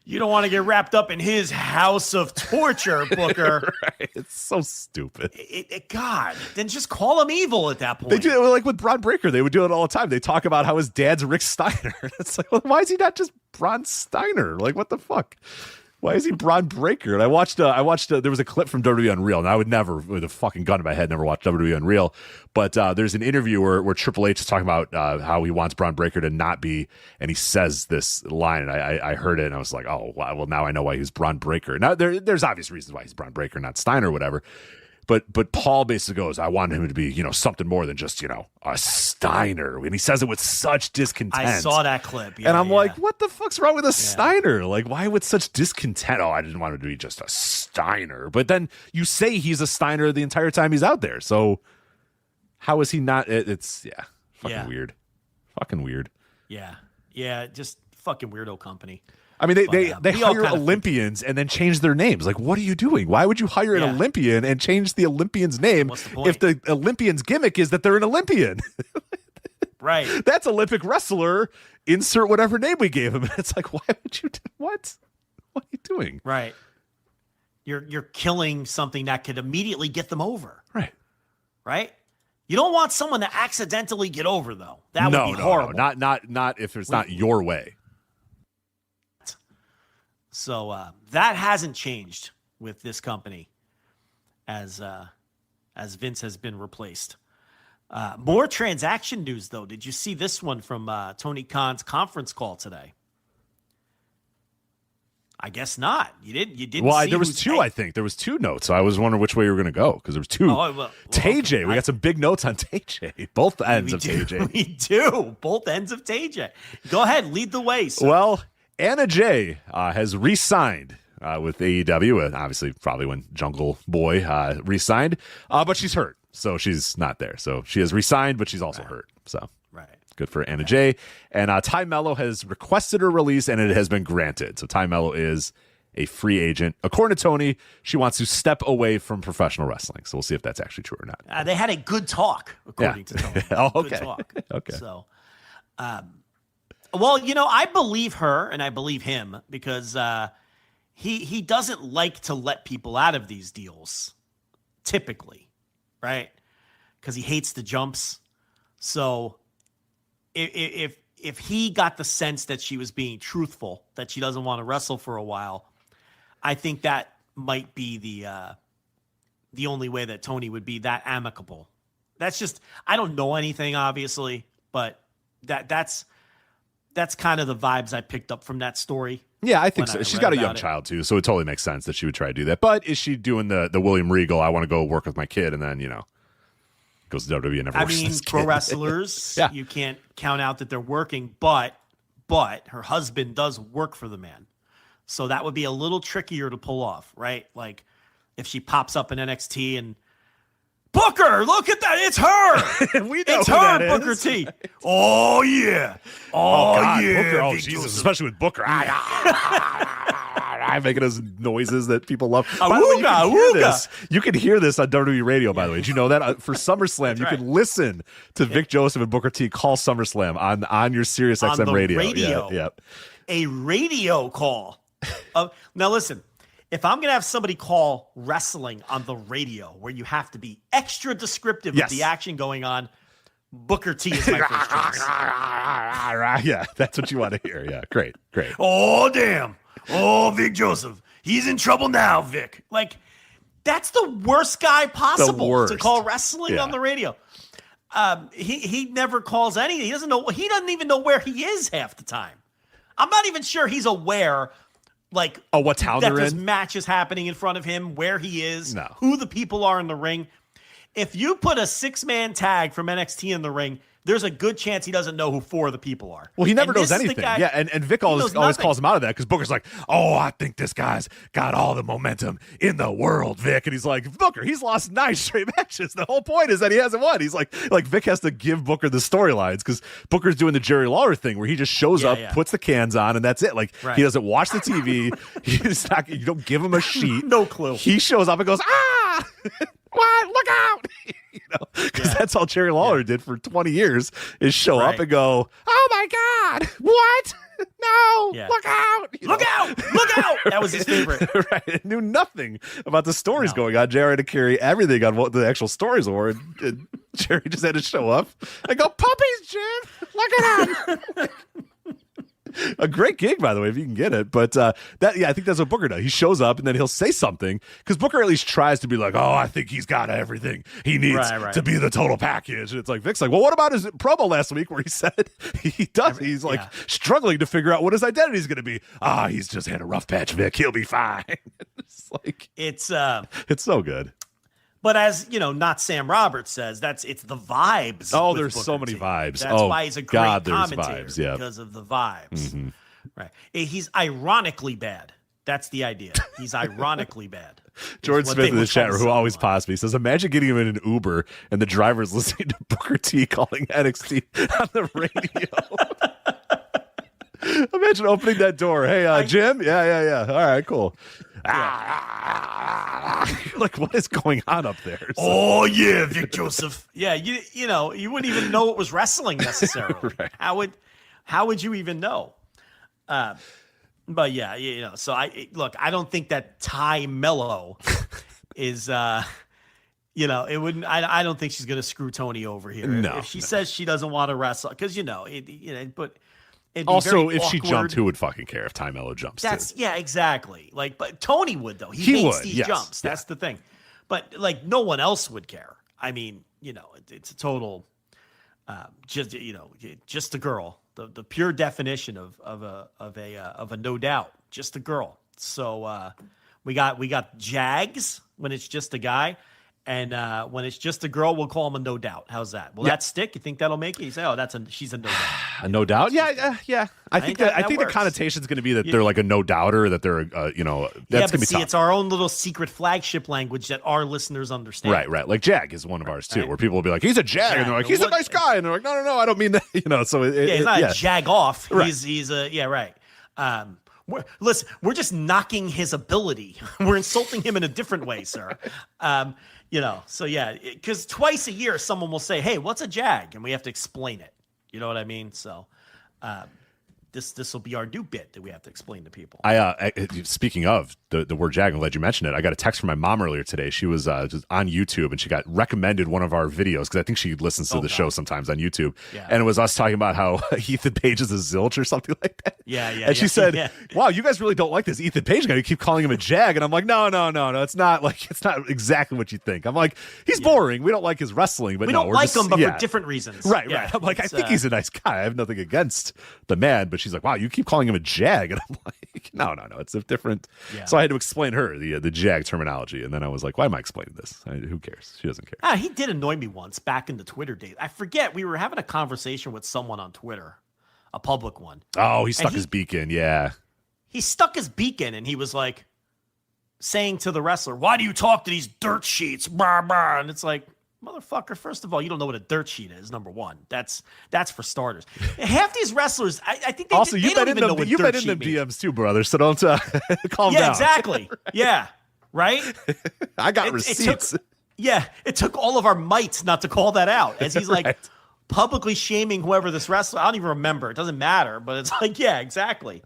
You don't want to get wrapped up in his house of torture, Booker. Right. It's so stupid. God, then just call him evil at that point. They do it like with Braun Breaker. They would do it all the time. They talk about how his dad's Rick Steiner. It's like, well, why is he not just Braun Steiner? Like, what the fuck? Why is he Braun Breaker? And I watched there was a clip from WWE Unreal, and I would never, with a fucking gun in my head, never watch WWE Unreal. But there's an interview where Triple H is talking about how he wants Braun Breaker to not be, and he says this line, and I heard it, and I was like, oh, wow, well, now I know why he's Braun Breaker. Now, there's obvious reasons why he's Braun Breaker, not Steiner or whatever. But Paul basically goes, I want him to be, something more than just, a Steiner. And he says it with such discontent. I saw that clip. Yeah, and I'm like, what the fuck's wrong with a Steiner? Like, why with such discontent? Oh, I didn't want him to be just a Steiner. But then you say he's a Steiner the entire time he's out there. So how is he not? It's fucking weird. Fucking weird. Yeah, just fucking weirdo company. I mean, they hire Olympians and then change their names. Like, what are you doing? Why would you hire an Olympian and change the Olympian's name if the Olympian's gimmick is that they're an Olympian? Right. That's Olympic wrestler. Insert whatever name we gave him. And it's like, why would you do what? What are you doing? Right. You're killing something that could immediately get them over. Right. You don't want someone to accidentally get over, though. That would be horrible. No, not if it's not your way. So that hasn't changed with this company as Vince has been replaced. More transaction news, though. Did you see this one from Tony Khan's conference call today? I guess not. You didn't. Well, there was two. I think there was two notes. So I was wondering which way you were going to go because there was two. TJ, we got some big notes on TJ. Both ends of TJ. We do both ends of TJ. Go ahead, lead the way. Sir. Well, Anna Jay has re-signed with AEW, and obviously probably when Jungle Boy re-signed, but she's hurt, so she's not there. So she has re-signed, but she's also hurt. So good for Anna Jay. And Ty Mello has requested her release, and it has been granted. So Ty Mello is a free agent. According to Tony, she wants to step away from professional wrestling. So we'll see if that's actually true or not. They had a good talk, according to Tony. Okay. Good talk. Okay. So, well, I believe her and I believe him because he doesn't like to let people out of these deals, typically, right? Because he hates the jumps. So if he got the sense that she was being truthful, that she doesn't want to wrestle for a while, I think that might be the only way that Tony would be that amicable. That's just, I don't know anything, obviously, but that's kind of the vibes I picked up from that story. Yeah, I think so. She's got a young child, too, so it totally makes sense that she would try to do that. But is she doing the William Regal, I want to go work with my kid, and then, goes to WWE and never works with his kid. Pro wrestlers, you can't count out that they're working, but her husband does work for the man. So that would be a little trickier to pull off, right? Like if she pops up in NXT and Booker, look at that. It's her. We know it's who her, that Booker is. T. Oh, yeah. Oh, God, yeah. Booker, oh, Big Jesus, Joseph. especially with Booker. I'm making those noises that people love. By the way, you can hear this on WWE Radio, by the way. Did you know that? For SummerSlam, you can listen to Vic Joseph and Booker T call SummerSlam on your SiriusXM radio. Yeah. A radio call. Now, listen, if I'm going to have somebody call wrestling on the radio where you have to be extra descriptive of the action going on, Booker T is my first choice. Yeah, that's what you want to hear. Yeah, great. Oh, damn. Oh, Vic Joseph. He's in trouble now, Vic. Like, that's the worst guy possible to call wrestling on the radio. He never calls anything. He doesn't know. He doesn't even know where he is half the time. I'm not even sure he's aware, like, what town that they're this in? match is happening in front of him, where he is, who the people are in the ring. If you put a 6-man tag from NXT in the ring, there's a good chance he doesn't know who 4 of the people are. Well, he never knows anything. Yeah, and Vic always calls him out of that because Booker's like, oh, I think this guy's got all the momentum in the world, Vic. And he's like, Booker, he's lost 9 straight matches. The whole point is that he hasn't won. He's like Vic has to give Booker the storylines because Booker's doing the Jerry Lawler thing where he just shows up, puts the cans on, and that's it. Like, he doesn't watch the TV. You don't give him a sheet. No clue. He shows up and goes, what? Look out! Because that's all Jerry Lawler did for 20 years is show up and go, oh my God, what? No, look out! Look out! That was his favorite. Right, knew nothing about the stories going on. Jerry had to carry everything on what the actual stories were, and Jerry just had to show up and go, puppies, Jim, look at them. A great gig, by the way, if you can get it. But I think that's what Booker does. He shows up and then he'll say something because Booker at least tries to be like, oh, I think he's got everything he needs to be the total package. And it's like Vic's like, well, what about his promo last week where he said he does? He's like struggling to figure out what his identity is going to be. He's just had a rough patch, Vic. He'll be fine. It's like it's so good. But as you know, not Sam Roberts says, it's the vibes. Oh, there's Booker so many T. vibes. That's why he's a great commentator vibes, because of the vibes. Right. He's ironically bad. That's the idea. He's ironically bad. Jordan Smith in the chat room, who always pops me, says, imagine getting him in an Uber and the driver's listening to Booker T calling NXT on the radio. Imagine opening that door. Hey, Jim? Yeah. All right, cool. Like, what is going on up there? Oh yeah, Vic Joseph. Yeah, you know you wouldn't even know it was wrestling necessarily. Right. How would you even know? But yeah, so I don't think that Ty Mello is it wouldn't. I don't think she's gonna screw Tony over here. No, if she says she doesn't want to wrestle, because but. Also, if she jumped, who would fucking care if Ty Mello jumps? Exactly. Like, but Tony would though. He hates these jumps. That's the thing. But like, no one else would care. I mean, it's a total, just a girl. The pure definition of a no doubt, just a girl. So we got Jags when it's just a guy. And when it's just a girl, we'll call him a no doubt. How's that? Will that stick? You think that'll make it? You say, oh, she's a no doubt. A no doubt? Yeah. I think the connotation is going to be that they're like a no doubter, that they're that's going to be tough. It's our own little secret flagship language that our listeners understand. Right. Like Jag is one of ours too, where people will be like, he's a Jag, and they're like, he's a nice guy, and they're like, no, I don't mean that. So he's not a jag off. Right. He's a right. We're just knocking his ability. We're insulting him in a different way, sir. So because twice a year someone will say, hey, what's a Jag? And we have to explain it. You know what I mean? So this will be our new bit that we have to explain to people. Speaking of the word Jag, I'm glad you mentioned it. I got a text from my mom earlier today. She was just on YouTube and she got recommended one of our videos because I think she listens to the show sometimes on YouTube. Yeah. And it was us talking about how Ethan Page is a zilch or something like that. Yeah. And she said, wow, you guys really don't like this Ethan Page guy. You keep calling him a Jag. And I'm like, no. It's not exactly what you think. I'm like, he's boring. We don't like his wrestling, but we don't like him, but for different reasons. Right. I'm like, I think he's a nice guy. I have nothing against the man, but she's like, wow, you keep calling him a Jag. And I'm like, no. It's a different. Yeah. So I had to explain her the Jag terminology. And then I was like, why am I explaining this? Who cares? She doesn't care. He did annoy me once back in the Twitter days. I forget. We were having a conversation with someone on Twitter, a public one. Oh, he stuck his beak in. Yeah. he stuck his beak in and he was like saying to the wrestler, "Why do you talk to these dirt sheets?" Blah, blah. And it's like, motherfucker, first of all, you don't know what a dirt sheet is, number one. That's for starters. Half these wrestlers, I think they, also, they don't even know what you've dirt been sheet in the means. DMs too, brother, so don't calm down. Yeah, exactly. Yeah, right? I got receipts. It took all of our might not to call that out, as he's like publicly shaming whoever this wrestler, I don't even remember. It doesn't matter, but it's like, yeah, exactly.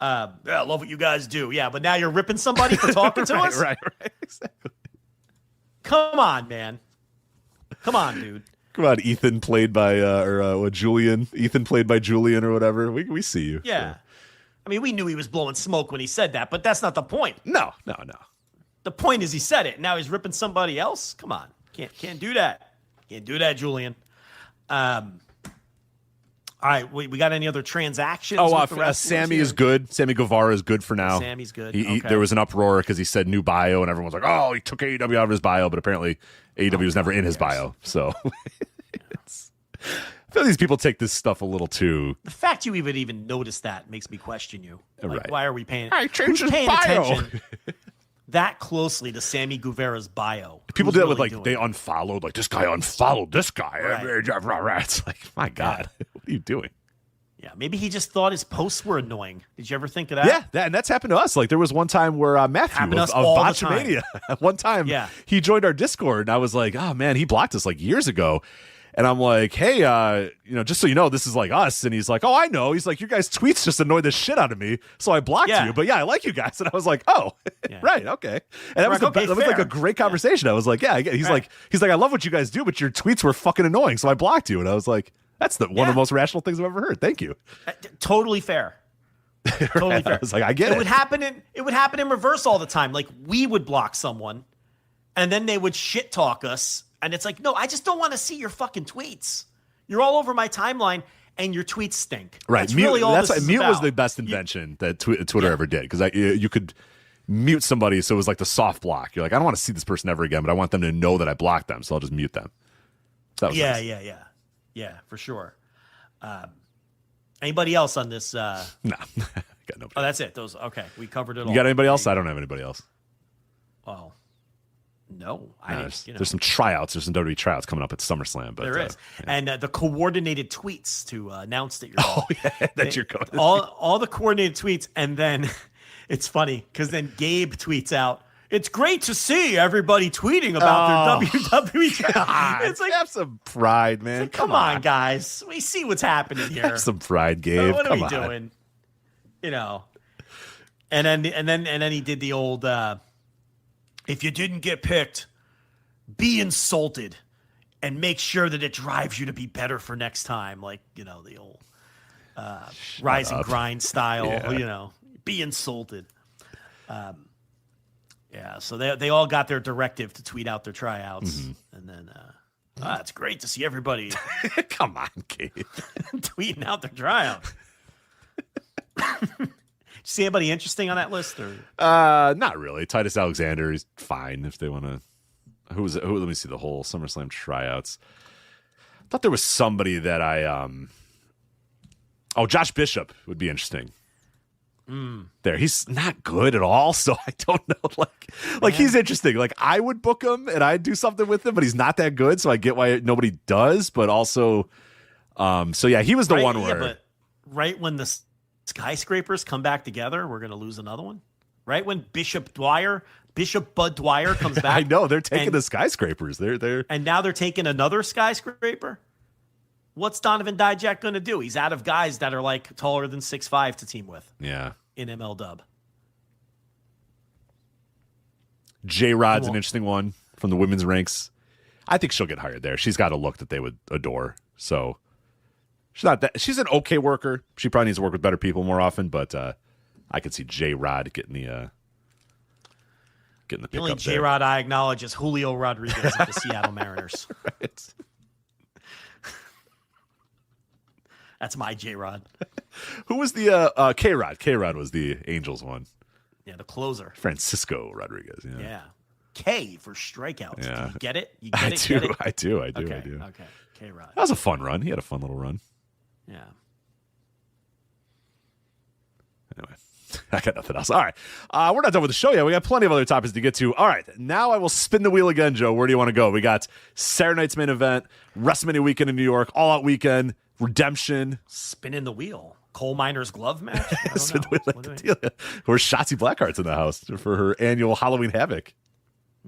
I love what you guys do. Yeah, but now you're ripping somebody for talking to us? Right, exactly. Come on, man. Come on, dude. Come on, Ethan played by Julian. Ethan played by Julian or whatever. We see you. Yeah. I mean, we knew he was blowing smoke when he said that, but that's not the point. No. The point is he said it. Now he's ripping somebody else. Come on. Can't do that. Can't do that, Julian. All right, we got any other transactions? Sammy is good. Sammy Guevara is good for now. Sammy's good. There was an uproar because he said new bio, and everyone was like, "Oh, he took AEW out of his bio," but apparently AEW was never in his bio. So I feel these people take this stuff a little too. The fact you even noticed that makes me question you. Like, right. Why are we paying? I changed who's his paying bio. attention that closely to Sammy Guevara's bio? People Who's did it really with doing they it? unfollowed, like this guy unfollowed this guy. Right. It's like, my God, what are you doing? Yeah, maybe he just thought his posts were annoying. Did you ever think of that? Yeah, and that's happened to us. Like there was one time where Matthew Happened to of us all the time. Botchamania, one time he joined our Discord, and I was like, oh man, he blocked us like years ago. And I'm like, hey, just so you know, this is like us. And he's like, oh, I know. He's like, your guys' tweets just annoyed the shit out of me, so I blocked you. But yeah, I like you guys. And I was like, oh, right, okay. And that was like a great conversation. I was like, yeah. He's like, I love what you guys do, but your tweets were fucking annoying, so I blocked you. And I was like, that's one of the most rational things I've ever heard. Thank you. Totally fair. Totally fair. I was like, I get it. It would happen in reverse all the time. Like we would block someone, and then they would shit talk us. And it's like, no, I just don't want to see your fucking tweets. You're all over my timeline, and your tweets stink. Right. That's really all this is mute about. was the best invention that Twitter ever did, because you could mute somebody, so it was like the soft block. You're like, I don't want to see this person ever again, but I want them to know that I blocked them, so I'll just mute them. So that was nice. Yeah, for sure. Anybody else on this? No. Got nobody. Oh, that's it. Those okay. We covered it all. You got anybody else? I don't have anybody else. Well, no. There's some tryouts. There's some WWE tryouts coming up at SummerSlam. But there is. And the coordinated tweets to announce that you're you're going. All the coordinated tweets, and then it's funny because then Gabe tweets out, "It's great to see everybody tweeting about their WWE." God, it's like, have some pride, man. Like, come on, guys. We see what's happening here. Have some pride, Gabe. What are we doing? And then he did the old. If you didn't get picked, be insulted and make sure that it drives you to be better for next time. Like, the old rise and grind style, be insulted. So they all got their directive to tweet out their tryouts. Mm-hmm. And then, it's great to see everybody. Come on, Gabe. tweeting out their tryout. See anybody interesting on that list? Or not really. Titus Alexander is fine if they want to. Who? Let me see the whole SummerSlam tryouts. I thought there was somebody that Josh Bishop would be interesting. There, he's not good at all, so I don't know. Like he's interesting. Like I would book him and I'd do something with him, but he's not that good, so I get why nobody does. But also, he was the one where but right when the skyscrapers come back together, we're gonna lose another one. Right when Bishop Bud Dwyer comes back. I know they're taking the skyscrapers. They're and now they're taking another skyscraper. What's Donovan Dijak gonna do? He's out of guys that are like taller than 6'5" to team with. Yeah. In ML Dub. J Rod's an interesting one from the women's ranks. I think she'll get hired there. She's got a look that they would adore. So she's an okay worker. She probably needs to work with better people more often, but I could see J Rod getting the pickup. The only J Rod I acknowledge is Julio Rodriguez of the Seattle Mariners. Right. That's my J Rod. Who was the K Rod? K Rod was the Angels one. Yeah, the closer. Francisco Rodriguez. Yeah. K for strikeouts. Yeah. Do you get it? I do. Okay. K Rod. That was a fun run. He had a fun little run. Yeah. Anyway. I got nothing else. All right. We're not done with the show yet. We got plenty of other topics to get to. All right. Now I will spin the wheel again, Joe. Where do you want to go? We got Saturday night's main event, WrestleMania weekend in New York, All Out weekend, Redemption. Spinning the wheel. Coal miner's glove match? Or Shotzi Blackheart's in the house for her annual Halloween Havoc.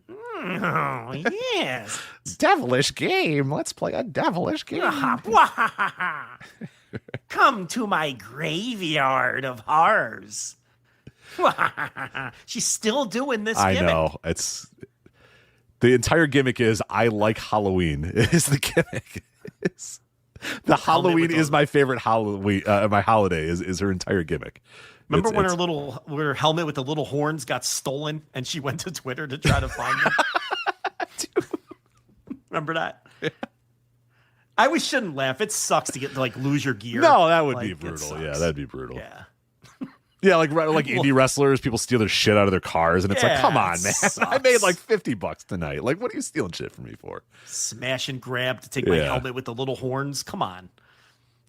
Oh, yes. Devilish game. Let's play a devilish game. Come to my graveyard of horrors. She's still doing this gimmick. I know. It's the entire gimmick is I like Halloween. Is the gimmick. The Halloween is my favorite Halloween. My holiday is her entire gimmick. Remember when her helmet with the little horns got stolen and she went to Twitter to try to find them? Remember that? Yeah. I always shouldn't laugh. It sucks to get to lose your gear. No, that would be brutal. Yeah, that'd be brutal. Yeah. Yeah, like indie wrestlers, people steal their shit out of their cars, and it's like, come on, man. Sucks. I made like $50 tonight. Like, what are you stealing shit from me for? Smash and grab to take my helmet with the little horns. Come on.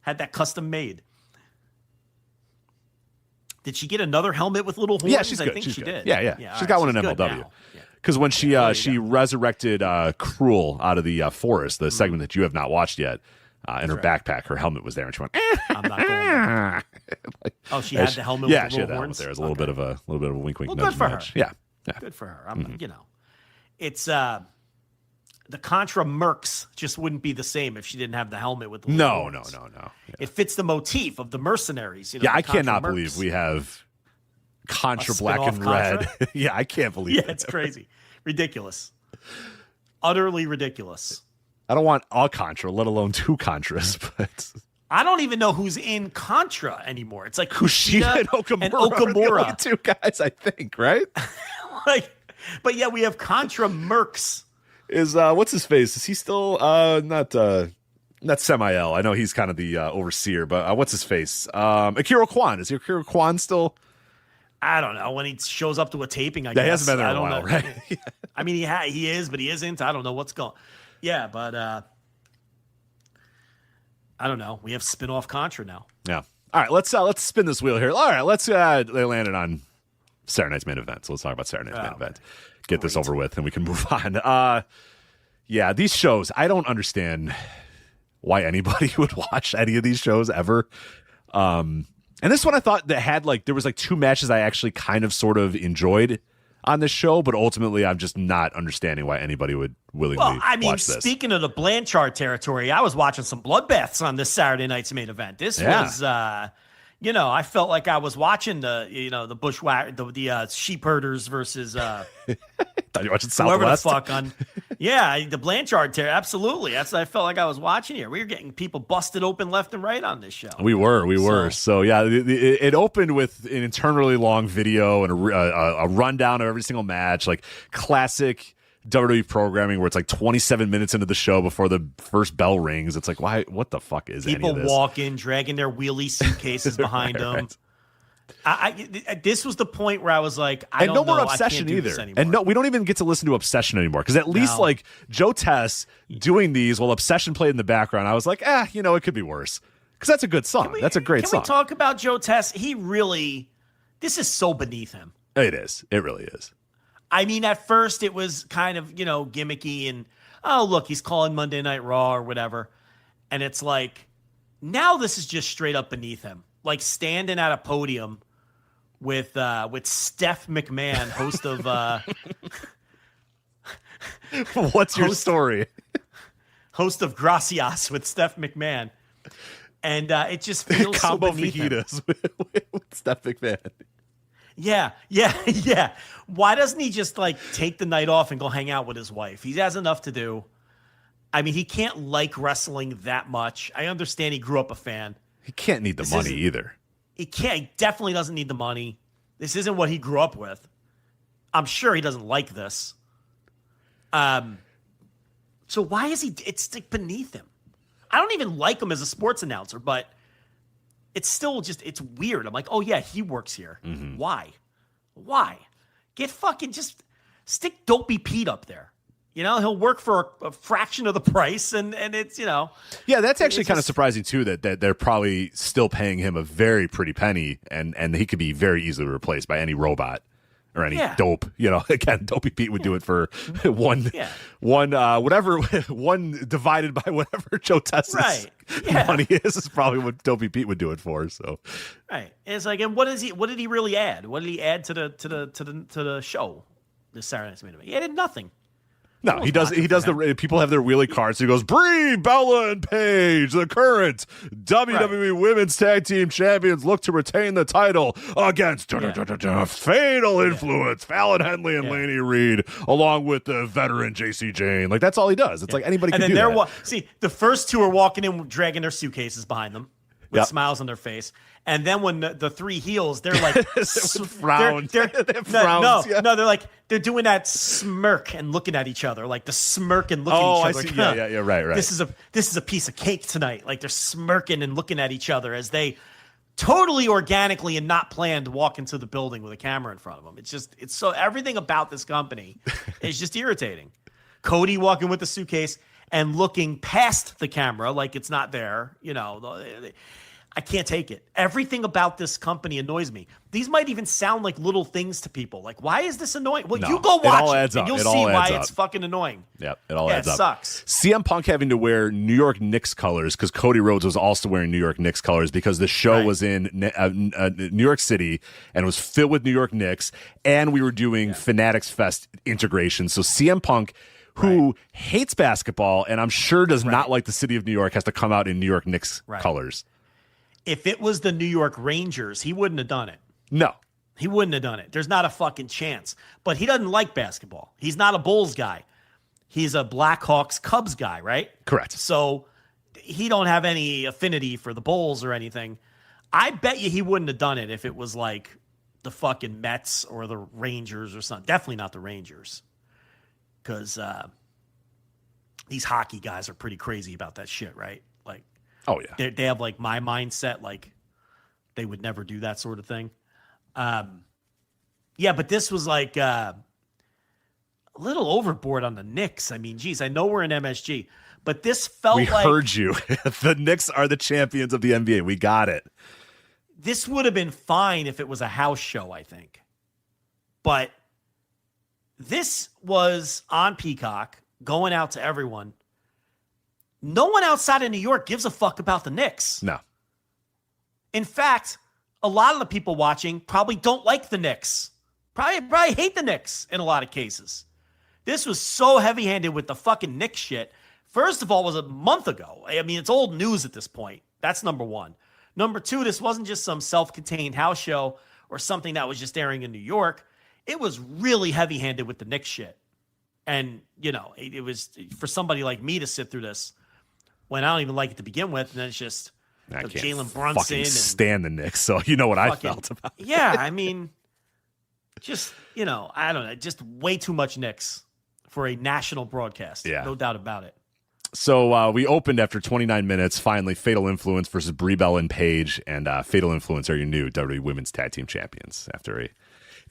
Had that custom made. Did she get another helmet with little horns? Yeah, she's good. I think she did. Yeah. She's got one in MLW. Because when she resurrected Cruel out of the forest, the segment that you have not watched yet, in her backpack, her helmet was there, and she went, I'm not going back. She had the helmet with the little horns? Yeah, she had the helmet there. It was a little bit of a wink, wink, well, nudge, good for nudge. her. Yeah. Good for her. It's the Contra Mercs just wouldn't be the same if she didn't have the helmet with the little horns. No. Yeah. It fits the motif of the mercenaries. I cannot believe we have Contra Black and Red. Yeah, I can't believe it. Yeah, it's crazy. Ridiculous. Utterly ridiculous. I don't want a Contra, let alone two Contras, but I don't even know who's in Contra anymore. It's like Kushida and Okamura. Are the two guys, I think, right? But yeah, we have Contra Mercs. Is what's his face? Is he still not Samael? I know he's kind of the overseer, but what's his face? Akira Kwan. Is Akira Kwan still? I don't know. When he shows up to a taping, I guess. He hasn't been there in a while, right? I mean, he is, but he isn't. I don't know what's going. Yeah, but I don't know. We have spin-off Contra now. Yeah. All right, let's spin this wheel here. All right, let's they landed on Saturday night's main event. So let's talk about Saturday night's main event. Get this over with, and we can move on. Yeah, these shows, I don't understand why anybody would watch any of these shows ever. And this one I thought that had there was two matches I actually kind of sort of enjoyed on this show, but ultimately I'm just not understanding why anybody would willingly watch this. Speaking of the Blanchard territory, I was watching some bloodbaths on this Saturday night's main event. This was I felt like I was watching the bushwhack, the sheep herders versus thought you were watching Southwest. Whoever the fuck on. Yeah, the Blanchard territory. Absolutely. That's what I felt like I was watching here. We were getting people busted open left and right on this show. We were. So yeah, it opened with an internally long video and a rundown of every single match, like classic WWE programming where it's 27 minutes into the show before the first bell rings. It's like, why? What the fuck is people any of this? walking, dragging their wheelie suitcases behind them. Right. This was the point where I was like, I don't know. And no more Obsession either. And no, we don't even get to listen to Obsession anymore. Because at least Joe Tess doing these while Obsession played in the background, I was like, it could be worse. Because that's a good song. That's a great song. Can we talk about Joe Tess? This is so beneath him. It is. It really is. I mean, at first it was kind of, gimmicky and, oh, look, he's calling Monday Night Raw or whatever. And it's like, now this is just straight up beneath him. Like standing at a podium with Steph McMahon, host of What's your story? Host of Gracias with Steph McMahon. And it just feels combo so beneath fajitas with Steph McMahon. Yeah. Why doesn't he just take the night off and go hang out with his wife? He has enough to do. I mean, he can't like wrestling that much. I understand he grew up a fan. He can't need the money either. He definitely doesn't need the money. This isn't what he grew up with. I'm sure he doesn't like this. So why is he? It's beneath him. I don't even like him as a sports announcer, but it's still it's weird. I'm like, oh yeah, he works here. Mm-hmm. Why? Get fucking just stick Dopey Pete up there. he'll work for a fraction of the price, and it's, Yeah, that's actually kind of surprising, too, that they're probably still paying him a very pretty penny, and he could be very easily replaced by any robot or any dope. Again, Dopey Pete would do it for one divided by whatever Joe Tessa's money is probably what Dopey Pete would do it for. So, right. And it's like, and what did he really add? What did he add to the show this Saturday Night's Main Event? He added nothing. No, he does people have their wheelie cards. So he goes, Brie, Bella, and Paige, the current WWE Women's Tag Team Champions, look to retain the title against Fatal Influence, Fallon Henley and Laney Reed, along with the veteran JC Jane. Like, that's all he does. It's like anybody can do that. See, the first two are walking in dragging their suitcases behind them with smiles on their face. And then when the three heels, they're like frowns. They're they're doing that smirk and looking at each other, like the smirk and looking at each other. I see. Right. This is a piece of cake tonight. Like, they're smirking and looking at each other as they totally organically and not planned walk into the building with a camera in front of them. It's so everything about this company is just irritating. Cody walking with the suitcase and looking past the camera like it's not there. I can't take it. Everything about this company annoys me. These might even sound like little things to people. Like, why is this annoying? Well, you go watch it, and you'll see why it's fucking annoying. Yep, it all adds up. It sucks. CM Punk having to wear New York Knicks colors because Cody Rhodes was also wearing New York Knicks colors because the show was in New York City and it was filled with New York Knicks, and we were doing Fanatics Fest integration. So CM Punk, who hates basketball and I'm sure does not like the city of New York, has to come out in New York Knicks colors. If it was the New York Rangers, he wouldn't have done it. No. He wouldn't have done it. There's not a fucking chance. But he doesn't like basketball. He's not a Bulls guy. He's a Blackhawks Cubs guy, right? Correct. So he don't have any affinity for the Bulls or anything. I bet you he wouldn't have done it if it was like the fucking Mets or the Rangers or something. Definitely not the Rangers. Because these hockey guys are pretty crazy about that shit, right? Like, oh, yeah. They have, like, my mindset, like, they would never do that sort of thing. But this was, like, a little overboard on the Knicks. I mean, geez, I know we're in MSG, but this felt like... We heard you. The Knicks are the champions of the NBA. We got it. This would have been fine if it was a house show, I think. But this was on Peacock, going out to everyone. No one outside of New York gives a fuck about the Knicks. No. In fact, a lot of the people watching probably don't like the Knicks. Probably hate the Knicks in a lot of cases. This was so heavy-handed with the fucking Knicks shit. First of all, it was a month ago. I mean, it's old news at this point. That's number one. Number two, this wasn't just some self-contained house show or something that was just airing in New York. It was really heavy-handed with the Knicks shit. And, it was for somebody like me to sit through this when I don't even like it to begin with, and then it's just Jalen Brunson and stand the Knicks, so you know what I felt about it. Yeah, I mean, just I don't know, just way too much Knicks for a national broadcast. Yeah, no doubt about it. So we opened after 29 minutes. Finally, Fatal Influence versus Brie Bella and Paige, and Fatal Influence are your new WWE Women's Tag Team Champions after a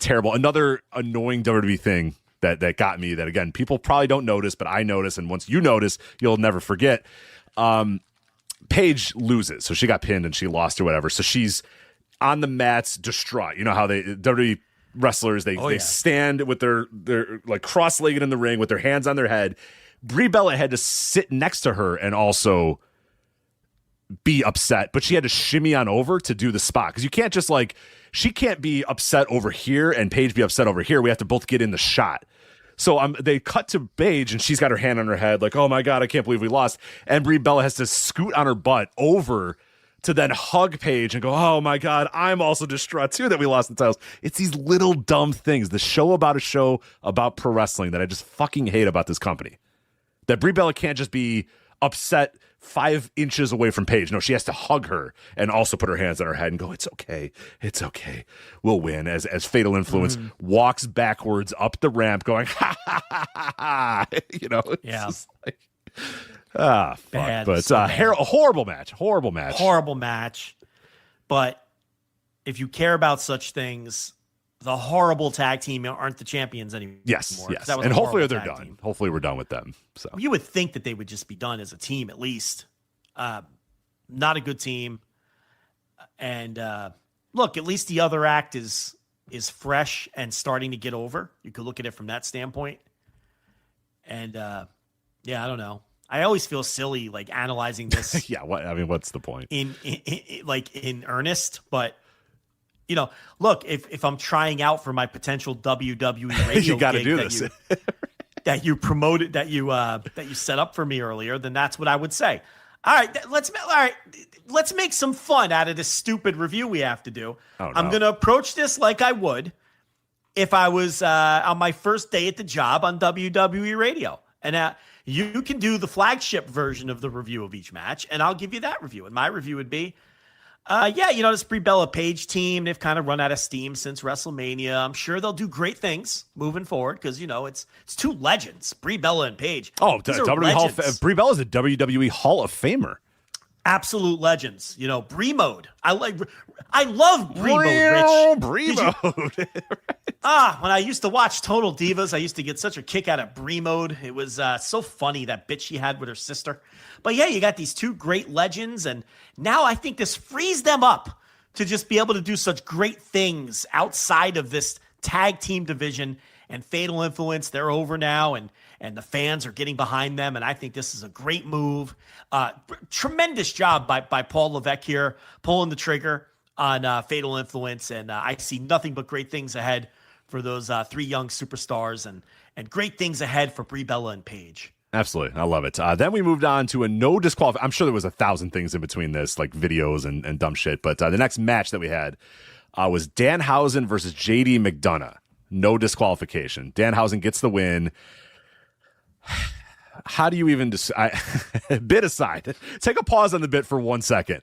another annoying WWE thing that got me. That again, people probably don't notice, but I notice, and once you notice, you'll never forget. Paige loses, so she got pinned and she lost or whatever. So she's on the mats, distraught. You know how WWE wrestlers they stand with their like cross-legged in the ring with their hands on their head. Brie Bella had to sit next to her and also be upset, but she had to shimmy on over to do the spot because you can't just she can't be upset over here and Paige be upset over here. We have to both get in the shot. So they cut to Paige, and she's got her hand on her head, like, oh, my God, I can't believe we lost. And Brie Bella has to scoot on her butt over to then hug Paige and go, oh, my God, I'm also distraught, too, that we lost the titles. It's these little dumb things. The show about pro wrestling that I just fucking hate about this company. That Brie Bella can't just be upset 5 inches away from Paige. No, she has to hug her and also put her hands on her head and go, it's okay. It's okay. We'll win. As Fatal Influence walks backwards up the ramp going, ha, ha, ha, ha, ha. It's just like, fuck. Bad, but so a horrible match. Horrible match. But if you care about such things, the horrible tag team aren't the champions anymore. Yes. That was And a hopefully horrible they're tag done. team. Hopefully we're done with them. So You would think that they would just be done as a team at least. Not a good team. And look, at least the other act is fresh and starting to get over. You could look at it from that standpoint. And yeah, I don't know. I always feel silly like analyzing this. yeah. What's the point? In earnest, but look, if I'm trying out for my potential WWE radio you got to gig do this. that you promoted, that you set up for me earlier, then that's what I would say. All right, let's make some fun out of this stupid review we have to do. Oh, no. I'm going to approach this like I would if I was on my first day at the job on WWE Radio. And you can do the flagship version of the review of each match, and I'll give you that review. And my review would be, this Brie Bella Page team, they've kind of run out of steam since WrestleMania. I'm sure they'll do great things moving forward because, it's two legends, Brie Bella and Page. Oh, These are WWE Hall legends. Brie Bella is a WWE Hall of Famer. Absolute legends. Brie mode. I love Brie mode, Rich. Brie mode. When I used to watch Total Divas, I used to get such a kick out of Brie mode. It was so funny, that bit she had with her sister. But yeah, you got these two great legends, and now I think this frees them up to just be able to do such great things outside of this tag team division. And Fatal Influence, they're over now, and the fans are getting behind them, and I think this is a great move. Tremendous job by Paul Levesque here, pulling the trigger on Fatal Influence, and I see nothing but great things ahead for those three young superstars, and great things ahead for Brie Bella and Paige. Absolutely. I love it. Then we moved on to a no disqualification. I'm sure there was 1,000 things in between this, like videos and dumb shit, but the next match that we had was Danhausen versus JD McDonough. No disqualification. Danhausen gets the win. How do you even bit aside? Take a pause on the bit for 1 second.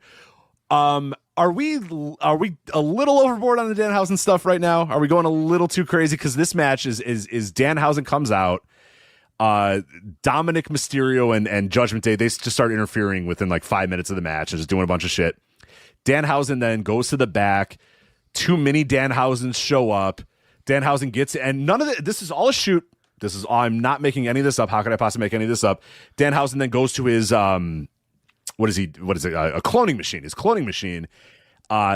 Are we a little overboard on the Danhausen stuff right now? Are we going a little too crazy? Because this match is Danhausen comes out. Dominic Mysterio and Judgment Day, they just start interfering within like 5 minutes of the match and just doing a bunch of shit. Danhausen then goes to the back. Two mini Danhausens show up. Danhausen gets, and none of this is all a shoot. This is all, I'm not making any of this up. How could I possibly make any of this up? Danhausen then goes to his, what is it? A cloning machine. His cloning machine.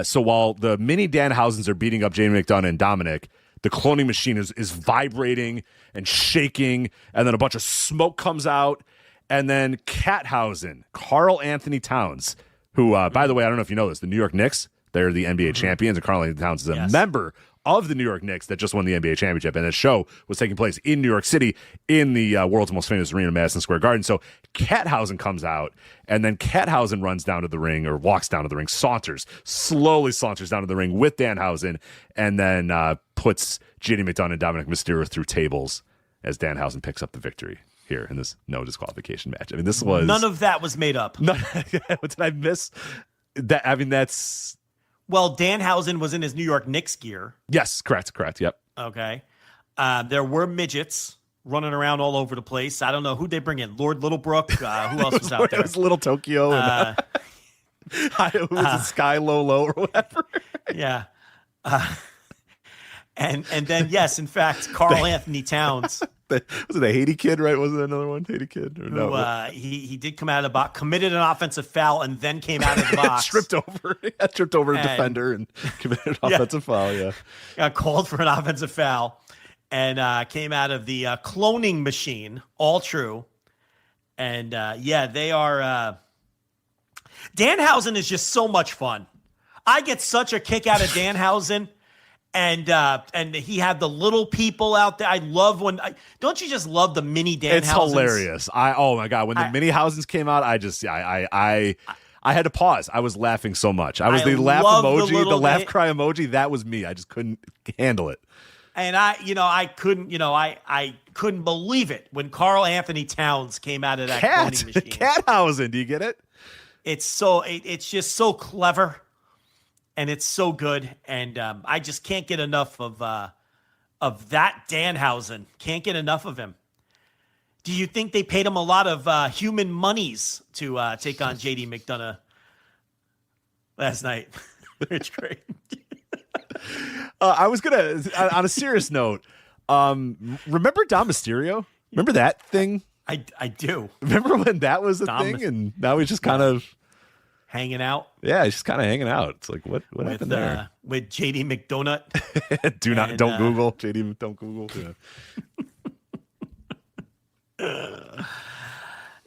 So while the mini Danhausens are beating up Jamie McDonough and Dominic, the cloning machine is vibrating and shaking, and then a bunch of smoke comes out, and then Cathausen, Karl Anthony Towns, who, by the way, I don't know if you know this, the New York Knicks, they're the NBA champions, and Karl Anthony Towns is a member of the New York Knicks that just won the NBA championship, and that show was taking place in New York City in the world's most famous arena, Madison Square Garden. So Cathausen comes out, and then Cathausen runs down to the ring, or walks down to the ring, slowly saunters down to the ring with Danhausen, and then puts JD McDonough and Dominic Mysterio through tables as Danhausen picks up the victory here in this no disqualification match. I mean, this was... None of that was made up. Did I miss that? I mean, that's... Well, Danhausen was in his New York Knicks gear. Yes, correct, yep. Okay. There were midgets running around all over the place. I don't know who they bring in. Lord Littlebrook. Who else was out there? It was Little Tokyo. And, who was it, Sky Low or whatever? Yeah. And then, yes, in fact, Karl Anthony Towns. Was it a Haiti kid, right? Was it another one? Haiti kid? Or no? Who, he did come out of the box, committed an offensive foul, and then came out of the box. tripped over a defender and committed an offensive foul, yeah. Got called for an offensive foul and came out of the cloning machine. All true. And, they are... Danhausen is just so much fun. I get such a kick out of Danhausen. And he had the little people out there. I love don't you just love the mini Danhausens? It's hilarious. Oh my God. When the mini Hausens came out, I had to pause. I was laughing so much. I was the laugh emoji, the laugh cry emoji. That was me. I just couldn't handle it. And I couldn't believe it when Karl Anthony Towns came out of that cloning machine. Cathausen, do you get it? It's just so clever. And it's so good, and I just can't get enough of that Danhausen. Can't get enough of him. Do you think they paid him a lot of human monies to take on JD McDonough last night? It's great. I was gonna, on a serious note, remember Dom Mysterio? Remember that thing? I do. Remember when that was a thing, and now he's just kind of hanging out. Yeah, he's just kind of hanging out. It's like what happened there? With JD McDonut. Don't Google JD. Don't Google. Yeah.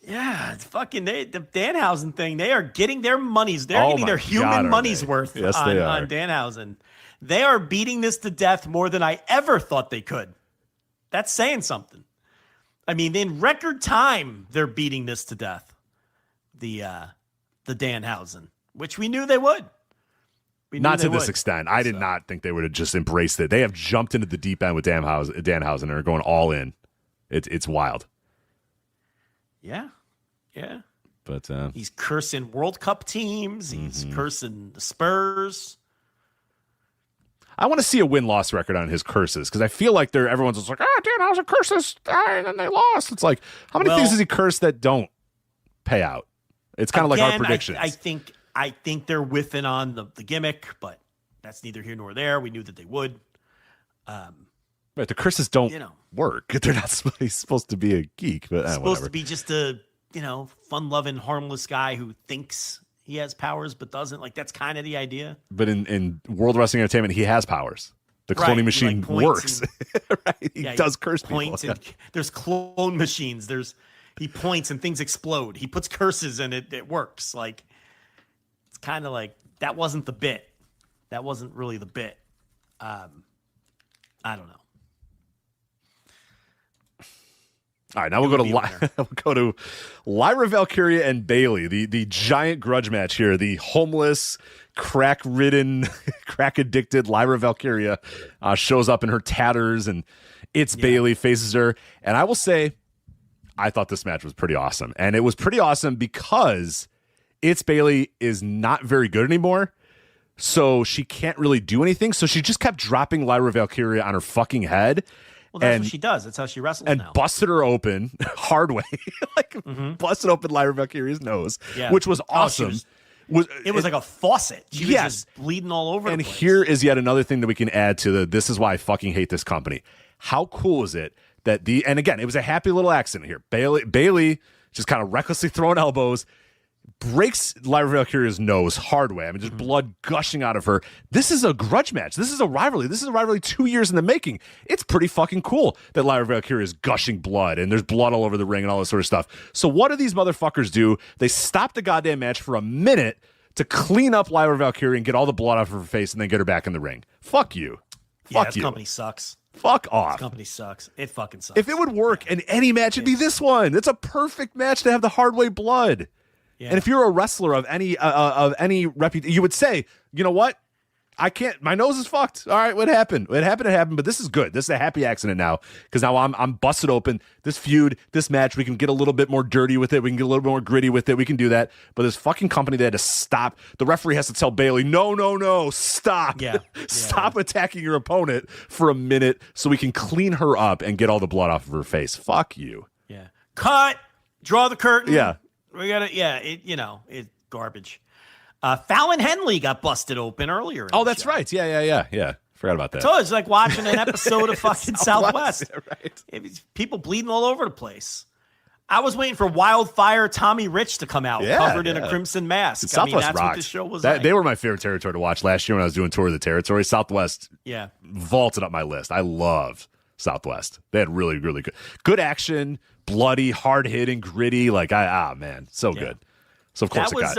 Yeah, it's fucking the Danhausen thing. They are getting their monies. They're getting their human money's worth on Danhausen. They are beating this to death more than I ever thought they could. That's saying something. I mean, in record time, they're beating this to death. The Danhausen, which we knew they would. Not to this extent. I did not think they would have just embraced it. They have jumped into the deep end with Danhausen and are going all in. It's wild. Yeah. But he's cursing World Cup teams. He's cursing the Spurs. I want to see a win-loss record on his curses because I feel like everyone's just like, Danhausen curses, and then they lost. It's like, how many things does he curse that don't pay out? It's kind of like our predictions. I think they're whiffing on the gimmick, but that's neither here nor there. We knew that they would. Right, the curses don't work. They're not supposed to be a geek, but supposed to be just a fun-loving, harmless guy who thinks he has powers but doesn't. Like that's kind of the idea. But in World Wrestling Entertainment, he has powers. The cloning machine works. Right? He does curse people. There's clone machines. He points and things explode. He puts curses and it works. Like it's kind of like that wasn't the bit. That wasn't really the bit. I don't know. All right, now we'll go to Lyra Valkyria and Bayley, the giant grudge match here. The homeless, crack-ridden, crack-addicted Lyra Valkyria shows up in her tatters, and Bayley faces her. And I will say, I thought this match was pretty awesome. And it was pretty awesome because Bayley is not very good anymore, so she can't really do anything. So she just kept dropping Lyra Valkyria on her fucking head. Well, that's what she does. That's how she wrestles now. And busted her open hard way. Busted open Lyra Valkyria's nose, which was awesome. It was like a faucet. She was just bleeding all over the place. And here is yet another thing that we can add to this is why I fucking hate this company. How cool is it that and again, it was a happy little accident here. Bayley just kind of recklessly throwing elbows, breaks Lyra Valkyria's nose hard way. I mean, just blood gushing out of her. This is a grudge match. This is a rivalry. This is a rivalry 2 years in the making. It's pretty fucking cool that Lyra Valkyria is gushing blood and there's blood all over the ring and all this sort of stuff. So what do these motherfuckers do? They stop the goddamn match for a minute to clean up Lyra Valkyria and get all the blood off of her face and then get her back in the ring. Fuck you. Fuck you. This company sucks. Fuck off. This company sucks. It fucking sucks. If it would work in any match, it'd be this one. It's a perfect match to have the hard way blood. Yeah. And if you're a wrestler of any reputation, you would say, you know what? I can't. My nose is fucked. All right, what happened? It happened. But this is good. This is a happy accident now because now I'm busted open. This feud, this match, we can get a little bit more dirty with it. We can get a little bit more gritty with it. We can do that. But this fucking company, they had to stop. The referee has to tell Bayley, no, stop. Stop attacking your opponent for a minute so we can clean her up and get all the blood off of her face. Fuck you. Yeah. Cut. Draw the curtain. Yeah. We got to. Yeah. It's garbage. Fallon Henley got busted open earlier. That's right. Yeah. Forgot about that. So it's like watching an episode of fucking Southwest. Yeah, right. It was people bleeding all over the place. I was waiting for Wildfire Tommy Rich to come out covered in a crimson mask. Southwest that's rocked. what the show was like. They were my favorite territory to watch last year when I was doing Tour of the Territory. Southwest vaulted up my list. I loved Southwest. They had really, really good action, bloody, hard-hitting, gritty. Like, man, so good. So, of course,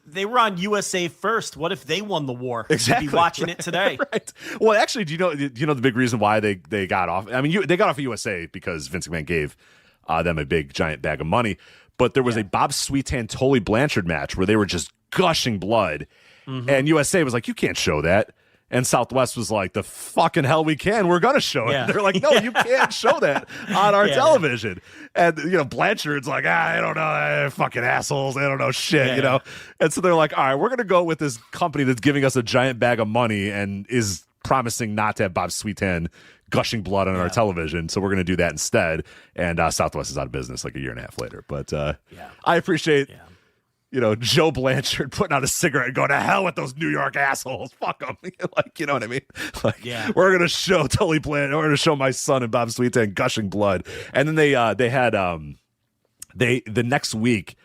they were on USA First. What if they won the war? Exactly. You'd be watching it today. Right. Well, actually, do you know the big reason why they got off? I mean, they got off of USA because Vince McMahon gave them a big, giant bag of money. But there was a Bob Sweetan Tully Blanchard match where they were just gushing blood. And USA was like, you can't show that. And Southwest was like, the fucking hell we can. We're going to show it. They're like, no, you can't show that on our television. And, Blanchard's like, I don't know, fucking assholes. I don't know shit, And so they're like, all right, we're going to go with this company that's giving us a giant bag of money and is promising not to have Bob Sweetan gushing blood on our television. So we're going to do that instead. And Southwest is out of business like a year and a half later. But I appreciate Joe Blanchard putting out a cigarette and going to hell with those New York assholes. Fuck them. Like, you know what I mean? Like, we're going to show Tully Blanchard. We're going to show my son and Bob Sweetan gushing blood. And then they had the next week,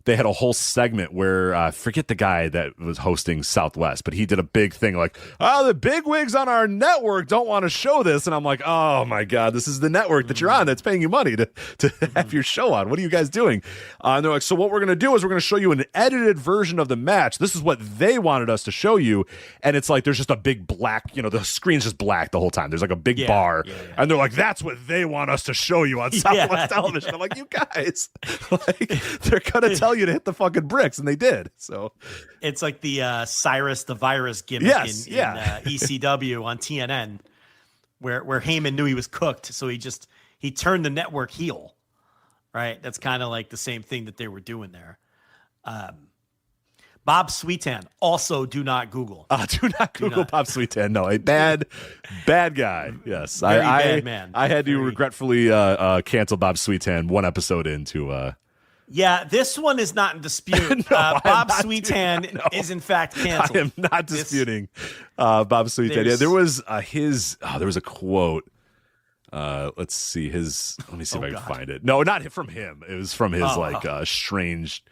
they had a whole segment where forget the guy that was hosting Southwest, but he did a big thing like, the big wigs on our network don't want to show this. And I'm like, oh my God, this is the network that you're on that's paying you money to have your show on. What are you guys doing? And they're like, so what we're going to do is we're going to show you an edited version of the match. This is what they wanted us to show you. And it's like, there's just a big black, the screen's just black the whole time. There's like a big bar. Yeah. And they're like, that's what they want us to show you on Southwest television. I'm like, you guys, like, they're going to tell you to hit the fucking bricks, and they did. So it's like the Cyrus the Virus gimmick in ECW on TNN, where Heyman knew he was cooked, so he turned the network heel. Right, that's kind of like the same thing that they were doing there. Bob Sweetan, also do not Google. Do not Google Bob Sweetan. No, a bad guy. Yes, Very bad man. I had to regretfully cancel Bob Sweetan one episode into. Yeah, this one is not in dispute. Bob Sweetan is in fact canceled. I am not disputing Bob Sweetan. Yeah, there was there was a quote. Let's see let me see if I can find it. No, not from him. It was from his strange.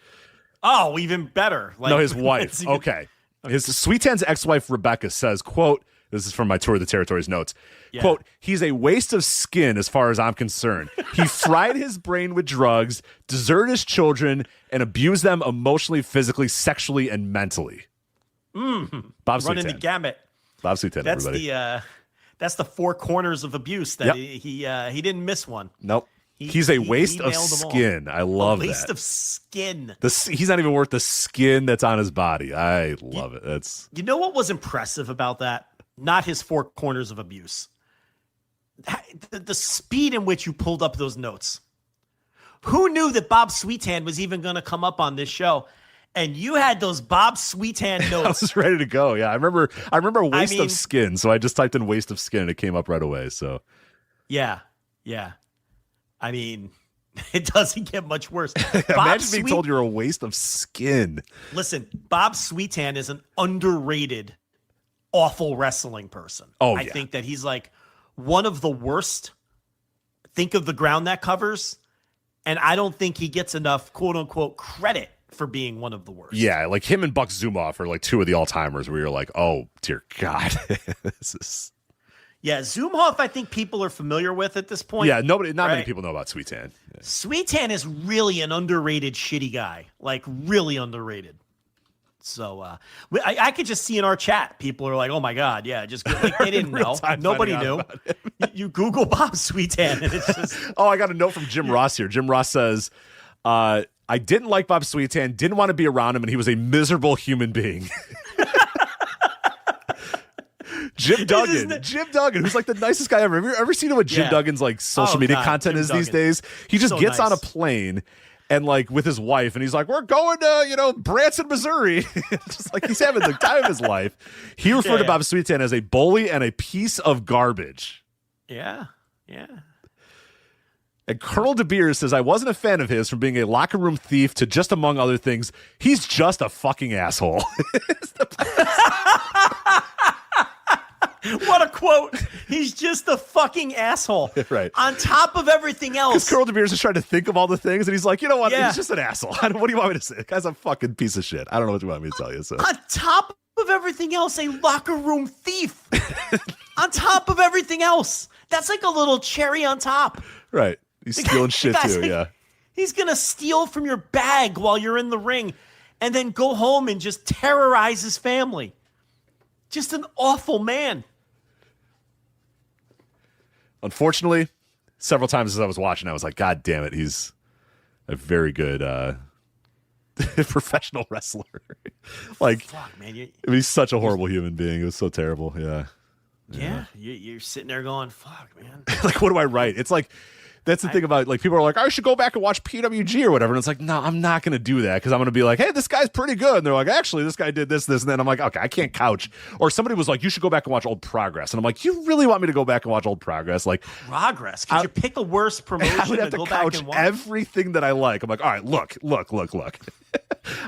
Oh, even better. No, his wife. Okay. His Sweetan's ex-wife Rebecca says, quote, this is from my Tour of the Territories notes. Yeah. Quote, he's a waste of skin as far as I'm concerned. He fried his brain with drugs, deserted his children, and abused them emotionally, physically, sexually, and mentally. Mm-hmm. Bob Running Sweetan. the gamut. Bob Sweetan, everybody. That's the four corners of abuse that he didn't miss one. Nope. He's a waste of skin. I love that. Waste of skin. He's not even worth the skin that's on his body. I love it. You know what was impressive about that? Not his four corners of abuse. The speed in which you pulled up those notes. Who knew that Bob Sweetan was even going to come up on this show? And you had those Bob Sweetan notes. I was ready to go. Yeah, I remember waste of skin. So I just typed in waste of skin and it came up right away. So yeah. I mean, it doesn't get much worse. Imagine being told you're a waste of skin. Listen, Bob Sweetan is an underrated, awful wrestling person. I think that he's like one of the worst. Think of the ground that covers. And I don't think he gets enough quote unquote credit for being one of the worst. Yeah, like him and Buck Zumoff are like two of the all-timers where you're like, oh dear God. This is Zumhoff, I think people are familiar with at this point. Yeah, not many people know about Sweetan. Yeah. Sweetan is really an underrated, shitty guy. Like, really underrated. So, I could just see in our chat, people are like, oh my God, just like, they didn't know. Nobody knew. You Google Bob Sweetan, and it's just... Oh, I got a note from Jim Ross here. Jim Ross says, I didn't like Bob Sweetan, didn't want to be around him, and he was a miserable human being. Jim Duggan, who's like the nicest guy ever. Have you ever seen what Jim Duggan's like social media content is these days? He just gets on a plane and like with his wife, and he's like, "We're going to Branson, Missouri." Just like he's having the time of his life. He referred to Bob Sweetan as a bully and a piece of garbage. Yeah. And Colonel De Beers says, I wasn't a fan of his from being a locker room thief to just among other things, he's just a fucking asshole. What a quote. He's just a fucking asshole. Right. On top of everything else. Because Colonel De Beers is trying to think of all the things, and he's like, you know what? He's just an asshole. What do you want me to say? The guy's a fucking piece of shit. I don't know what you want me to tell you. So. On top of everything else, a locker room thief. On top of everything else. That's like a little cherry on top. Right. He's stealing shit too, yeah. He's going to steal from your bag while you're in the ring and then go home and just terrorize his family. Just an awful man. Unfortunately, several times as I was watching, I was like, God damn it, he's a very good professional wrestler. Like, fuck, man. He's such a horrible human being. It was so terrible, Yeah, you're sitting there going, fuck, man. Like, what do I write? It's like, That's the thing about, like, people are like, I should go back and watch PWG or whatever. And it's like, no, I'm not going to do that because I'm going to be like, hey, this guy's pretty good. And they're like, actually, this guy did this. And then I'm like, okay, I can't couch. Or somebody was like, you should go back and watch Old Progress. And I'm like, you really want me to go back and watch Old Progress? Like, Progress? Could you pick a worse promotion? I would have to couch everything that I like. I'm like, all right, look.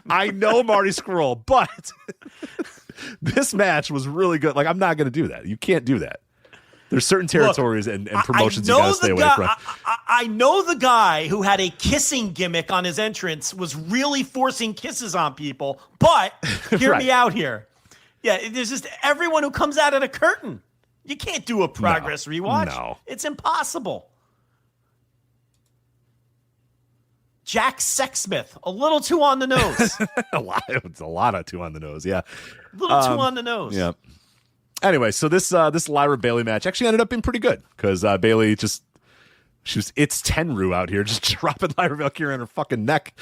I know Marty Scurll, but this match was really good. Like, I'm not going to do that. You can't do that. There's certain territories and promotions you gotta stay away from. I know the guy who had a kissing gimmick on his entrance was really forcing kisses on people, but hear me out here. Yeah, there's just everyone who comes out of the curtain. You can't do a Progress rewatch. No. It's impossible. Jack Sexsmith, a little too on the nose. It's a lot of too on the nose, yeah. A little too on the nose. Yeah. Anyway, so this Lyra Bailey match actually ended up being pretty good because Bailey it's Tenru out here just dropping Lyra Valkyria on her fucking neck.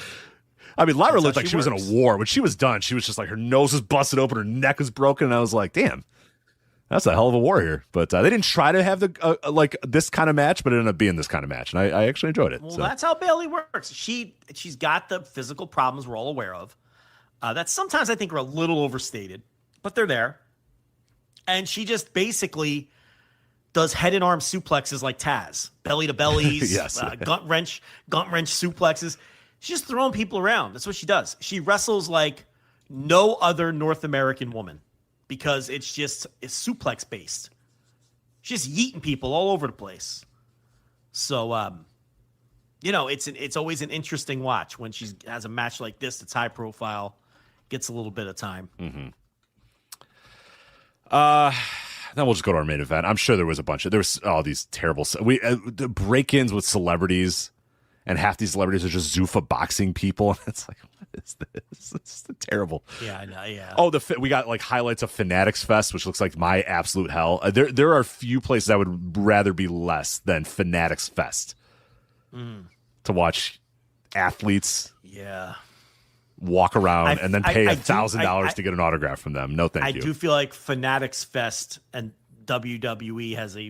I mean, Lyra looked like she was in a war. When she was done, she was just like, her nose was busted open, her neck was broken, and I was like, damn, that's a hell of a war here. But they didn't try to have the like this kind of match, but it ended up being this kind of match, and I actually enjoyed it. Well, that's how Bailey works. She's got the physical problems we're all aware of that sometimes I think are a little overstated, but they're there. And she just basically does head and arm suplexes like Taz, belly to bellies, yes. Gut wrench suplexes. She's just throwing people around. That's what she does. She wrestles like no other North American woman because it's suplex based. She's just yeeting people all over the place. So, it's always an interesting watch when she has a match like this that's high profile, gets a little bit of time. Mm-hmm. Then we'll just go to our main event. I'm sure there was all these terrible the break-ins with celebrities, and half these celebrities are just Zuffa boxing people. And it's like, what is this? It's terrible. Yeah, I know. Yeah. Oh, we got like highlights of Fanatics Fest, which looks like my absolute hell. There are a few places I would rather be less than Fanatics Fest to watch athletes. Yeah. Walk around and then pay $1,000 to get an autograph from them. No, thank you. I do feel like Fanatics Fest and WWE has the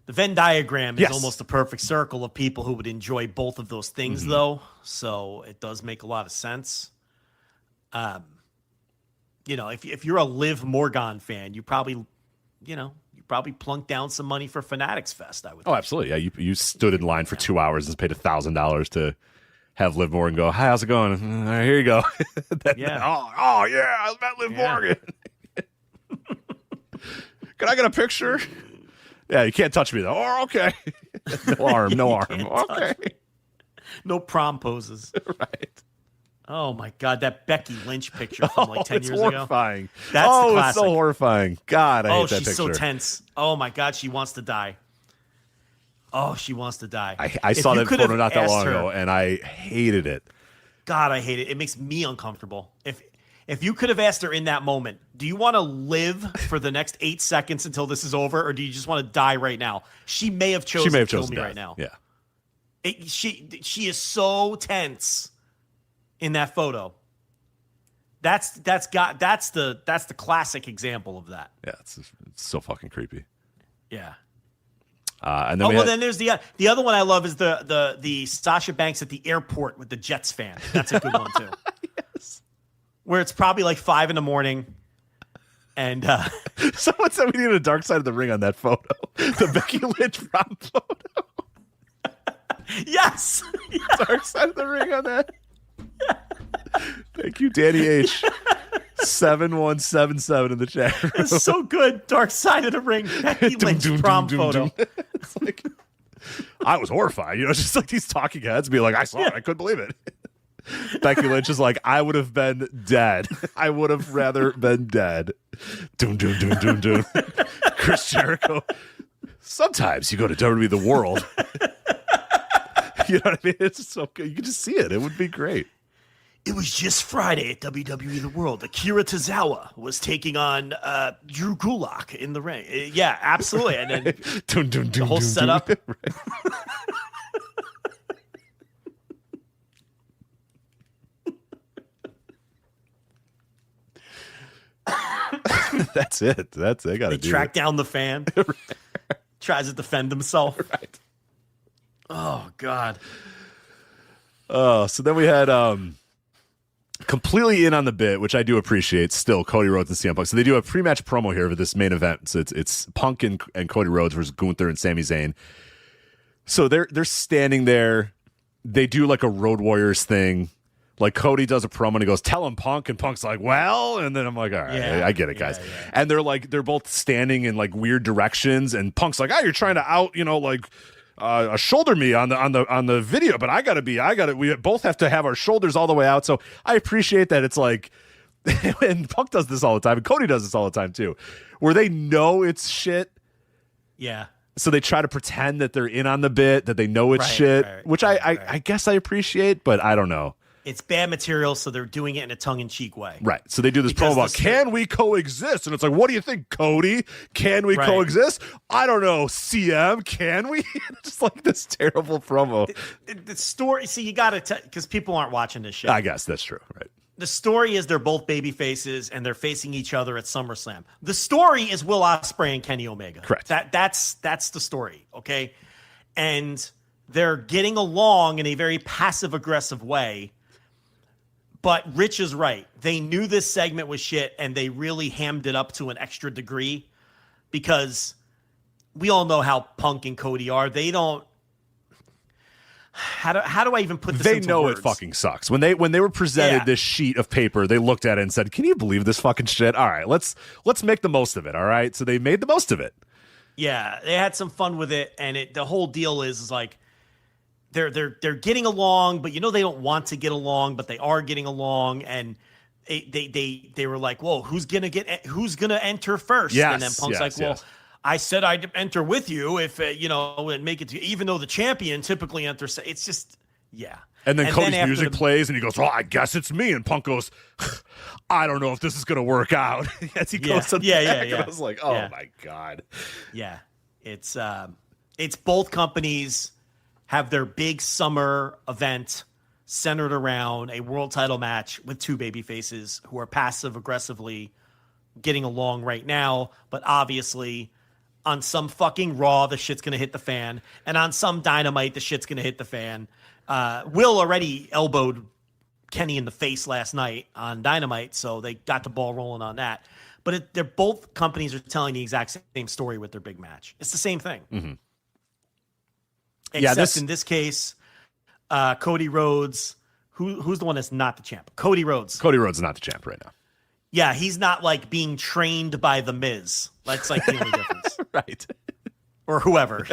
Venn diagram is almost a perfect circle of people who would enjoy both of those things, though. So it does make a lot of sense. If you're a Liv Morgan fan, you probably plunked down some money for Fanatics Fest. I would. Oh, absolutely. Yeah, you stood in line for 2 hours and paid $1,000 to have Liv Morgan go, hi, how's it going? All right, here you go. Yeah. Oh, yeah, I met Liv Morgan. Can I get a picture? Yeah, you can't touch me, though. Oh, okay. No arm. Okay. No prom poses. Right. Oh, my God, that Becky Lynch picture from like 10 years horrifying. Ago. That's the classic. It's so horrifying. God, I hate that picture. Oh, she's so tense. Oh, my God, she wants to die. Oh, she wants to die. I saw that photo not that long ago, and I hated it. God, I hate it. It makes me uncomfortable. If you could have asked her in that moment, do you want to live for the next 8 seconds until this is over, or do you just want to die right now? She may have chosen to kill me right now. Yeah. She is so tense in that photo. That's the classic example of that. Yeah, it's so fucking creepy. Yeah. And then then there's the other one I love is the Sasha Banks at the airport with the Jets fan. That's a good one too. Yes. Where it's probably like 5 a.m. and someone said we needed a Dark Side of the Ring on that photo. The Becky Lynch prom photo. Yes. Dark Side of the Ring on that. Thank you, Danny H. 7177 in the chat room. It's so good. Dark Side of the Ring. Becky Lynch prom photo. It's like, I was horrified. Just like these talking heads be like, I saw it. I couldn't believe it. Becky Lynch is like, I would have been dead. I would have rather been dead. Doom, doom, doom, doom, doom. Chris Jericho. Sometimes you go to WWE The World. You know what I mean? It's just so good. You can just see it. It would be great. It was just Friday at WWE The World. Akira Tozawa was taking on Drew Gulak in the ring. Yeah, absolutely. And then the whole setup. That's it. They got to do track down the fan. Tries to defend himself. Right. God. So then we had completely in on the bit, which I do appreciate still, Cody Rhodes and CM Punk. So they do a pre-match promo here for this main event. So it's Punk and Cody Rhodes versus Gunther and Sami Zayn. So they're standing there. They do like a Road Warriors thing. Like Cody does a promo and he goes, "Tell him, Punk," and Punk's like, "Well," and then I'm like, "All right, I get it, guys." Yeah. And they're both standing in like weird directions, and Punk's like, "Oh, you're trying to out, shoulder me on the video, but we both have to have our shoulders all the way out." So I appreciate that it's like, and Punk does this all the time, and Cody does this all the time too, where they know it's shit. Yeah. So they try to pretend that they're in on the bit, that they know it's shit, which I guess I appreciate, but I don't know. It's bad material, so they're doing it in a tongue-in-cheek way. Right. So they do this promo about, can we coexist? And it's like, what do you think, Cody? Can we coexist? I don't know, CM, can we? Just like this terrible promo. The story, see, you got to, because people aren't watching this shit. I guess that's true, right? The story is they're both baby faces, and they're facing each other at SummerSlam. The story is Will Ospreay and Kenny Omega. Correct. That's the story, okay? And they're getting along in a very passive-aggressive way. But Rich is right. They knew this segment was shit, and they really hammed it up to an extra degree because we all know how Punk and Cody are. They don't. How do I even put this? They into know words? It fucking sucks. When they were presented this sheet of paper, they looked at it and said, "Can you believe this fucking shit? All right, let's make the most of it." All right, so they made the most of it. Yeah, they had some fun with it, and the whole deal is like. They're getting along, but they don't want to get along, but they are getting along, and they were like, "Whoa, who's gonna enter first?" Yes, and then Punk's like, "Well, yes. I said I'd enter with you if and make it to, even though the champion typically enters." It's just And then Cody's music plays, and he goes, "Well, I guess it's me." And Punk goes, "I don't know if this is gonna work out." As he goes to the back, and I was like, "Oh my god." Yeah, it's both companies have their big summer event centered around a world title match with two baby faces who are passive aggressively getting along right now, but obviously on some fucking Raw the shit's gonna hit the fan, and on some Dynamite the shit's gonna hit the fan. Will already elbowed Kenny in the face last night on Dynamite, so they got the ball rolling on that. But they're both companies are telling the exact same story with their big match. It's the same thing. Mm-hmm. Except in this case, Cody Rhodes, who's the one that's not the champ? Cody Rhodes. Cody Rhodes is not the champ right now. Yeah, he's not like being trained by The Miz. That's like the only difference. Right. Or whoever,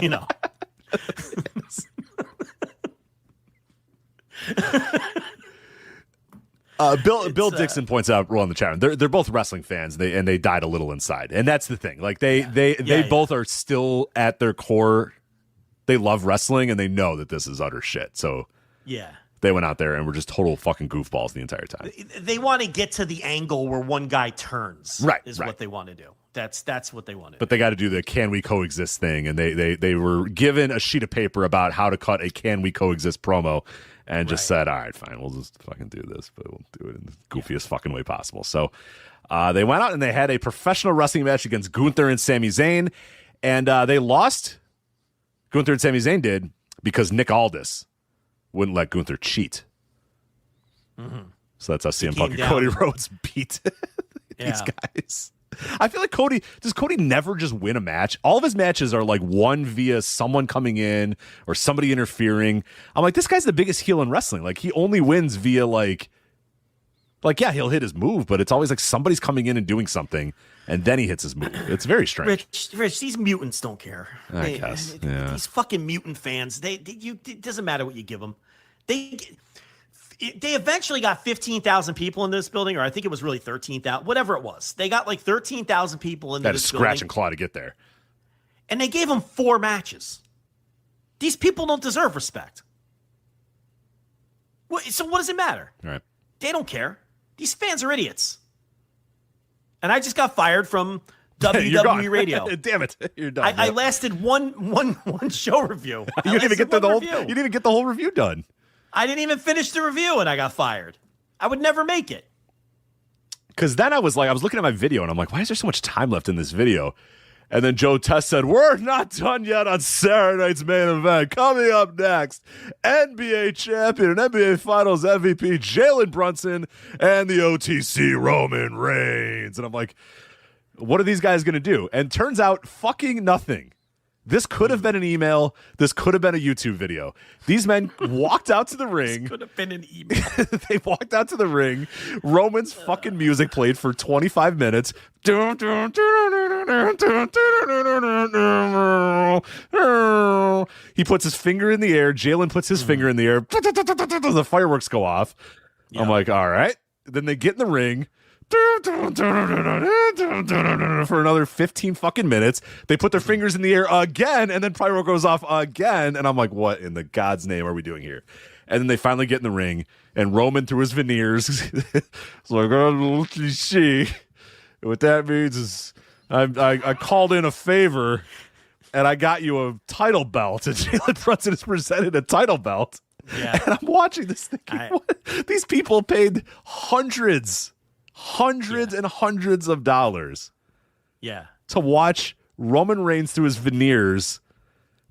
Bill Dixon points out, we're on the chat room, they're both wrestling fans, and they died a little inside, and that's the thing. Like they both are still at their core. They love wrestling, and they know that this is utter shit. So they went out there and were just total fucking goofballs the entire time. They want to get to the angle where one guy turns. Right, what they want to do. That's what they want to do. But they got to do the "can we coexist" thing, and they were given a sheet of paper about how to cut a "can we coexist" promo, and just said, "All right, fine, we'll just fucking do this, but we'll do it in the goofiest fucking way possible." So they went out and they had a professional wrestling match against Gunther and Sami Zayn, and they lost. Gunther and Sami Zayn did because Nick Aldis wouldn't let Gunther cheat. Mm-hmm. So that's how CM Punk and Cody Rhodes beat these guys. I feel like does Cody never just win a match? All of his matches are like won via someone coming in or somebody interfering. I'm like, this guy's the biggest heel in wrestling. Like, he only wins via like he'll hit his move, but it's always like somebody's coming in and doing something, and then he hits his move. It's very strange. Rich, these mutants don't care. I guess. Yeah. These fucking mutant fans, it doesn't matter what you give them. They eventually got 15,000 people in this building, or I think it was really 13,000, whatever it was. They got like 13,000 people in this building. That is scratch and claw to get there. And they gave them 4 matches. These people don't deserve respect. So what does it matter? All right. They don't care. These fans are idiots. And I just got fired from WWE Radio. Damn it, you're done. I lasted one show review. You didn't even get the whole. You didn't even get the whole review done. I didn't even finish the review, and I got fired. I would never make it. Because then I was looking at my video, and I'm like, why is there so much time left in this video? And then Joe Test said, we're not done yet on Saturday night's main event. Coming up next, NBA champion and NBA Finals MVP Jalen Brunson and the OTC Roman Reigns. And I'm like, what are these guys going to do? And turns out fucking nothing. This could have been an email. This could have been a YouTube video. These men walked out to the ring. This could have been an email. They walked out to the ring. Roman's fucking music played for 25 minutes. He puts his finger in the air. Jalen puts his finger in the air. The fireworks go off. Yeah. I'm like, all right. Then they get in the ring. For another 15 fucking minutes. They put their fingers in the air again, and then pyro goes off again. And I'm like, what in the God's name are we doing here? And then they finally get in the ring, and Roman through his veneers is like, oh, see. What that means is I called in a favor, and I got you a title belt. And Jalen Brunson has presented a title belt. Yeah. And I'm watching this thinking, what? These people paid hundreds and hundreds of dollars to watch Roman Reigns through his veneers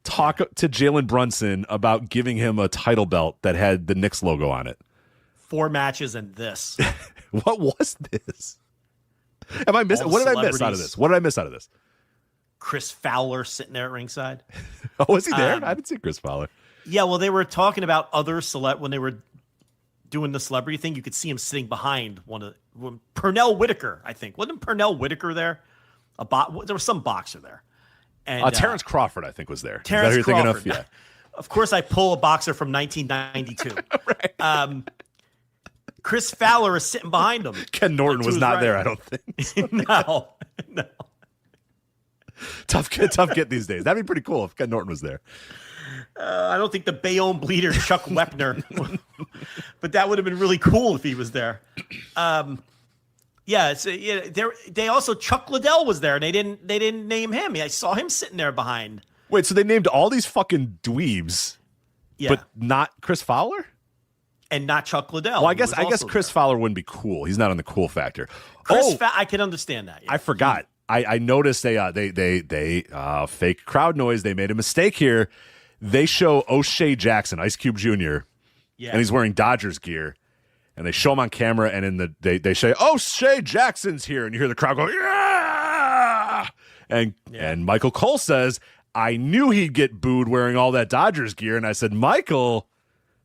talk to Jalen Brunson about giving him a title belt that had the Knicks logo on it. 4 matches and this. What was this? Am I missing? What did I miss out of this? What did I miss out of this? Chris Fowler sitting there at ringside. Oh, was he there? I didn't see Chris Fowler. Yeah, well, they were talking about other when they were doing the celebrity thing. You could see him sitting behind Pernell Whitaker, I think. Wasn't Pernell Whitaker there? There was some boxer there. And Terrence Crawford, I think, was there. Terrence Is that who you're Crawford. Thinking of? Yeah. Of course, I pull a boxer from 1992. Right. Chris Fowler is sitting behind him. Ken Norton was not there, I don't think. No. Tough get these days. That'd be pretty cool if Ken Norton was there. I don't think the Bayonne bleeder Chuck Wepner, but that would have been really cool if he was there. They also Chuck Liddell was there, and they didn't name him. I saw him sitting there behind. Wait, so they named all these fucking dweebs, but not Chris Fowler and not Chuck Liddell. Well, I guess Chris Fowler wouldn't be cool. He's not on the cool factor. I can understand that. Yeah. I forgot. I noticed they fake crowd noise. They made a mistake here. They show O'Shea Jackson, Ice Cube Jr., and he's wearing Dodgers gear, and they show him on camera, and they say, O'Shea Jackson's here, and you hear the crowd go, yeah! And Michael Cole says, I knew he'd get booed wearing all that Dodgers gear, and I said, Michael,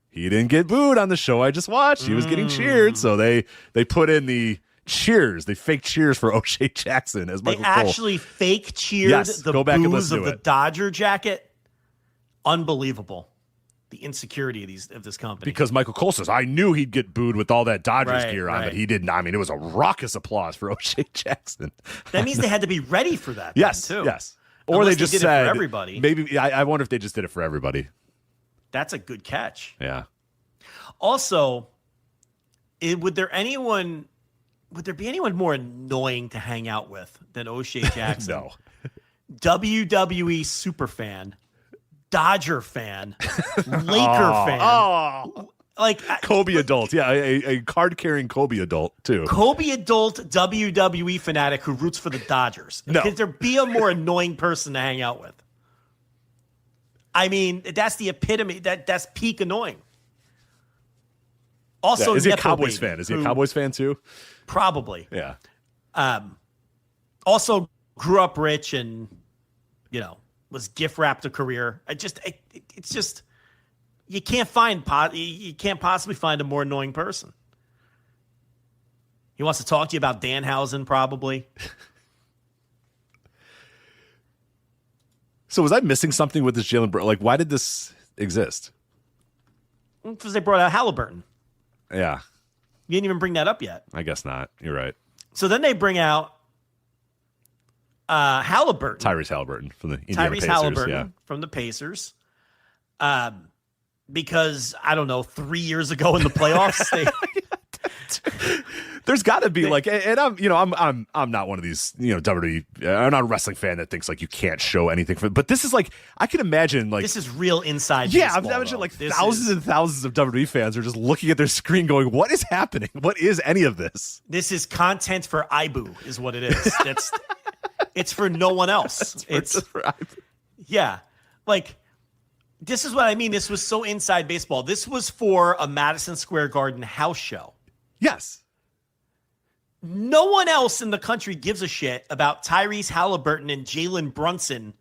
he didn't get booed on the show I just watched. He was getting cheered, so they put in the cheers. They fake cheers for O'Shea Jackson as Michael Cole. They actually fake cheered the boos of the Dodger jacket. Unbelievable. The insecurity of this company. Because Michael Cole says, I knew he'd get booed with all that Dodgers gear on, but he didn't. I mean, it was a raucous applause for O'Shea Jackson. That means they had to be ready for that. Yes, too. Yes. Or they just did said, it for everybody. Maybe, I wonder if they just did it for everybody. That's a good catch. Yeah. Also, would there be anyone more annoying to hang out with than O'Shea Jackson? No. WWE superfan, Dodger fan, Laker fan. Like Kobe adult. Yeah, a card-carrying Kobe adult, too. Kobe adult WWE fanatic who roots for the Dodgers. No. Could there be a more annoying person to hang out with? I mean, that's the epitome. That's peak annoying. Also, is he a Cowboys fan? Is he a Cowboys fan, too? Probably. Yeah. Also grew up rich and, was gift wrapped a career. It's just you can't possibly find a more annoying person. He wants to talk to you about Danhausen, probably. So was I missing something with this Jalen Brunson? Like, why did this exist? Because they brought out Halliburton. Yeah. You didn't even bring that up yet. I guess not. You're right. So then they bring out Halliburton. Tyrese Halliburton from the Indiana Pacers. Halliburton from the Pacers. Because, I don't know, 3 years ago in the playoffs, there's got to be like, and I'm not one of these, WWE. I'm not a wrestling fan that thinks like you can't show anything but this is like, I can imagine like this is real inside. Yeah, baseball, I'm imagining like this thousands and thousands of WWE fans are just looking at their screen, going, "What is happening? What is any of this?" This is content for Ibu, is what it is. It's for no one else. Yeah. Like, this is what I mean. This was so inside baseball. This was for a Madison Square Garden house show. Yes. No one else in the country gives a shit about Tyrese Halliburton and Jalen Brunson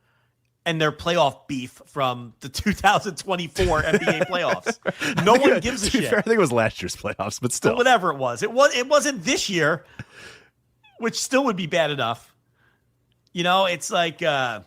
and their playoff beef from the 2024 NBA playoffs. No one gives a shit. Fair, I think it was last year's playoffs, but still. But whatever it was. It wasn't this year, which still would be bad enough. It's like it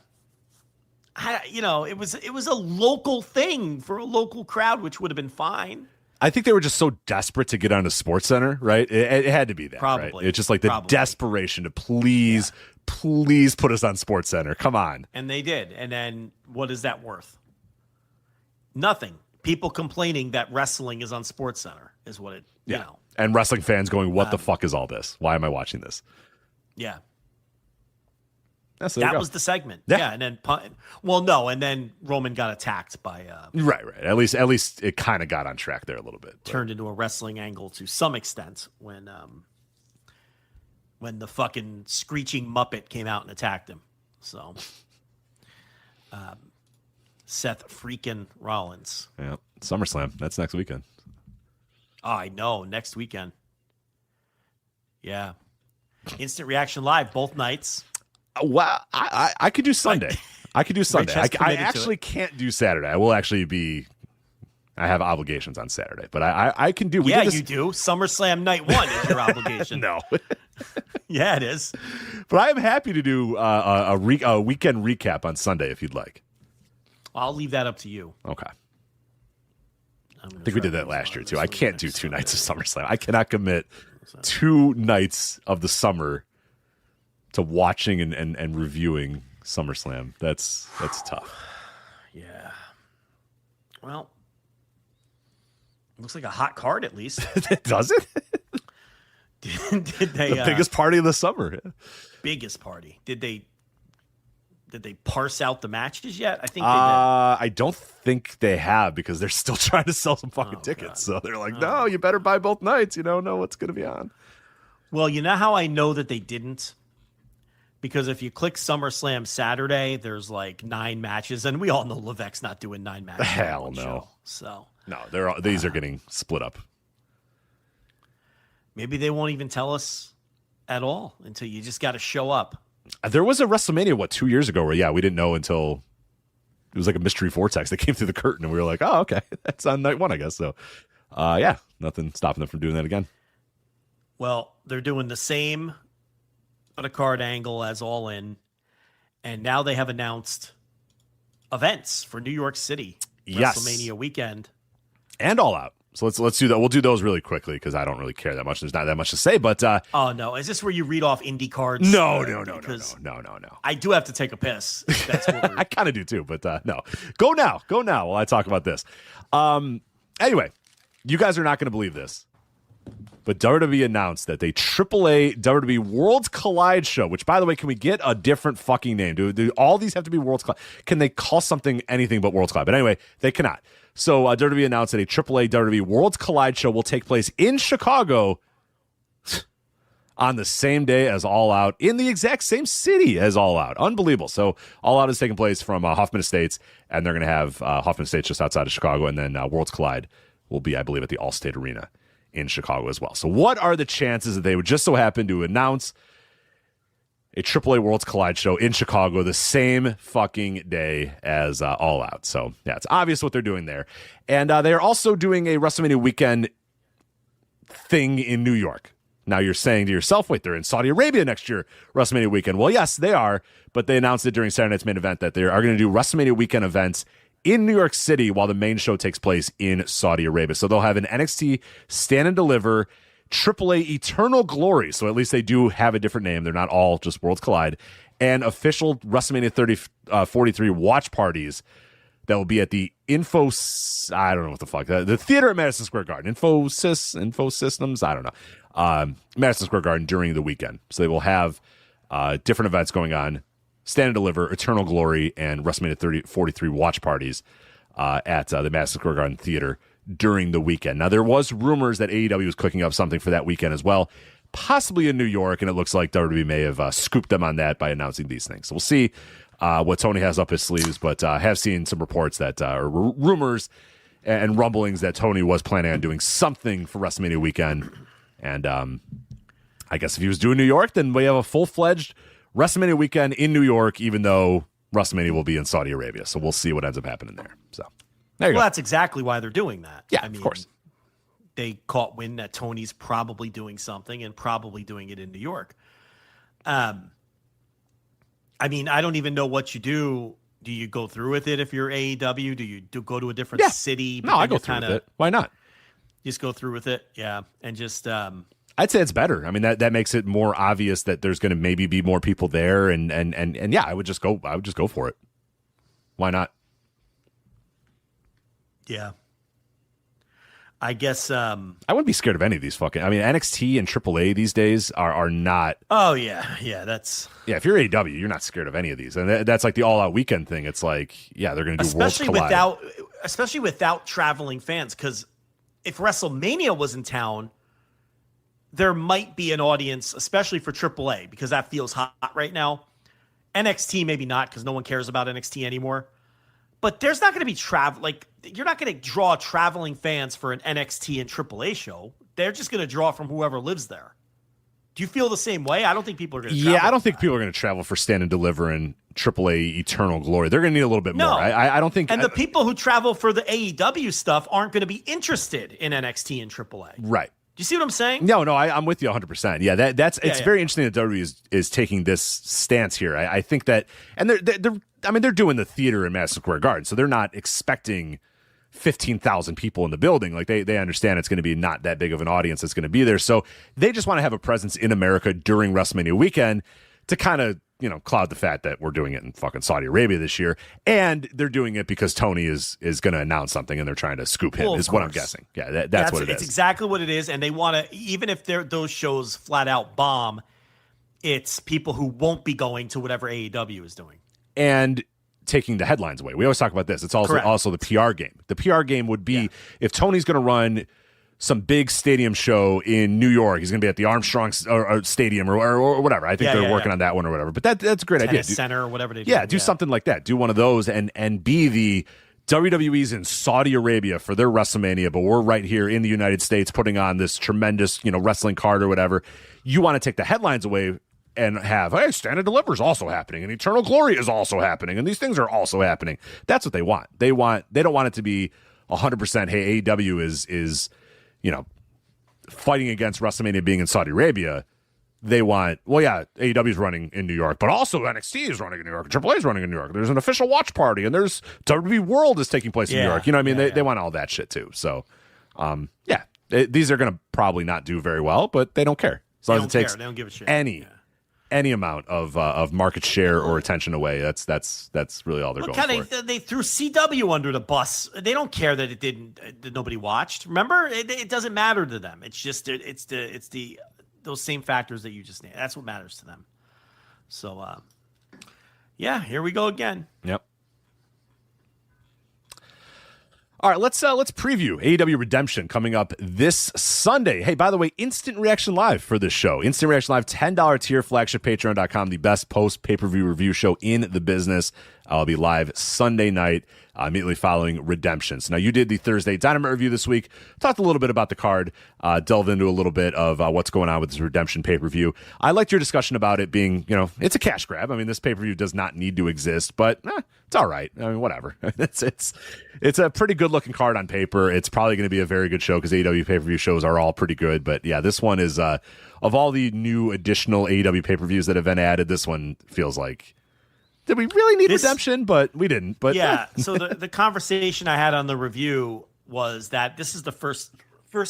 was a local thing for a local crowd, which would have been fine. I think they were just so desperate to get onto SportsCenter, right? It had to be that. Probably. Right? It's just like the desperation to please put us on SportsCenter. Come on. And they did. And then what is that worth? Nothing. People complaining that wrestling is on SportsCenter is what it, you know. And wrestling fans going, what the fuck is all this? Why am I watching this? Yeah. So that was the segment. Yeah. And then, and then Roman got attacked by. Right. At least it kind of got on track there a little bit. Turned into a wrestling angle to some extent when the fucking screeching Muppet came out and attacked him. So, Seth freaking Rollins. Yeah. SummerSlam. That's next weekend. Oh, I know. Next weekend. Yeah. Instant Reaction Live, both nights. Well, I could do Sunday. I could do Sunday. I actually can't do Saturday. I have obligations on Saturday, but I can do. You do. SummerSlam Night 1 is your obligation. No. Yeah, it is. But I am happy to do a weekend recap on Sunday if you'd like. I'll leave that up to you. Okay. I think we did that last year too. I can't do 2 nights of SummerSlam. I cannot commit 2 nights of the summer to watching and reviewing SummerSlam. That's tough. Yeah. Well, looks like a hot card at least. Does it? Did they the biggest party of the summer? Biggest party. Did they parse out the matches yet? I think I don't think they have because they're still trying to sell some fucking tickets. God. So they're like, no, you better buy both nights. You don't know what's going to be on. Well, you know how I know that they didn't? Because if you click SummerSlam Saturday, there's like 9 matches, and we all know Levesque's not doing 9 matches. Hell no. Show, so no, these are getting split up. Maybe they won't even tell us at all until you just got to show up. There was a WrestleMania 2 years ago where we didn't know until it was like a mystery vortex that came through the curtain, and we were like, oh, okay, that's on night 1, I guess. So, nothing stopping them from doing that again. Well, they're doing the same but a card angle as All In, and now they have announced events for New York City. Yes. WrestleMania weekend. And All Out. So let's do that. We'll do those really quickly because I don't really care that much. There's not that much to say, but oh no, is this where you read off indie cards? No. I do have to take a piss. That's what I kind of do too, but no. Go now while I talk about this. Anyway, you guys are not going to believe this. But WWE announced that they AAA WWE Worlds Collide show, which, by the way, can we get a different fucking name? Do all these have to be Worlds Collide? Can they call something anything but Worlds Collide? But anyway, they cannot. So WWE announced that a AAA WWE Worlds Collide show will take place in Chicago on the same day as All Out, in the exact same city as All Out. Unbelievable. So All Out is taking place from Hoffman Estates, and they're going to have Hoffman Estates just outside of Chicago, and then Worlds Collide will be, I believe, at the Allstate Arena in Chicago as well. So what are the chances that they would just so happen to announce a AAA Worlds Collide show in Chicago the same fucking day as All Out? So yeah, it's obvious what they're doing there. And they are also doing a WrestleMania weekend thing in New York. Now you're saying to yourself, wait, they're in Saudi Arabia next year, WrestleMania weekend. Well, yes, they are, but they announced it during Saturday Night's Main Event that they are going to do WrestleMania weekend events in New York City while the main show takes place in Saudi Arabia. So they'll have an NXT Stand and Deliver, AAA Eternal Glory. So at least they do have a different name. They're not all just Worlds Collide. And official WrestleMania 43 watch parties that will be at the I don't know what the fuck. The theater at Madison Square Garden. Info Systems? I don't know. Madison Square Garden during the weekend. So they will have different events going on. Stand and Deliver, Eternal Glory, and WrestleMania 43 watch parties at the Madison Square Garden Theater during the weekend. Now, there was rumors that AEW was cooking up something for that weekend as well, possibly in New York, and it looks like WWE may have scooped them on that by announcing these things. So we'll see what Tony has up his sleeves, but I have seen some reports that or rumors and rumblings that Tony was planning on doing something for WrestleMania weekend. And I guess if he was doing New York, then we have a full-fledged WrestleMania weekend in New York, even though WrestleMania will be in Saudi Arabia. So we'll see what ends up happening there. So there you go. Well, that's exactly why they're doing that. Yeah, of course. They caught wind that Tony's probably doing something and probably doing it in New York. I mean, I don't even know what you do. Do you go through with it if you're AEW? Do you go to a different city? No, I go through with it. Why not? Just go through with it, yeah, and just. I'd say it's better. I mean, that makes it more obvious that there's going to maybe be more people there, and yeah, I would just go for it. Why not? Yeah. I guess I wouldn't be scared of any of these fucking. I mean, NXT and AAA these days are not. Oh yeah, that's. Yeah, if you're AEW, you're not scared of any of these, and that's like the All Out Weekend thing. It's like, yeah, they're going to do Worlds Collide. Especially without traveling fans, because if WrestleMania was in town, there might be an audience, especially for AAA, because that feels hot right now. NXT maybe not, because no one cares about NXT anymore. But there's not going to be travel. Like, you're not going to draw traveling fans for an NXT and AAA show. They're just going to draw from whoever lives there. Do you feel the same way? I don't think people are going to travel. Yeah, I don't think people are going to travel for Stand and Deliver and AAA Eternal Glory. They're going to need a little bit more. I don't think. And the people who travel for the AEW stuff aren't going to be interested in NXT and AAA. Right. Do you see what I'm saying? No, I'm with you 100%. Yeah, it's very interesting that WWE is taking this stance here. I think that, and they're doing the theater in Madison Square Garden, so they're not expecting 15,000 people in the building. Like they understand it's going to be not that big of an audience that's going to be there. So they just want to have a presence in America during WrestleMania weekend to kind of, cloud the fact that we're doing it in fucking Saudi Arabia this year. And they're doing it because Tony is going to announce something and they're trying to scoop him, is what I'm guessing. Yeah, that's what it is. It's exactly what it is. And they want to, even if those shows flat out bomb, it's people who won't be going to whatever AEW is doing. And taking the headlines away. We always talk about this. It's also the PR game. The PR game would be if Tony's going to run some big stadium show in New York, he's going to be at the Armstrong Stadium or whatever. I think they're working on that one or whatever. But that's a great idea. Center or whatever they do. Yeah, do something like that. Do one of those and be the WWE's in Saudi Arabia for their WrestleMania, but we're right here in the United States putting on this tremendous, wrestling card or whatever. You want to take the headlines away and have, hey, Stand and Deliver is also happening, and Eternal Glory is also happening, and these things are also happening. That's what they want. They don't want it to be 100%, hey, AEW is fighting against WrestleMania being in Saudi Arabia. They want, AEW is running in New York, but also NXT is running in New York, AAA is running in New York. There's an official watch party, and there's WWE World is taking place in New York. You know what I mean? They want all that shit too. So, these are going to probably not do very well, but they don't care. As long as it takes they don't give a shit. Any amount of market share or attention away, that's really all they're going for. They threw CW under the bus. They don't care that that nobody watched. Remember, it doesn't matter to them. It's just it's those same factors that you just named. That's what matters to them. So, here we go again. Yep. All right, let's preview AEW Redemption coming up this Sunday. Hey, by the way, Instant Reaction Live for this show. Instant Reaction Live, $10 tier, flagshippatreon.com, the best post-pay-per-view review show in the business. I'll be live Sunday night, immediately following Redemption. So now you did the Thursday Dynamite review this week, talked a little bit about the card, delved into a little bit of what's going on with this Redemption pay-per-view. I liked your discussion about it being, it's a cash grab. I mean, this pay-per-view does not need to exist, but it's all right. I mean, whatever. It's a pretty good-looking card on paper. It's probably going to be a very good show because AEW pay-per-view shows are all pretty good. But yeah, this one is, of all the new additional AEW pay-per-views that have been added, this one feels like, did we really need Redemption? But we didn't. But so the conversation I had on the review was that this is the first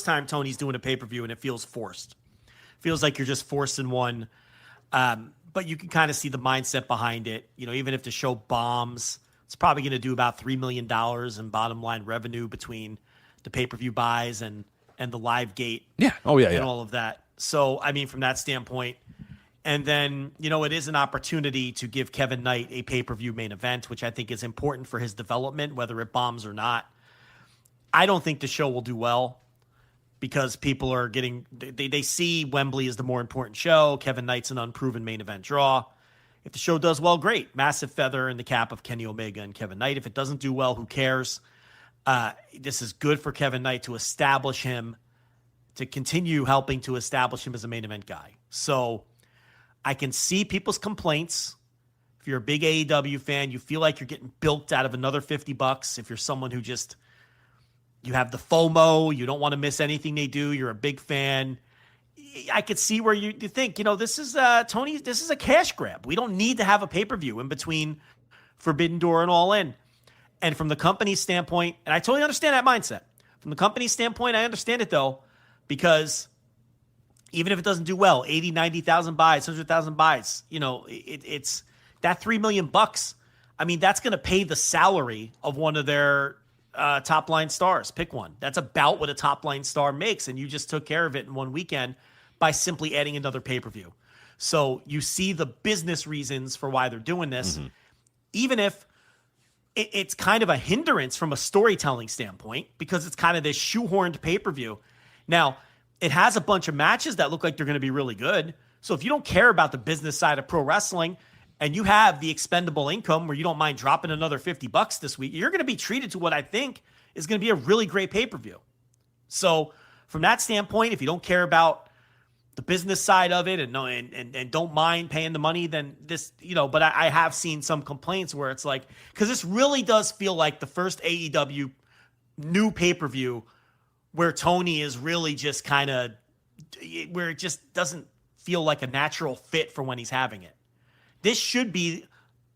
time Tony's doing a pay-per-view, and it feels forced. Feels like you're just forcing one. But you can kind of see the mindset behind it. Even if the show bombs, it's probably going to do about $3 million in bottom line revenue between the pay-per-view buys and the live gate. Yeah. Oh, yeah. And all of that. So, I mean, from that standpoint. And then, it is an opportunity to give Kevin Knight a pay-per-view main event, which I think is important for his development, whether it bombs or not. I don't think the show will do well. because people are they see Wembley as the more important show. Kevin Knight's an unproven main event draw. If the show does well, great. Massive feather in the cap of Kenny Omega and Kevin Knight. If it doesn't do well, who cares? This is good for Kevin Knight to establish him, to continue helping to establish him as a main event guy. So I can see people's complaints. If you're a big AEW fan, you feel like you're getting bilked out of another $50. If you're someone who just, you have the FOMO, you don't want to miss anything they do, you're a big fan, I could see where you think, this is Tony, this is a cash grab. We don't need to have a pay-per-view in between Forbidden Door and All In. And from the company's standpoint, and I totally understand that mindset. From the company's standpoint, I understand it though, because even if it doesn't do well, 80, 90,000 buys, 100,000 buys, it's that $3 million. I mean, that's going to pay the salary of one of their top line stars. Pick one. That's about what a top line star makes. And you just took care of it in one weekend by simply adding another pay-per-view. So you see the business reasons for why they're doing this, even if it's kind of a hindrance from a storytelling standpoint, because it's kind of this shoehorned pay-per-view. Now, it has a bunch of matches that look like they're going to be really good. So if you don't care about the business side of pro wrestling and you have the expendable income where you don't mind dropping another $50 this week, you're going to be treated to what I think is going to be a really great pay-per-view. So from that standpoint, if you don't care about the business side of it and don't mind paying the money, then this, but I have seen some complaints where it's like, because this really does feel like the first AEW new pay-per-view where Tony is really just kind of, where it just doesn't feel like a natural fit for when he's having it. This should be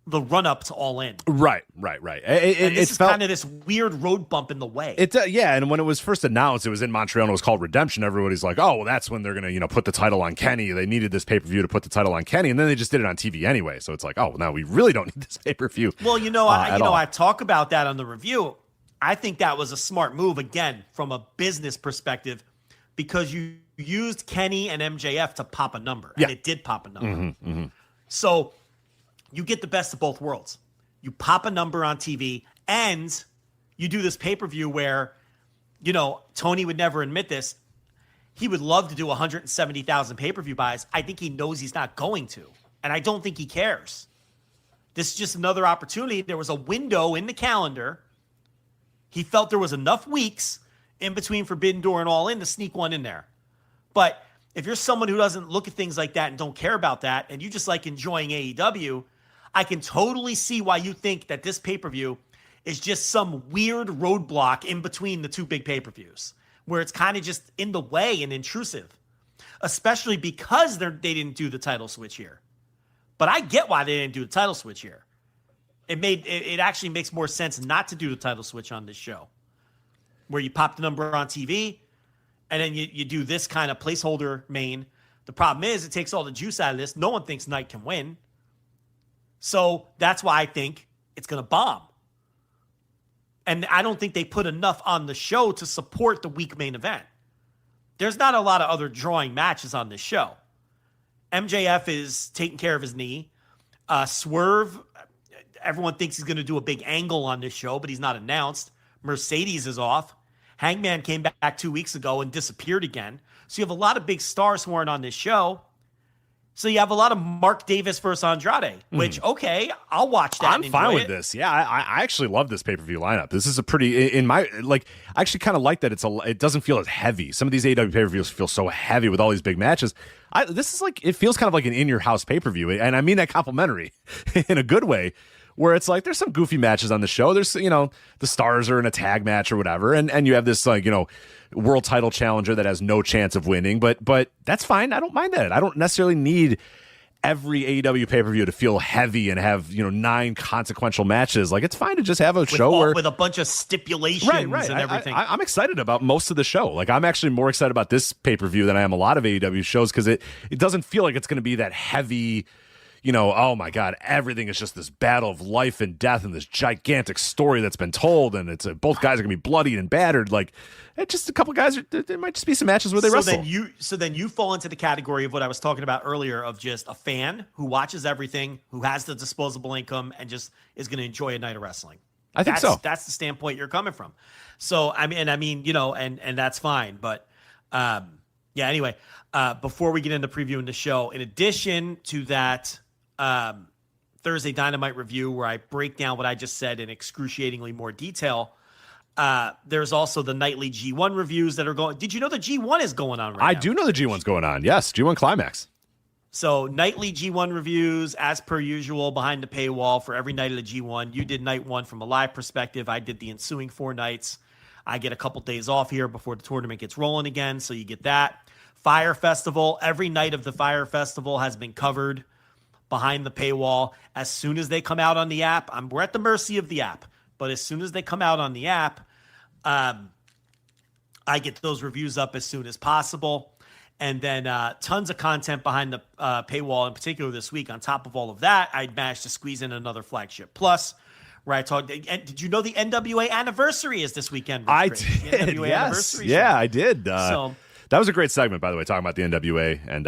the run-up to All In. Right. It's kind of this weird road bump in the way. Yeah, and when it was first announced, it was in Montreal and it was called Redemption. Everybody's like, oh, well, that's when they're going to, put the title on Kenny. They needed this pay-per-view to put the title on Kenny, and then they just did it on TV anyway. So it's like, oh, well, now we really don't need this pay-per-view. Well, I talk about that on the review. I think that was a smart move, again, from a business perspective, because you used Kenny and MJF to pop a number, and it did pop a number. So you get the best of both worlds. You pop a number on TV, and you do this pay-per-view where, Tony would never admit this. He would love to do 170,000 pay-per-view buys. I think he knows he's not going to, and I don't think he cares. This is just another opportunity. There was a window in the calendar. He felt there was enough weeks in between Forbidden Door and All In to sneak one in there. But if you're someone who doesn't look at things like that and don't care about that, and you just like enjoying AEW, I can totally see why you think that this pay-per-view is just some weird roadblock in between the two big pay-per-views, where it's kind of just in the way and intrusive, especially because they didn't do the title switch here. But I get why they didn't do the title switch here. It actually makes more sense not to do the title switch on this show, where you pop the number on TV and then you do this kind of placeholder main. The problem is it takes all the juice out of this. No one thinks Knight can win. So that's why I think it's going to bomb. And I don't think they put enough on the show to support the week main event. There's not a lot of other drawing matches on this show. MJF is taking care of his knee. Swerve, everyone thinks he's going to do a big angle on this show, but he's not announced. Mercedes is off. Hangman came back 2 weeks ago and disappeared again. So you have a lot of big stars who aren't on this show. So you have a lot of Mark Davis versus Andrade, which, okay, I'll watch that. I'm fine with this. Yeah, I actually love this pay-per-view lineup. This is a pretty, I actually kind of like that it doesn't feel as heavy. Some of these AEW pay-per-views feel so heavy with all these big matches. This is it feels kind of like an in-your-house pay-per-view, and I mean that complimentary in a good way, where it's like there's some goofy matches on the show. There's, the stars are in a tag match or whatever, and you have this, world title challenger that has no chance of winning, but that's fine. I don't mind that. I don't necessarily need every AEW pay-per-view to feel heavy and have 9 consequential matches. It's fine to just have a show with a bunch of stipulations right. and everything. I'm excited about most of the show. I'm actually more excited about this pay-per-view than I am a lot of AEW shows, because it doesn't feel like it's going to be that heavy. Oh my God, everything is just this battle of life and death and this gigantic story that's been told, and it's both guys are gonna be bloodied and battered. It's just a couple guys. There might just be some matches where they wrestle. Then you fall into the category of what I was talking about earlier, of just a fan who watches everything, who has the disposable income, and just is going to enjoy a night of wrestling. I think so. That's the standpoint you're coming from. So and that's fine, but Anyway, before we get into previewing the show, in addition to that Thursday Dynamite review where I break down what I just said in excruciatingly more detail, there's also the nightly G1 reviews that are going. Did you know the G1 is going on right now? I do know the G1's going on. Yes, G1 Climax. So nightly G1 reviews, as per usual, behind the paywall for every night of the G1. You did night one from a live perspective. I did the ensuing 4 nights. I get a couple days off here before the tournament gets rolling again, so you get that. Fire Festival, every night of the Fire Festival has been covered behind the paywall. As soon as they come out on the app, we're at the mercy of the app, but as soon as they come out on the app, I get those reviews up as soon as possible. And then tons of content behind the paywall, in particular this week. On top of all of that, I managed to squeeze in another Flagship Plus, where I talked. And did you know the NWA anniversary is this weekend? I did. Yes. Yeah, I did. So that was a great segment, by the way, talking about the NWA and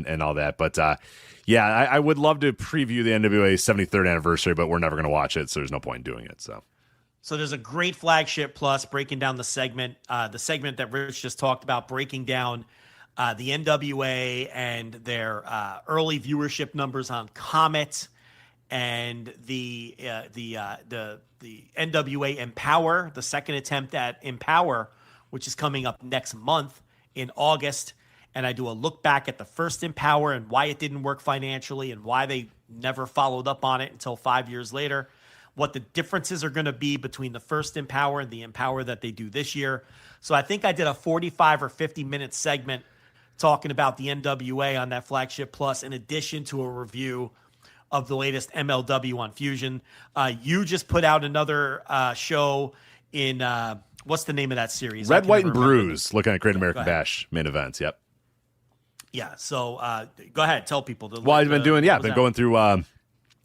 and all that. But I would love to preview the NWA 73rd anniversary, but we're never going to watch it, so there's no point in doing it. So there's a great Flagship Plus breaking down the segment that Rich just talked about, breaking down the NWA and their early viewership numbers on Comet, and the NWA Empower, the second attempt at Empower, which is coming up next month in August. And I do a look back at the first Empower and why it didn't work financially and why they never followed up on it until 5 years later, what the differences are going to be between the first Empower and the Empower that they do this year. So I think I did a 45 or 50-minute segment talking about the NWA on that Flagship Plus, in addition to a review of the latest MLW on Fusion. You just put out another show in, what's the name of that series? Red, White, and Bruise, looking at Great American Bash main events. Yep. Yeah, so go ahead, tell people. I've been going through a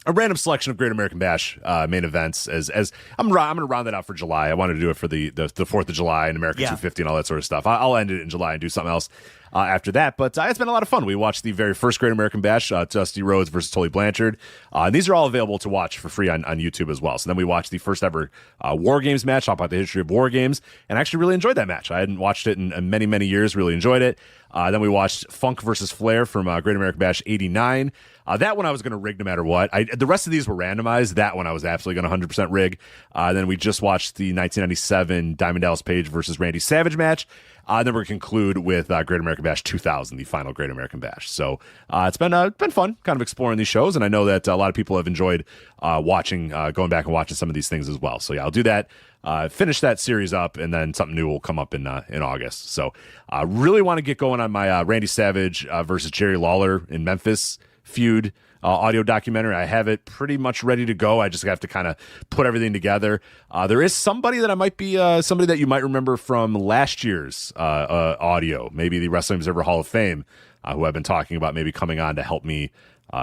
random selection of Great American Bash main events. As I'm going to round that out for July. I wanted to do it for the 4th of July and American 250 and all that sort of stuff. I'll end it in July and do something else after that. But it's been a lot of fun. We watched the very first Great American Bash, Dusty Rhodes versus Tully Blanchard. And these are all available to watch for free on YouTube as well. So then we watched the first ever War Games match, talk about the history of War Games, and actually really enjoyed that match. I hadn't watched it in many, many years, really enjoyed it. Then we watched Funk versus Flair from Great American Bash 89. That one I was going to rig no matter what. The rest of these were randomized. That one I was absolutely going to 100% rig. Then we just watched the 1997 Diamond Dallas Page versus Randy Savage match. Then we're going to conclude with Great American Bash 2000, the final Great American Bash. So it's been fun kind of exploring these shows, and I know that a lot of people have enjoyed going back and watching some of these things as well. So I'll do that. Finish that series up, and then something new will come up in August. So I really want to get going on my Randy Savage versus Jerry Lawler in Memphis feud audio documentary. I have it pretty much ready to go. I just have to kind of put everything together. There is somebody that I might be somebody that you might remember from last year's audio, maybe the Wrestling Observer Hall of Fame, who I've been talking about maybe coming on to help me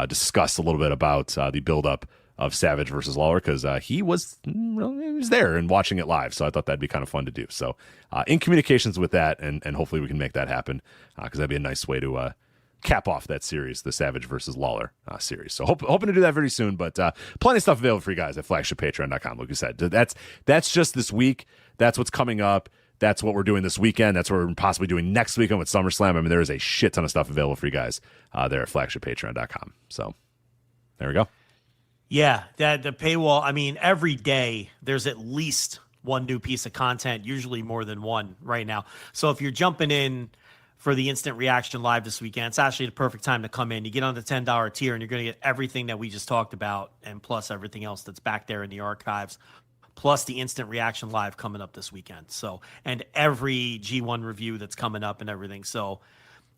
discuss a little bit about the build-up of Savage versus Lawler, because he was there and watching it live, so I thought that'd be kind of fun to do. So in communications with that, and hopefully we can make that happen, because that'd be a nice way to cap off that series, the Savage versus Lawler series. So hoping to do that very soon, but plenty of stuff available for you guys at flagshippatreon.com. Like you said, that's just this week. That's what's coming up. That's what we're doing this weekend. That's what we're possibly doing next weekend with SummerSlam. I mean, there is a shit ton of stuff available for you guys there at flagshippatreon.com. So there we go. Yeah, the paywall, I mean, every day there's at least one new piece of content, usually more than one right now. So if you're jumping in for the Instant Reaction Live this weekend, it's actually the perfect time to come in. You get on the $10 tier, and you're going to get everything that we just talked about, and plus everything else that's back there in the archives, plus the Instant Reaction Live coming up this weekend. So, and every G1 review that's coming up and everything. So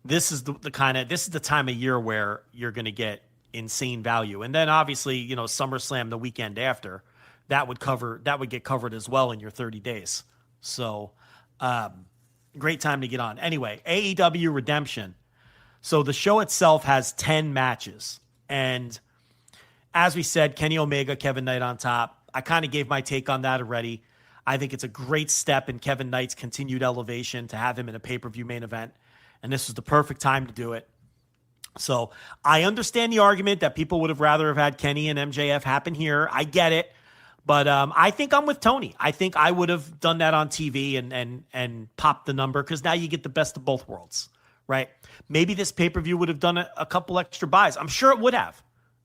this is the time of year where you're going to get insane value. And then obviously, SummerSlam the weekend after, that would get covered as well in your 30 days. So, great time to get on. Anyway, AEW Redemption. So the show itself has 10 matches. And as we said, Kenny Omega, Kevin Knight on top. I kind of gave my take on that already. I think it's a great step in Kevin Knight's continued elevation to have him in a pay-per-view main event. And this was the perfect time to do it. So I understand the argument that people would have rather have had Kenny and MJF happen here. I get it. But I think I'm with Tony. I think I would have done that on TV and popped the number, because now you get the best of both worlds, right? Maybe this pay-per-view would have done a couple extra buys. I'm sure it would have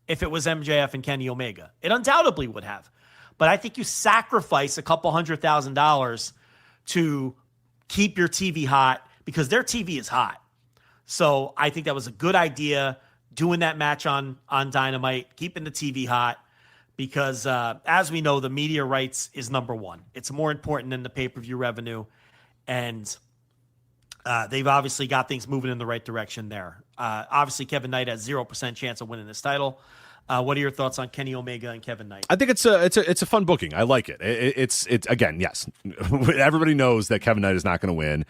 if it was MJF and Kenny Omega. It undoubtedly would have. But I think you sacrifice a couple $100,000 to keep your TV hot, because their TV is hot. So I think that was a good idea, doing that match on Dynamite, keeping the TV hot, because as we know, the media rights is number one. It's more important than the pay-per-view revenue. And they've obviously got things moving in the right direction there. Obviously, Kevin Knight has 0% chance of winning this title. What are your thoughts on Kenny Omega and Kevin Knight? I think it's a fun booking. I like it. It's again, yes, everybody knows that Kevin Knight is not going to win.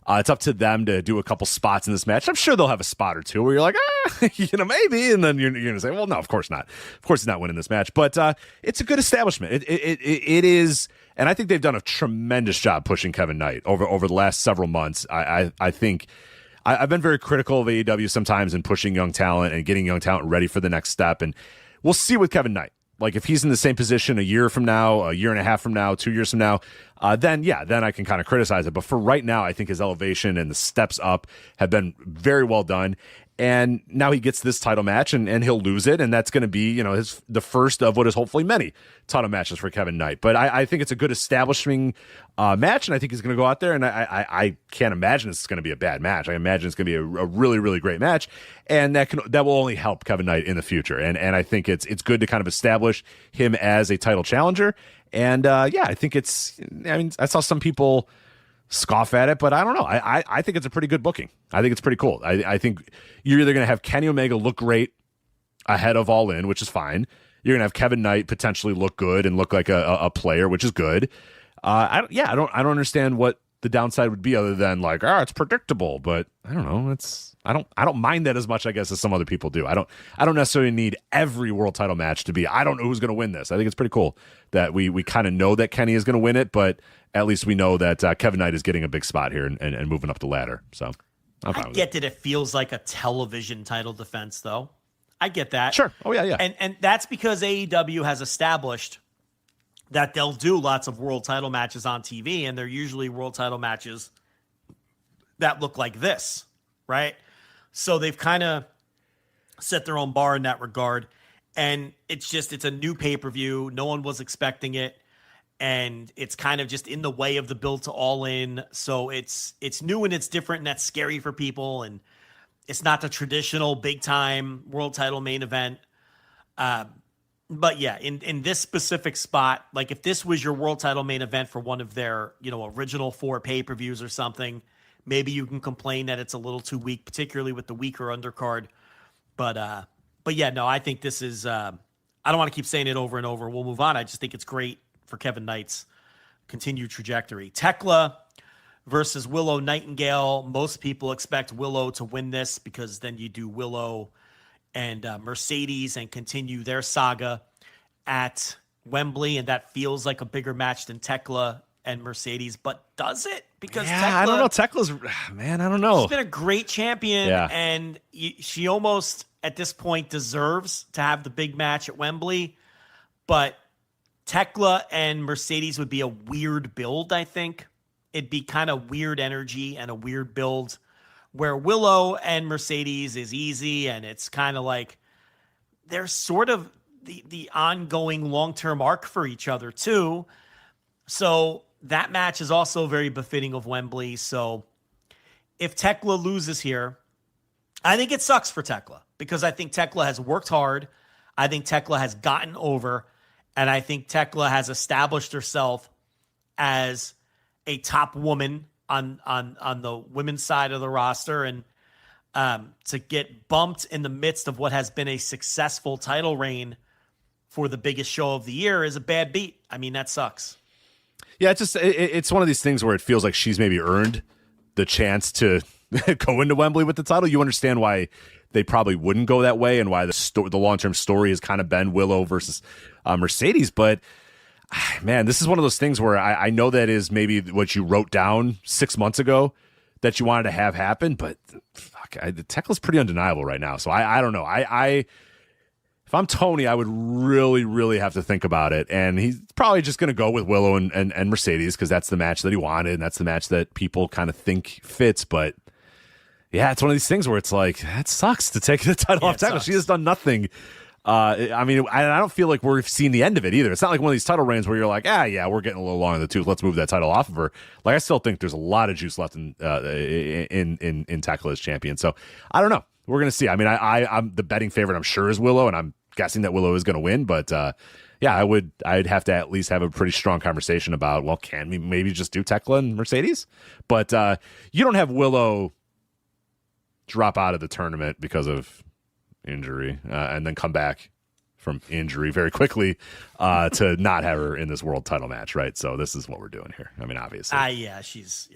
It's up to them to do a couple spots in this match. I'm sure they'll have a spot or two where you're like, maybe, and then you're going to say, well, no, of course not. Of course, he's not winning this match. But it's a good establishment. It is, and I think they've done a tremendous job pushing Kevin Knight over the last several months. I think I've been very critical of AEW sometimes in pushing young talent and getting young talent ready for the next step, and we'll see with Kevin Knight. Like, if he's in the same position a year from now, a year and a half from now, 2 years from now, then I can kind of criticize it. But for right now, I think his elevation and the steps up have been very well done. And now he gets this title match, and he'll lose it, and that's going to be, the first of what is hopefully many title matches for Kevin Knight. But I think it's a good establishing match, and I think he's going to go out there, and I can't imagine it's going to be a bad match. I imagine it's going to be a really, really great match, and that will only help Kevin Knight in the future. And I think it's good to kind of establish him as a title challenger. And I think I saw some people scoff at it, but I don't know. I think it's a pretty good booking. I think it's pretty cool. I think you're either going to have Kenny Omega look great ahead of All In, which is fine. You're going to have Kevin Knight potentially look good and look like a player, which is good. I don't understand what the downside would be other than like, it's predictable, but I don't know. I don't mind that as much, I guess, as some other people do. I don't necessarily need every world title match to be, I don't know who's going to win this. I think it's pretty cool that we kind of know that Kenny is going to win it, but at least we know that Kevin Knight is getting a big spot here and moving up the ladder. So I get that it feels like a television title defense, though. I get that. Sure. Oh, yeah. And that's because AEW has established that they'll do lots of world title matches on TV, and they're usually world title matches that look like this, right? So they've kind of set their own bar in that regard. And it's a new pay-per-view. No one was expecting it. And it's kind of just in the way of the build to All In. So it's new and it's different, and that's scary for people. And it's not the traditional big-time world title main event. But yeah, in this specific spot, like if this was your world title main event for one of their, original 4 pay-per-views or something, maybe you can complain that it's a little too weak, particularly with the weaker undercard. But yeah, no, I think this is, I don't want to keep saying it over and over. We'll move on. I just think it's great for Kevin Knight's continued trajectory. Tekla versus Willow Nightingale. Most people expect Willow to win this because then you do Willow and Mercedes and continue their saga at Wembley. And that feels like a bigger match than Tekla and Mercedes, but does it? Because Tekla, I don't know. Tekla's, man, I don't know. She's been a great champion, and she almost at this point deserves to have the big match at Wembley. But Tekla and Mercedes would be a weird build, I think. It'd be kind of weird energy and a weird build, where Willow and Mercedes is easy, and it's kind of like they're sort of the ongoing long-term arc for each other too. So that match is also very befitting of Wembley. So if Tekla loses here, I think it sucks for Tekla, because I think Tekla has worked hard. I think Tekla has gotten over, and I think Tekla has established herself as a top woman on the women's side of the roster. And to get bumped in the midst of what has been a successful title reign for the biggest show of the year is a bad beat. I mean, that sucks. Yeah, it's one of these things where it feels like she's maybe earned the chance to go into Wembley with the title. You understand why they probably wouldn't go that way and why the long-term story has kind of been Willow versus Mercedes. But, man, this is one of those things where I know that is maybe what you wrote down 6 months ago that you wanted to have happen, but fuck, the Tekla's pretty undeniable right now. So I don't know. If I'm Tony, I would really, really have to think about it. And he's probably just going to go with Willow and Mercedes because that's the match that he wanted, and that's the match that people kind of think fits. But yeah, it's one of these things where it's like, that sucks to take the title off Tackle. She has done nothing. I mean, I don't feel like we've seen the end of it either. It's not like one of these title reigns where you're like, yeah, we're getting a little long in the tooth. Let's move that title off of her. Like, I still think there's a lot of juice left in Tackle as champion. So I don't know. We're gonna see. I mean, I'm the betting favorite. I'm sure is Willow, and I'm guessing that Willow is going to win. But yeah, I'd have to at least have a pretty strong conversation about, well, can we maybe just do Tekla and Mercedes? But you don't have Willow drop out of the tournament because of injury and then come back from injury very quickly to not have her in this world title match, right? So this is what we're doing here. I mean, obviously. Yeah, she's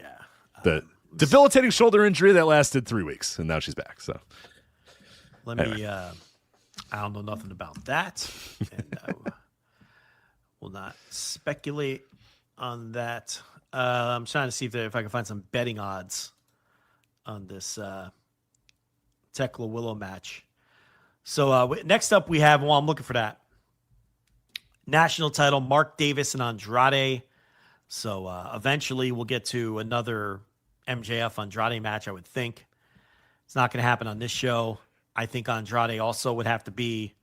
the debilitating shoulder injury that lasted 3 weeks, and now she's back. So anyway. I don't know nothing about that, and I will not speculate on that. I'm trying to see if I can find some betting odds on this Tekla Willow match. So next up we have, I'm looking for that national title, Mark Davis and Andrade. So eventually we'll get to another MJF Andrade match, I would think. It's not going to happen on this show. I think Andrade also would have to be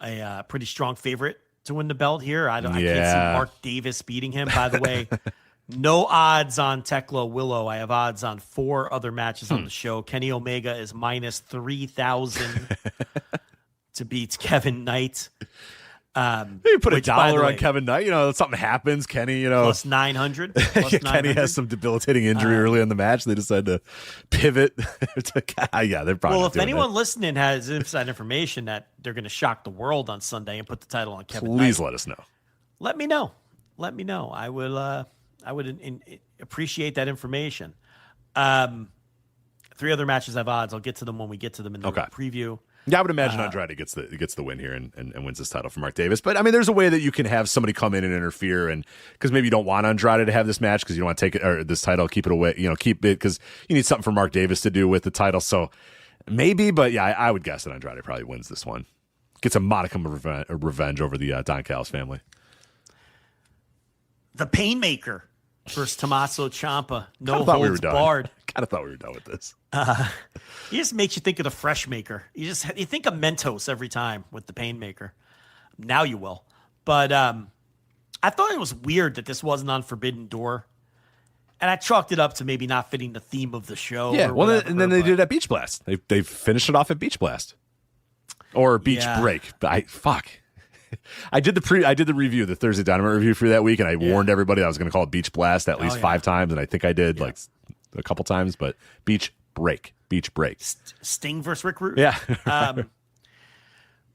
a pretty strong favorite to win the belt here. I can't see Mark Davis beating him. By the way, no odds on Tekla Willow. I have odds on 4 other matches on the show. Kenny Omega is minus 3,000 to beat Kevin Knight. You put $1 on Kevin Knight, something happens. Kenny, plus 900. Kenny has some debilitating injury early in the match. They decide to pivot. They're probably. Well, if anyone listening has inside information that they're going to shock the world on Sunday and put the title on Kevin Knight, please let us know. Let me know. I will. I would appreciate that information. 3 other matches have odds. I'll get to them when we get to them in the preview. Yeah, I would imagine Andrade gets the win here and wins this title from Mark Davis. But I mean, there's a way that you can have somebody come in and interfere, and because maybe you don't want Andrade to have this match because you don't want to take it or this title, keep it away, keep it because you need something for Mark Davis to do with the title. So maybe, but yeah, I would guess that Andrade probably wins this one, gets a modicum of revenge over the Don Callis family. The Painmaker versus Tommaso Ciampa. No holds barred. Kind of thought we were done with this. He just makes you think of the Fresh Maker. You think of Mentos every time with the Painmaker. Now you will. But I thought it was weird that this wasn't on Forbidden Door. And I chalked it up to maybe not fitting the theme of the show. Yeah, and then they did it at Beach Blast. They finished it off at Beach Blast. Or Beach Break. I did the review, the Thursday Dynamite review for that week, and I warned everybody I was going to call it Beach Blast at least 5 times, and I think I did like a couple times, but Beach Break. Sting versus Rick Rude. Yeah.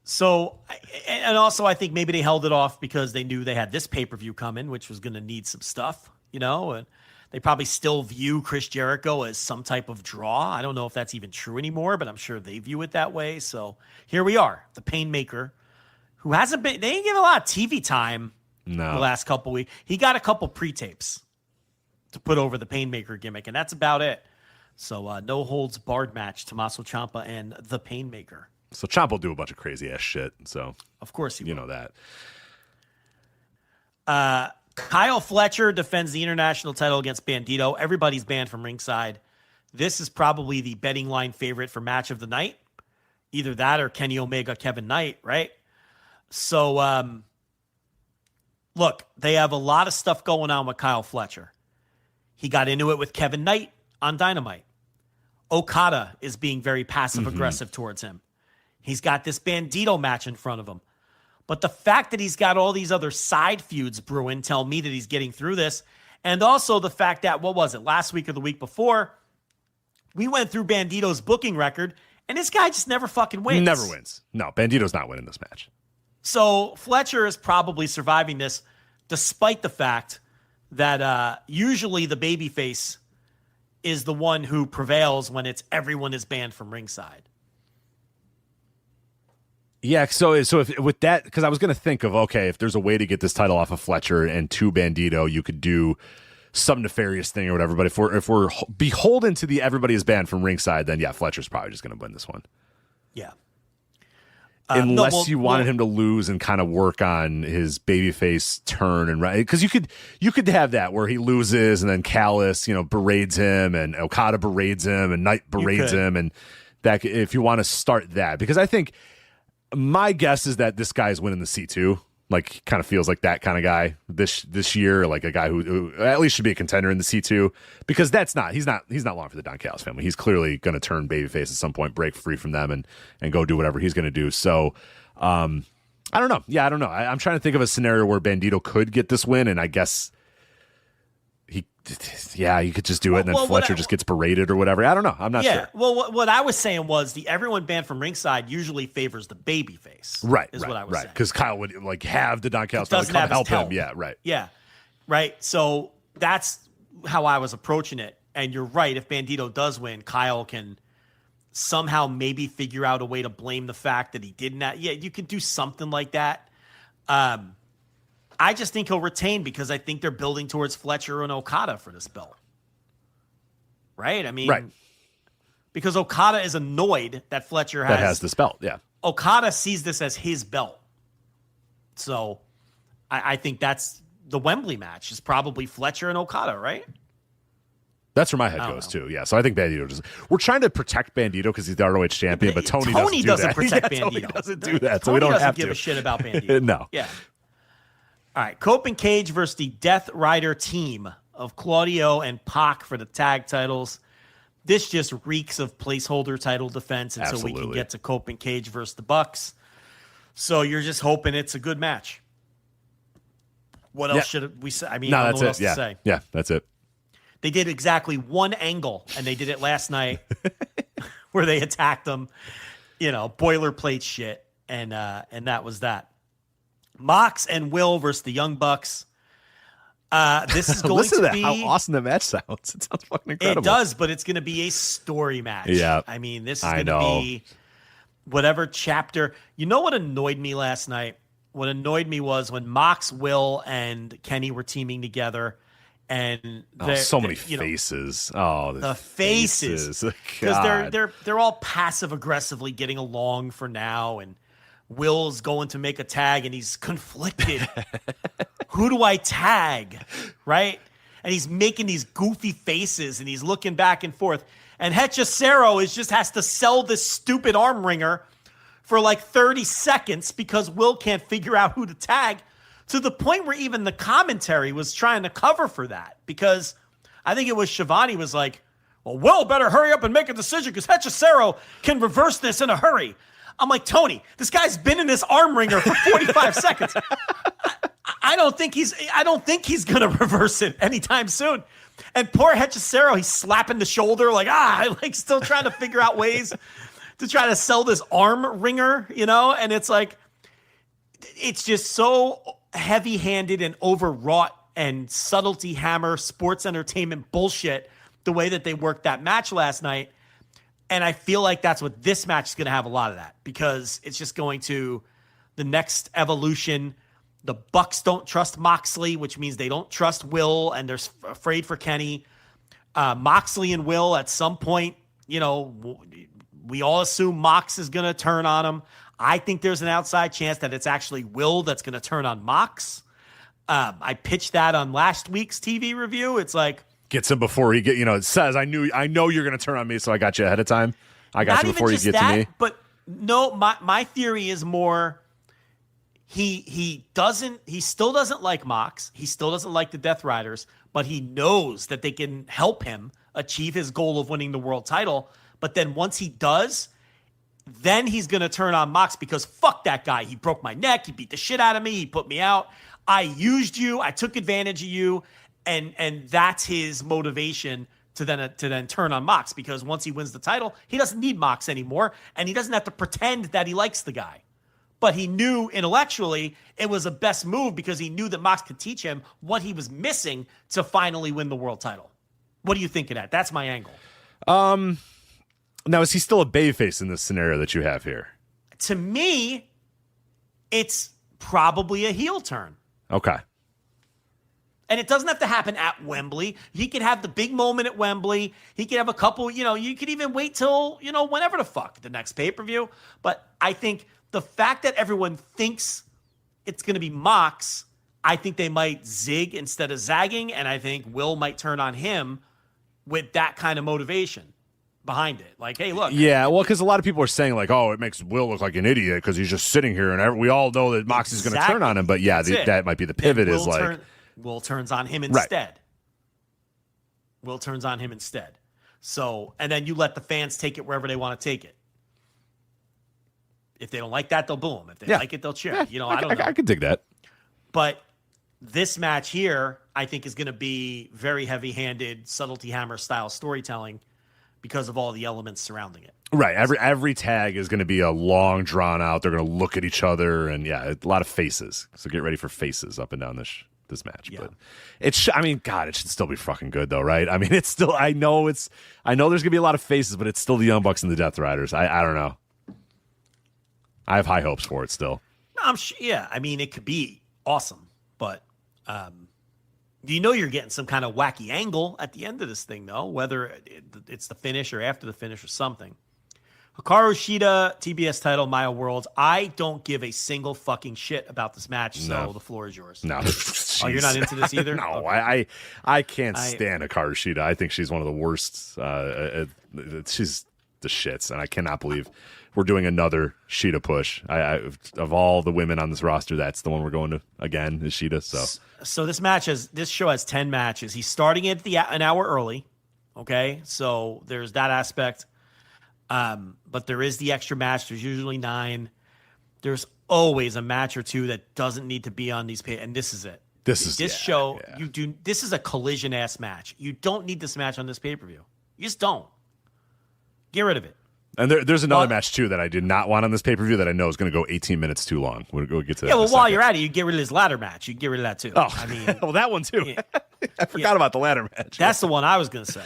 So, and also I think maybe they held it off because they knew they had this pay-per-view coming, which was going to need some stuff, and they probably still view Chris Jericho as some type of draw. I don't know if that's even true anymore, but I'm sure they view it that way. So here we are, the Painmaker, who hasn't been, they didn't give a lot of TV time the last couple weeks. He got a couple pre-tapes to put over the Painmaker gimmick, and that's about it. So no holds barred match, Tommaso Ciampa and the Painmaker. So Ciampa will do a bunch of crazy ass shit. So of course he will. You know that. Kyle Fletcher defends the international title against Bandito. Everybody's banned from ringside. This is probably the betting line favorite for match of the night. Either that or Kenny Omega, Kevin Knight, right? So, look, they have a lot of stuff going on with Kyle Fletcher. He got into it with Kevin Knight on Dynamite. Okada is being very passive-aggressive towards him. He's got this Bandito match in front of him. But the fact that he's got all these other side feuds brewing tell me that he's getting through this. And also the fact that, what was it, last week or the week before, we went through Bandito's booking record, and this guy just never fucking wins. Never wins. No, Bandito's not winning this match. So Fletcher is probably surviving this, despite the fact that usually the babyface is the one who prevails when it's everyone is banned from ringside. Yeah, so if with that, because I was going to think of, okay, if there's a way to get this title off of Fletcher and to Bandito, you could do some nefarious thing or whatever. But if we're beholden to the everybody is banned from ringside, then yeah, Fletcher's probably just going to win this one. Yeah. Unless you wanted him to lose and kind of work on his babyface turn and right, because you could have that where he loses and then Callis, berates him and Okada berates him and Knight berates him, and that if you want to start that, because I think my guess is that this guy's winning the C2. Like, kind of feels like that kind of guy this year, like a guy who at least should be a contender in the C2, because he's not long for the Don Callis family. He's clearly going to turn babyface at some point, break free from them, and go do whatever he's going to do. So, I don't know. Yeah, I don't know. I'm trying to think of a scenario where Bandito could get this win, and I guess you could just do it, and then Fletcher just gets berated or whatever. I don't know. I'm not sure. Well, what I was saying was the everyone banned from ringside usually favors the baby face. Right. Is what I was saying. Because Kyle would have the Don Callis come help him. Yeah, right. Yeah. Right. So that's how I was approaching it. And you're right. If Bandito does win, Kyle can somehow maybe figure out a way to blame the fact that he didn't. Yeah, you could do something like that. I just think he'll retain because I think they're building towards Fletcher and Okada for this belt. Right? I mean, because Okada is annoyed that Fletcher has this belt. Yeah. Okada sees this as his belt. So I think that's the Wembley match is probably Fletcher and Okada, right? That's where my head goes too. Yeah. So I think Bandito we're trying to protect Bandito because he's the ROH champion, but Tony doesn't protect Bandito. Tony doesn't do that. Tony so we don't have to give a shit about Bandito. No. Yeah. All right, Cope and Cage versus the Death Rider team of Claudio and Pac for the tag titles. This just reeks of placeholder title defense until we can get to Cope and Cage versus the Bucks. So you're just hoping it's a good match. What else should we say? I mean, I don't know what else to say. Yeah, that's it. They did exactly one angle, and they did it last night where they attacked them, boilerplate shit, and that was that. Mox and Will versus the Young Bucks. This is going Listen to that, be how awesome the match sounds. It sounds fucking incredible. It does, but it's going to be a story match. Yeah. I mean, this is going to be whatever chapter. You know what annoyed me last night? What annoyed me was when Mox, Will, and Kenny were teaming together, and so many faces. The faces, because they're all passive aggressively getting along for now, and Will's going to make a tag and he's conflicted. Who do I tag? Right? And he's making these goofy faces and he's looking back and forth. And Hechicero just has to sell this stupid arm wringer for like 30 seconds because Will can't figure out who to tag, to the point where even the commentary was trying to cover for that, because I think it was Shivani was like, well, Will better hurry up and make a decision because Hechicero can reverse this in a hurry. I'm like, Tony, this guy's been in this arm wringer for 45 seconds. I don't think he's gonna reverse it anytime soon. And poor Hechicero, he's slapping the shoulder like still trying to figure out ways to try to sell this arm wringer, and it's like, it's just so heavy-handed and overwrought and subtlety hammer sports entertainment bullshit the way that they worked that match last night. And I feel like that's what this match is going to have, a lot of that, because it's just going to the next evolution. The Bucks don't trust Moxley, which means they don't trust Will, and they're afraid for Kenny. Moxley and Will, at some point, we all assume Mox is going to turn on him. I think there's an outside chance that it's actually Will that's going to turn on Mox. I pitched that on last week's TV review. It's like, gets him before he it says, I know you're going to turn on me, so I got you ahead of time. I got you before you get to me. But no, my theory is more, he still doesn't like Mox. He still doesn't like the Death Riders, but he knows that they can help him achieve his goal of winning the world title. But then once he does, then he's going to turn on Mox because fuck that guy. He broke my neck. He beat the shit out of me. He put me out. I used you. I took advantage of you. And that's his motivation to then turn on Mox, because once he wins the title, he doesn't need Mox anymore, and he doesn't have to pretend that he likes the guy. But he knew intellectually it was a best move because he knew that Mox could teach him what he was missing to finally win the world title. What do you think of that? That's my angle. Now, is he still a babyface in this scenario that you have here? To me, it's probably a heel turn. Okay. And it doesn't have to happen at Wembley. He could have the big moment at Wembley. He could have a couple, you could even wait till, whenever the fuck, the next pay-per-view. But I think The fact that everyone thinks it's going to be Mox, I think they might zig instead of zagging, and I think Will might turn on him with that kind of motivation behind it. Like, hey, look. Yeah, well, because a lot of people are saying, like, oh, it makes Will look like an idiot because he's just sitting here, and we all know that Mox is going to turn on him. But, yeah, that might be the pivot is like. Will turns on him instead. Right. Will turns on him instead. So, and then you let the fans take it wherever they want to take it. If they don't like that, they'll boo them. If they like it, they'll cheer. Yeah, you know, I don't know. I could dig that. But this match here, I think, is going to be very heavy-handed, subtlety hammer style storytelling because of all the elements surrounding it. Right. Every tag is going to be a long drawn out. They're going to look at each other, and a lot of faces. So get ready for faces up and down this match. Yeah. But it should still be fucking good though, right? I mean, it's still. I know there's going to be a lot of faces, but it's still the Young Bucks and the Death Riders. I don't know. I have high hopes for it still. No, I'm sure. Yeah, I mean, it could be awesome, but you're getting some kind of wacky angle at the end of this thing, though, whether it's the finish or after the finish or something. Hikaru Shida, TBS title, Maya Worlds. I don't give a single fucking shit about this match, so the floor is yours. No. Oh, you're not into this either? No, okay. I can't stand Hikaru Shida. I think she's one of the worst. She's the shits, and I cannot believe we're doing another Shida push. Of all the women on this roster, that's the one we're going to again is Shida. So this show has 10 matches. He's starting it an hour early. Okay, so there's that aspect. But there is the extra match. There's usually 9. There's always a match or two that doesn't need to be on these and this is it. This show. Yeah. This is a collision ass match. You don't need this match on this pay-per-view. You just don't. Get rid of it. And there's another match too that I did not want on this pay-per-view that I know is going to go 18 minutes too long. We'll get to that. Yeah, well, while you're at it, you get rid of this ladder match. You get rid of that too. Oh, I mean, well, that one too. Yeah. I forgot about the ladder match. That's the one I was going to say.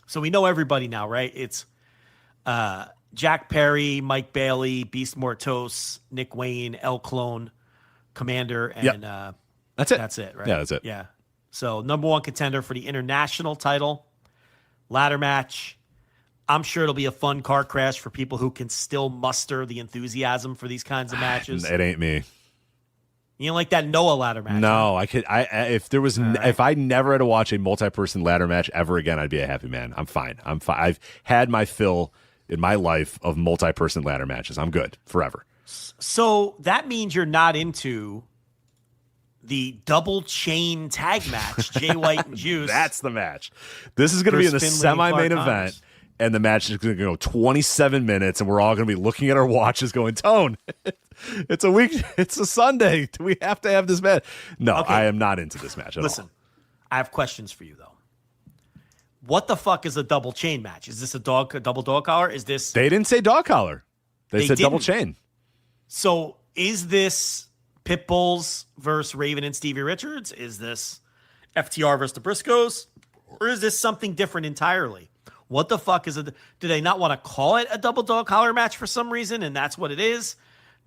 So we know everybody now, right? It's Jack Perry, Mike Bailey, Beast Mortos, Nick Wayne, El Clone, Commander, and that's it. That's it, right? Yeah, that's it. Yeah. So number 1 contender for the international title, ladder match. I'm sure it'll be a fun car crash for people who can still muster the enthusiasm for these kinds of matches. It ain't me. You don't like that Noah ladder match? No, I could. If I never had to watch a multi-person ladder match ever again, I'd be a happy man. I'm fine. I've had my fill in my life of multi-person ladder matches. I'm good forever. So that means you're not into the double chain tag match, Jay White and Juice. That's the match. This is going to be in the semi-main event. And the match is going to go 27 minutes, and we're all going to be looking at our watches going, Tone, it's a Sunday. Do we have to have this match? No, okay. I am not into this match at all. Listen, I have questions for you, though. What the fuck is a double chain match? Is this a double dog collar? Is this... They didn't say dog collar. They said double chain. So is this Pitbulls versus Raven and Stevie Richards? Is this FTR versus the Briscoes? Or is this something different entirely? What the fuck is it? Do they not want to call it a double dog collar match for some reason? And that's what it is.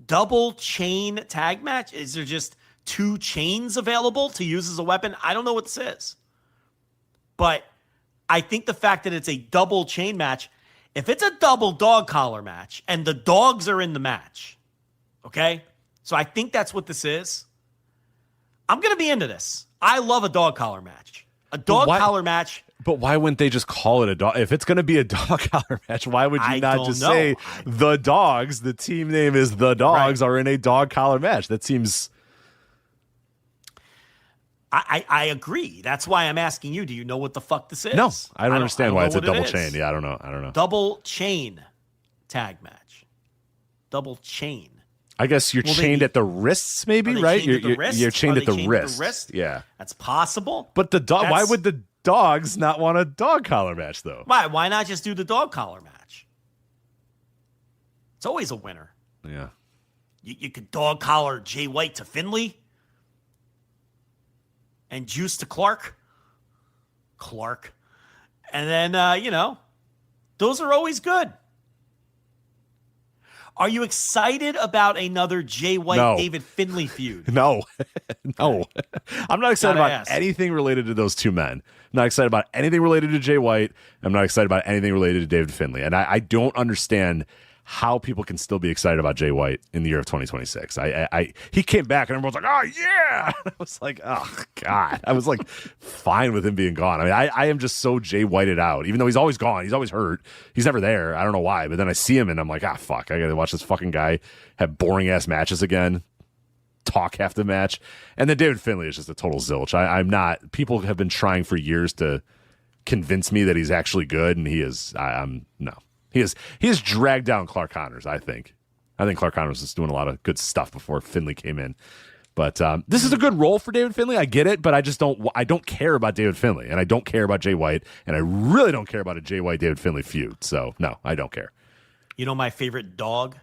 Double chain tag match. Is there just 2 chains available to use as a weapon? I don't know what this is. But I think the fact that it's a double chain match, if it's a double dog collar match and the dogs are in the match, okay? So I think that's what this is. I'm going to be into this. I love a dog collar match. A dog collar match. But why wouldn't they just call it a dog? If it's going to be a dog collar match, why would you not just say the Dogs? The team name is the Dogs are in a dog collar match. That seems. I agree. That's why I'm asking you. Do you know what the fuck this is? No, I don't understand why it's a double chain. Yeah, I don't know. Double chain tag match. Double chain. I guess you're chained at the wrists, maybe, right? You're chained at the wrist. Yeah, that's possible. But the dog. Why would the Dogs not want a dog collar match, though? Why not just do the dog collar match? It's always a winner. Yeah. You could dog collar Jay White to Finley and Juice to Clark. And then, those are always good. Are you excited about another Jay White, David Finley feud? No. I'm not excited about anything related to those two men. I'm not excited about anything related to Jay White. I'm not excited about anything related to David Finley. And I don't understand how people can still be excited about Jay White in the year of 2026. He came back and everyone's like, oh yeah. I was like, oh God. I was like fine with him being gone. I mean, I am just so Jay Whited out, even though he's always gone. He's always hurt. He's never there. I don't know why. But then I see him and I'm like, fuck. I gotta watch this fucking guy have boring ass matches again. Talk half the match. And then David Finlay is just a total zilch. I'm not. People have been trying for years to convince me that he's actually good, and he is. I'm no. He has dragged down Clark Connors, I think. I think Clark Connors was doing a lot of good stuff before Finlay came in. But this is a good role for David Finlay. I get it, but I don't care about David Finlay, and I don't care about Jay White, and I really don't care about a Jay White-David Finlay feud. So, no, I don't care. You know my favorite dog?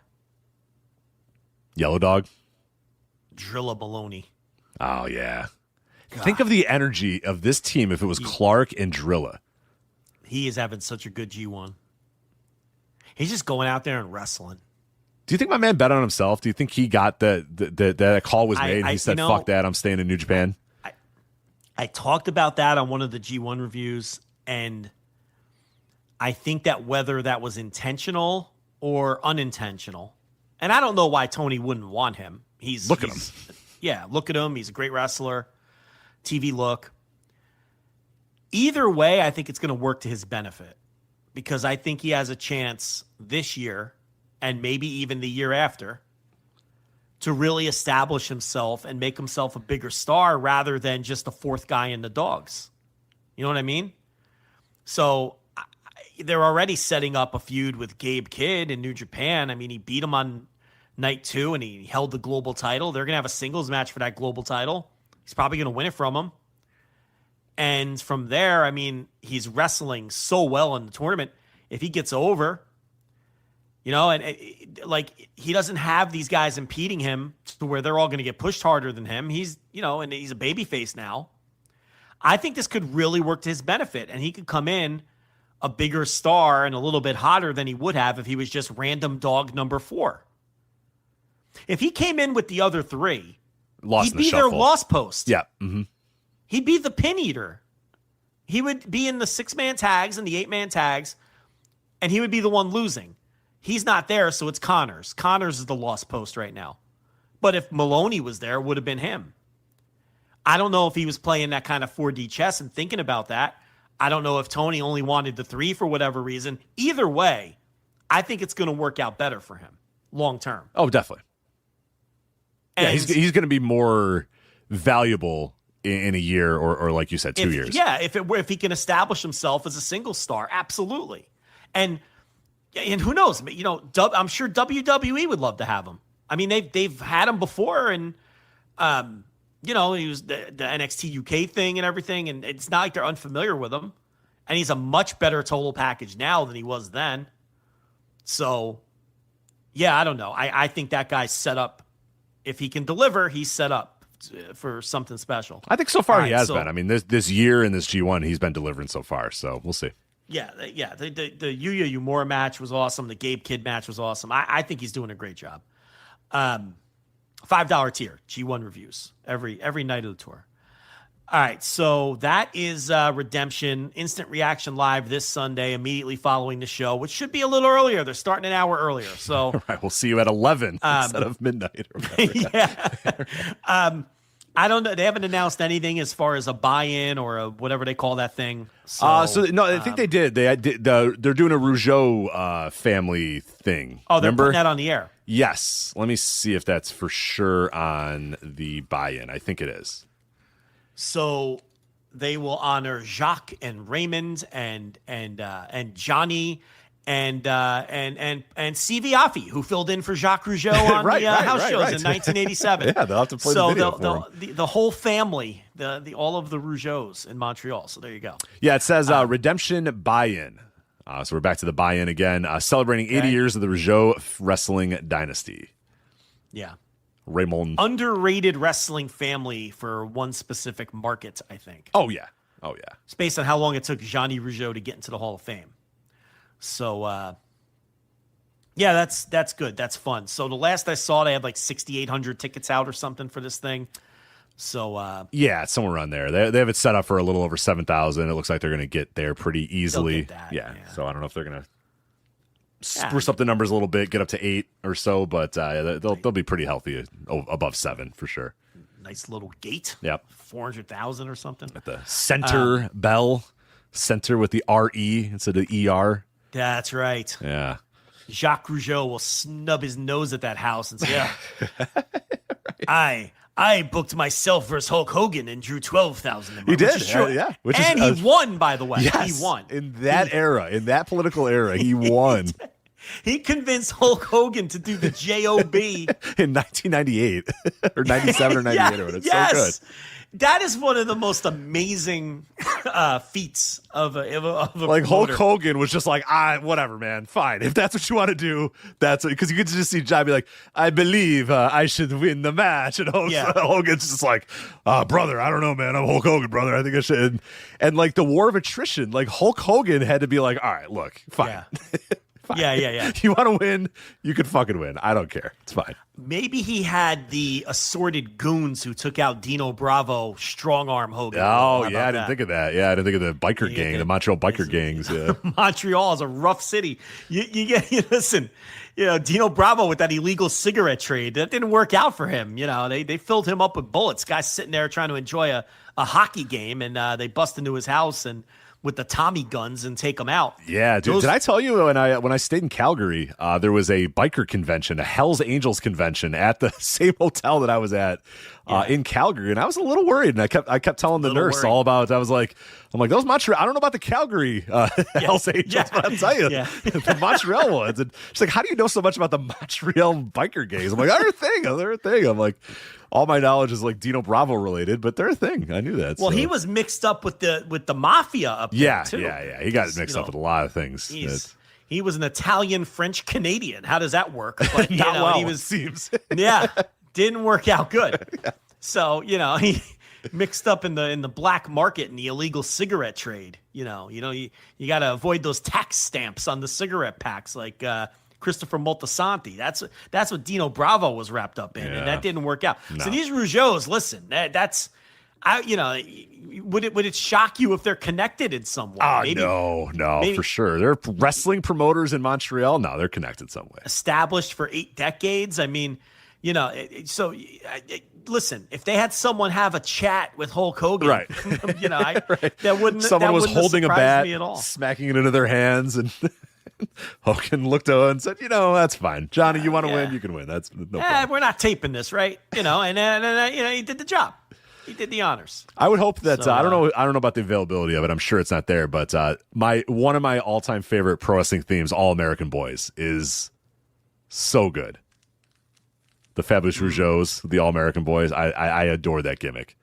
Yellow Dog? Drilla Baloney. Oh, yeah. God. Think of the energy of this team if it was Clark and Drilla. He is having such a good G1. He's just going out there and wrestling. Do you think my man bet on himself? Do you think he got that call was made and he said, fuck that, I'm staying in New Japan? I talked about that on one of the G1 reviews, and I think that whether that was intentional or unintentional, and I don't know why Tony wouldn't want him. Look at him. Yeah, look at him. He's a great wrestler. TV look. Either way, I think it's going to work to his benefit, because I think he has a chance this year and maybe even the year after to really establish himself and make himself a bigger star rather than just the fourth guy in the dogs. You know what I mean? So they're already setting up a feud with Gabe Kidd in New Japan. I mean, he beat him on night 2 and he held the global title. They're going to have a singles match for that global title. He's probably going to win it from him. And from there, I mean, he's wrestling so well in the tournament. If he gets over, you know, and like he doesn't have these guys impeding him to where they're all going to get pushed harder than him. He's, you know, and he's a babyface now. I think this could really work to his benefit, and he could come in a bigger star and a little bit hotter than he would have if he was just random dog number 4. If he came in with the other 3, he'd be their lost post. Yeah. Mm-hmm. He'd be the pin eater. He would be in the 6-man tags and the 8-man tags, and he would be the one losing. He's not there, so it's Connors. Connors is the lost post right now. But if Maloney was there, it would have been him. I don't know if he was playing that kind of 4D chess and thinking about that. I don't know if Tony only wanted the 3 for whatever reason. Either way, I think it's going to work out better for him long term. Oh, definitely. And yeah, he's going to be more valuable in a year or like you said, 2 years. Yeah, if he can establish himself as a single star, absolutely. And who knows? You know, I'm sure WWE would love to have him. I mean, they've had him before, and you know, he was the NXT UK thing and everything, and it's not like they're unfamiliar with him. And he's a much better total package now than he was then. So, yeah, I don't know. I think that guy's set up. If he can deliver, he's set up for something special. I think so far he has been. I mean, this year in this G1, he's been delivering so far. So we'll see. Yeah. The Yuya Uemura match was awesome. The Gabe Kidd match was awesome. I think he's doing a great job. $5 tier, G1 reviews every night of the tour. All right, so that is Redemption, Instant Reaction Live this Sunday, immediately following the show, which should be a little earlier. They're starting an hour earlier. So all right, we'll see you at 11 instead of midnight. Or yeah. I don't know. They haven't announced anything as far as a buy-in or a whatever they call that thing. So no, I think they did. They're doing a Rougeau family thing. Oh, they're Remember? putting that on the air. Yes. Let me see if that's for sure on the buy-in. I think it is. So they will honor Jacques and Raymond and Johnny and Sivi Afi, who filled in for Jacques Rougeau on the house shows in 1987. Yeah, they'll have to play the video for him. The whole family, all of the Rougeaus in Montreal. So there you go. Yeah, it says Redemption buy-in. So we're back to the buy-in again, celebrating 80 years of the Rougeau wrestling dynasty. Yeah. Raymond. Underrated wrestling family for one specific market, I think. Oh, yeah. It's based on how long it took Johnny Rougeau to get into the Hall of Fame. So, yeah, that's good. That's fun. So the last I saw, they had like 6,800 tickets out or something for this thing. So, yeah, it's somewhere around there. They have it set up for a little over 7,000. It looks like they're going to get there pretty easily. Get that, yeah. So I don't know if they're going to spruce up the numbers a little bit, get up to 8 or so, but they'll be pretty healthy above 7 for sure. Nice little gate. Yep. 400,000 or something. At the center bell, center with the RE instead of the ER. That's right. Yeah. Jacques Rougeau will snub his nose at that house and say, yeah, I booked myself versus Hulk Hogan and drew 12,000. He did, yeah. He won, by the way. Yes, he won. In that era, in that political era, he won. He convinced Hulk Hogan to do the JOB. In 1998 or 97 or 98 or whatever. It's so good. That is one of the most amazing feats of a like promoter. Hulk Hogan was just like, whatever, man, fine. If that's what you want to do, that's it. Because you could just see John be like, I believe I should win the match. And Hogan's just like, brother, I don't know, man. I'm Hulk Hogan, brother. I think I should. And like the war of attrition, like Hulk Hogan had to be like, all right, look, fine. Yeah. Yeah. You want to win? You can fucking win. I don't care. It's fine. Maybe he had the assorted goons who took out Dino Bravo, strong arm Hogan. Oh, yeah. I didn't think of that. Yeah, I didn't think of the biker gang, the Montreal biker gangs. Yeah. Montreal is a rough city. Listen, Dino Bravo with that illegal cigarette trade, that didn't work out for him. They filled him up with bullets. Guy's sitting there trying to enjoy a hockey game, and they bust into his house and with the Tommy guns and take them out. Yeah, dude. Did I tell you when I stayed in Calgary, there was a biker convention, a Hell's Angels convention at the same hotel that I was at in Calgary, and I was a little worried, and I kept telling the nurse all about. I'm like those Montreal. I don't know about the Calgary Hell's Angels, but I'll tell you the Montreal ones. And she's like, "How do you know so much about the Montreal biker gangs?" I'm like, "They're a thing." I'm like, all my knowledge is like Dino Bravo related, but they're a thing. I knew that. Well, he was mixed up with the mafia up there too. Yeah. He got mixed up with a lot of things. He was an Italian, French, Canadian. How does that work? But it seems. Didn't work out good. So he mixed up in the black market and the illegal cigarette trade. You got to avoid those tax stamps on the cigarette packs, like Christopher Moltisanti. That's what Dino Bravo was wrapped up in, and that didn't work out. No. So these Rougeaus, listen, would it shock you if they're connected in some way? No, for sure. They're wrestling promoters in Montreal. No, they're connected some way. Established for 8 decades. I mean, listen, if they had someone have a chat with Hulk Hogan, right? That wouldn't. Someone was holding a bat, me at all. smacking it into their hands, and Hogan looked over and said, that's fine. Johnny, you want to win? You can win. That's no problem. We're not taping this, right? And he did the job. He did the honors. I would hope that I don't know about the availability of it. I'm sure it's not there, but one of my all-time favorite pro wrestling themes, All American Boys, is so good. The Fabulous Rougeaus, the All American Boys. I adore that gimmick.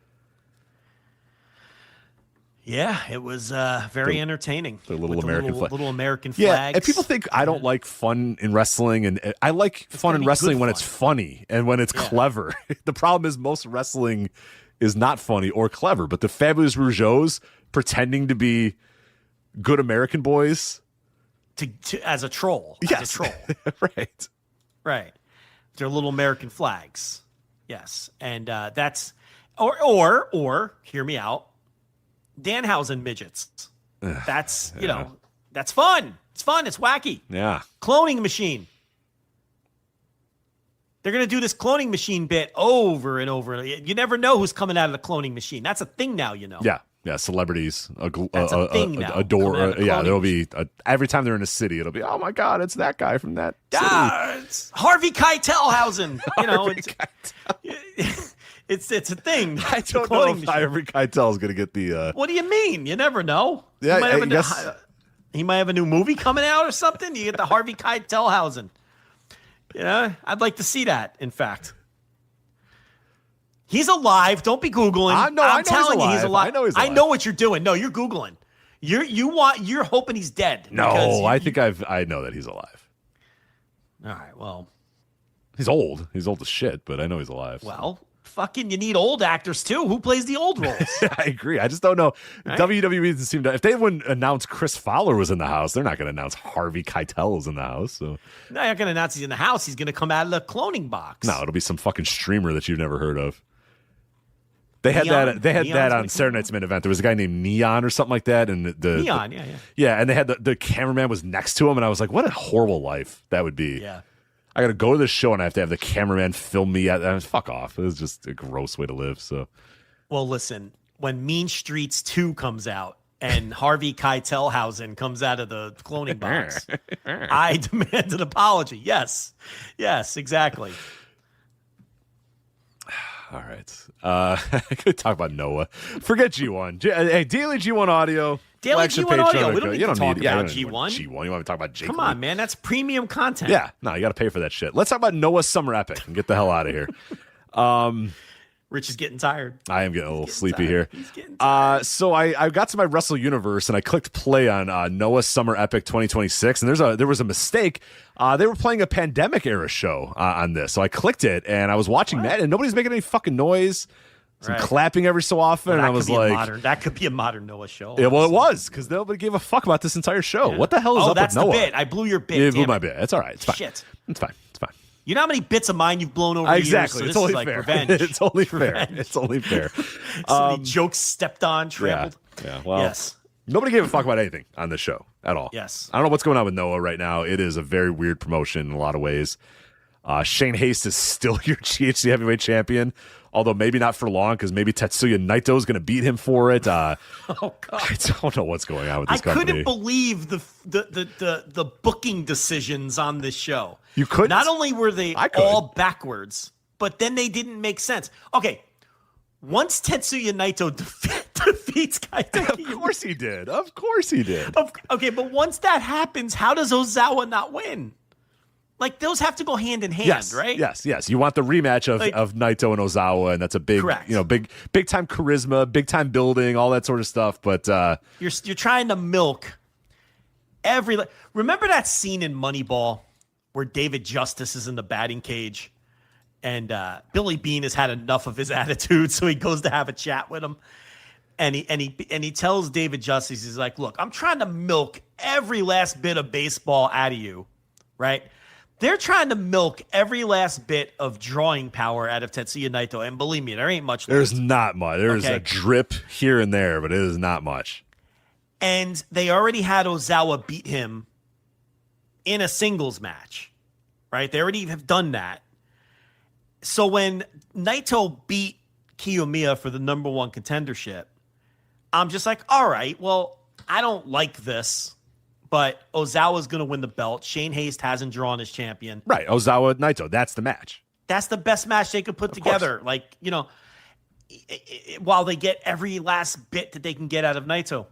Yeah, it was very entertaining. The little American flag. Little American flags. Yeah, and people think I don't like fun in wrestling, and I like fun in wrestling when it's funny and when it's clever. The problem is most wrestling is not funny or clever, but the Fabulous Rougeaus pretending to be good American boys. As a troll. Yes. As a troll. Right. They're little American flags. Yes. And that's or hear me out. Danhausen midgets. That's that's fun. It's fun. It's wacky. Yeah. Cloning machine. They're gonna do this cloning machine bit over and over. You never know who's coming out of the cloning machine. That's a thing now. Yeah. Celebrities That's a thing now. adore. There'll be every time they're in a city, it'll be, oh my god, it's that guy from that city. It's Harvey Keitelhausen. It's a thing. I don't know if Harvey Keitel is going to get the. What do you mean? You never know. Yeah, he might have a new movie coming out or something. You get the Harvey Keitelhausen. I'd like to see that. In fact, he's alive. Don't be googling. I'm telling you, he's alive. I know what you're doing. No, you're googling. You're hoping he's dead. No, I think I know that he's alive. All right. Well, he's old. He's old as shit, but I know he's alive. Well. Fucking, you need old actors too. Who plays the old roles? I agree. I just don't know. Right? WWE doesn't seem to. If they wouldn't announce Chris Fowler was in the house, they're not going to announce Harvey Keitel is in the house. So no, you're not going to announce he's in the house. He's going to come out of the cloning box. No, it'll be some fucking streamer that you've never heard of. They had Neon? that. They had Neon's that on making Saturday Night's Main Event. There was a guy named Neon or something like that, and Neon, yeah. And they had the cameraman was next to him, and I was like, what a horrible life that would be. Yeah. I got to go to the show and I have to have the cameraman film me. Fuck off. It was just a gross way to live. So, well, listen, when Mean Streets 2 comes out and Harvey Keitelhausen comes out of the cloning box, I demand an apology. Yes, exactly. All right. I could talk about Noah. Forget G1. Hey, Daily G1 Audio. Daily Flagship G1 Audio. Patreon. We don't need to talk about G1. You want to talk about Jake Come Lee? on, man. That's premium content. Yeah. No, you got to pay for that shit. Let's talk about Noah's Summer Epic and get the hell out of here. Rich is getting tired. I am getting a little sleepy here. He's getting tired. So I got to my Wrestle Universe and I clicked play on Noah's Summer Epic 2026, and there was a mistake. They were playing a pandemic era show on this, so I clicked it and I was watching that, and nobody's making any fucking noise. Some clapping every so often, and I was like, that could be a modern Noah show. Yeah, well, it was because nobody gave a fuck about this entire show. Yeah. What the hell is up with Noah? That's the bit. I blew your bit. You blew my bit. It's all right. It's fine. Shit. It's fine. It's fine. You know how many bits of mine you've blown over exactly. years? So it's only only fair. Revenge. It's only fair. It's only fair. So many jokes stepped on, trampled. Yeah. Well, yes. Nobody gave a fuck about anything on this show at all. Yes. I don't know what's going on with Noah right now. It is a very weird promotion in a lot of ways. Shane Haste is still your GHC heavyweight champion, although maybe not for long because maybe Tetsuya Naito is going to beat him for it. Oh God! I don't know what's going on with this company. I couldn't believe the booking decisions on this show. You couldn't? Not only were they all backwards, but then they didn't make sense. Okay, once Tetsuya Naito defeats Kaito, of course he did. Of course he did. Okay, but once that happens, how does Ozawa not win? Like, those have to go hand in hand, right? Yes. You want the rematch of Naito and Ozawa, and that's a big, correct. Big time charisma, big time building, all that sort of stuff. But you're trying to milk every. Remember that scene in Moneyball where David Justice is in the batting cage, and Billy Beane has had enough of his attitude, so he goes to have a chat with him, and he tells David Justice, he's like, "Look, I'm trying to milk every last bit of baseball out of you, right?" They're trying to milk every last bit of drawing power out of Tetsuya Naito. And believe me, there ain't much left. There's not much. There's a drip here and there, but it is not much. And they already had Ozawa beat him in a singles match, right? They already have done that. So when Naito beat Kiyomiya for the number one contendership, I'm just like, all right, well, I don't like this. But Ozawa's going to win the belt. Shane Haste hasn't drawn his champion. Right. Ozawa, Naito. That's the match. That's the best match they could put together. Course. Like, while they get every last bit that they can get out of Naito.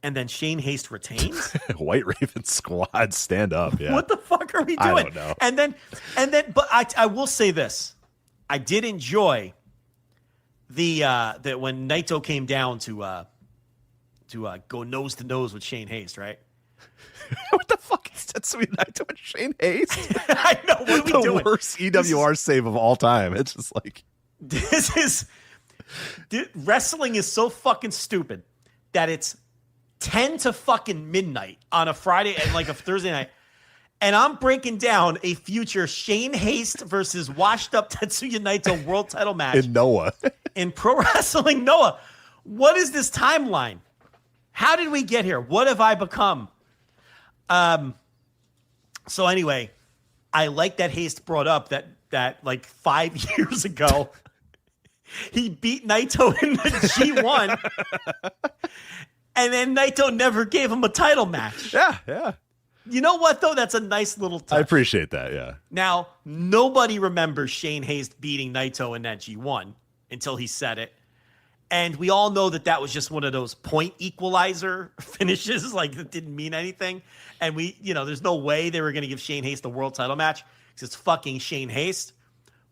And then Shane Haste retains? White Raven squad, stand up. Yeah. What the fuck are we doing? I don't know. And then, but I will say this. I did enjoy that when Naito came down to go nose to nose with Shane Haste, right? What the fuck is Tetsuya Naito and Shane Haste? I know. What are we doing? The worst EWR save of all time. It's just like... Wrestling is so fucking stupid that it's 10 to fucking midnight on a Friday and like a Thursday night. And I'm breaking down a future Shane Haste versus washed up Tetsuya Naito world title match. In Noah. In Pro Wrestling Noah. What is this timeline? How did we get here? What have I become? So anyway, I like that Haste brought up that like 5 years ago, he beat Naito in the G1 and then Naito never gave him a title match. Yeah. You know what though? That's a nice little touch. I appreciate that. Yeah. Now, nobody remembers Shane Haste beating Naito in that G1 until he said it. And we all know that was just one of those point equalizer finishes, like that didn't mean anything. And there's no way they were going to give Shane Haste the world title match because it's fucking Shane Haste.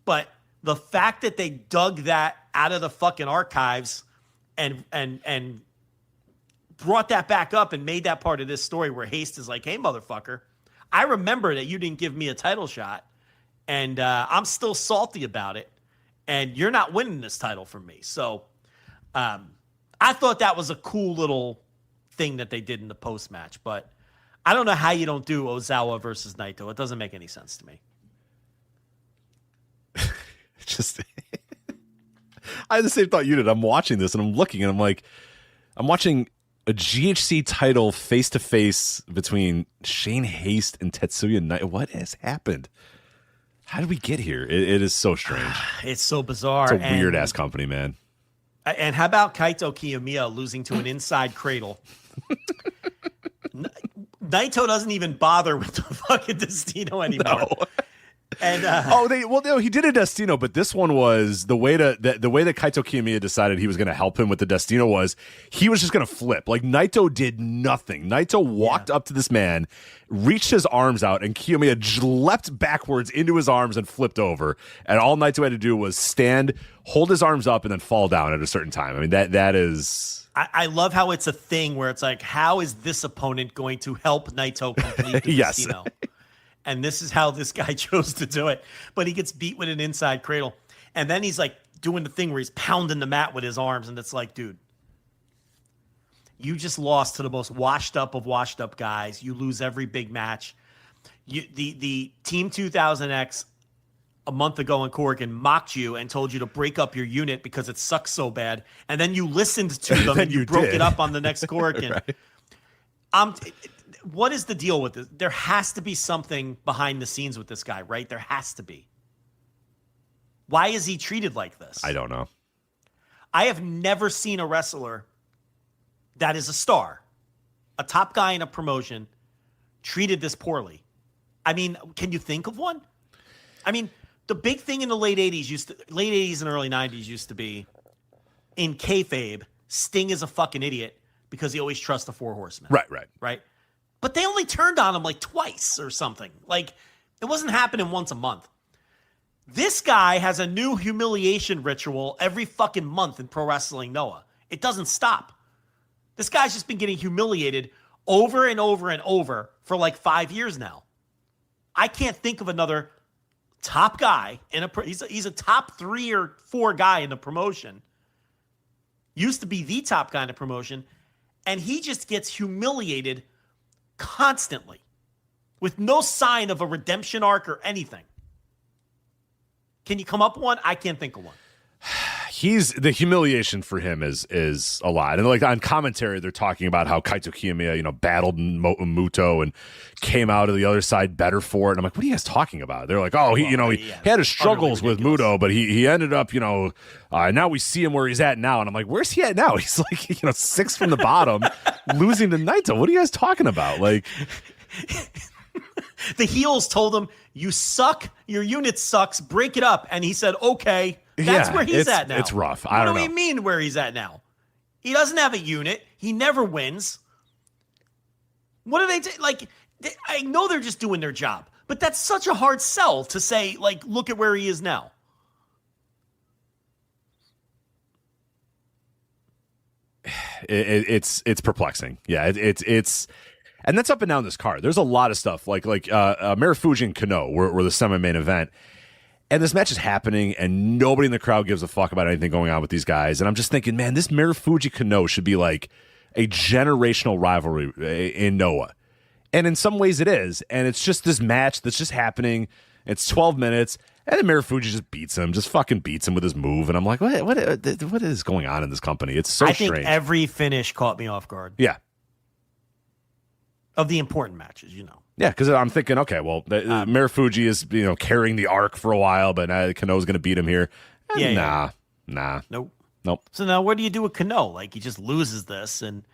But the fact that they dug that out of the fucking archives and brought that back up and made that part of this story where Haste is like, hey, motherfucker, I remember that you didn't give me a title shot, and I'm still salty about it, and you're not winning this title from me. So I thought that was a cool little thing that they did in the post-match, but I don't know how you don't do Ozawa versus Naito. It doesn't make any sense to me. Just, I had the same thought you did. I'm watching this and I'm looking and I'm like, I'm watching a GHC title face to face between Shane Haste and Tetsuya Naito. What has happened? How did we get here? It is so strange. It's so bizarre. It's a weird ass company, man. And how about Kaito Kiyomiya losing to an inside cradle? Naito doesn't even bother with the fucking Destino anymore. No. And he did a Destino, but this one was the way that Kaito Kiyomiya decided he was going to help him with the Destino was he was just going to flip. Like Naito did nothing. Naito walked up to this man, reached his arms out, and Kiyomiya leapt backwards into his arms and flipped over. And all Naito had to do was stand, hold his arms up, and then fall down at a certain time. I mean, that is. I love how it's a thing where it's like, how is this opponent going to help Naito complete the Destino? And this is how this guy chose to do it. But he gets beat with an inside cradle. And then he's like doing the thing where he's pounding the mat with his arms. And it's like, dude, you just lost to the most washed up of washed up guys. You lose every big match. The Team 2000X a month ago in Corrigan mocked you and told you to break up your unit because it sucks so bad. And then you listened to them and you broke it up on the next Corrigan. Right. What is the deal with this? There has to be something behind the scenes with this guy, right? There has to be. Why is he treated like this? I don't know. I have never seen a wrestler that is a star, a top guy in a promotion, treated this poorly. I mean, can you think of one? I mean, the big thing in the late 80s and early 90s used to be in kayfabe, Sting is a fucking idiot because he always trusts the Four Horsemen. Right. But they only turned on him like twice or something. Like, it wasn't happening once a month. This guy has a new humiliation ritual every fucking month in Pro Wrestling Noah. It doesn't stop. This guy's just been getting humiliated over and over and over for like 5 years now. I can't think of another top guy he's a top 3 or 4 guy in the promotion. Used to be the top guy in the promotion, and he just gets humiliated constantly with no sign of a redemption arc or anything. Can you come up with one? I can't think of one. The humiliation for him is a lot. And like on commentary, they're talking about how Kaito Kiyomiya, battled Muto and came out of the other side better for it. And I'm like, what are you guys talking about? They're like, oh, he had his struggles with Muto, but he ended up, now we see him where he's at now. And I'm like, where's he at now? He's like, 6 from the bottom, losing to Naito. What are you guys talking about? Like, the heels told him, you suck, your unit sucks, break it up. And he said, okay. That's where he's at now. It's rough. What do we mean where he's at now? He doesn't have a unit. He never wins. What do they do? Like, I know they're just doing their job, but that's such a hard sell to say, like, look at where he is now. It's perplexing. Yeah, it's and that's up and down this card. There's a lot of stuff like Marufuji and Kano were the semi-main event. And this match is happening, and nobody in the crowd gives a fuck about anything going on with these guys. And I'm just thinking, man, this Marufuji Kano should be like a generational rivalry in Noah. And in some ways it is. And it's just this match that's just happening. It's 12 minutes, and then Marufuji just fucking beats him with his move. And I'm like, what is going on in this company? It's so strange. I think every finish caught me off guard. Yeah. Of the important matches, Yeah, because I'm thinking, okay, well, Marufuji is carrying the arc for a while, but Kano's going to beat him here. Nah. Nope. So now what do you do with Kano? Like, he just loses this, and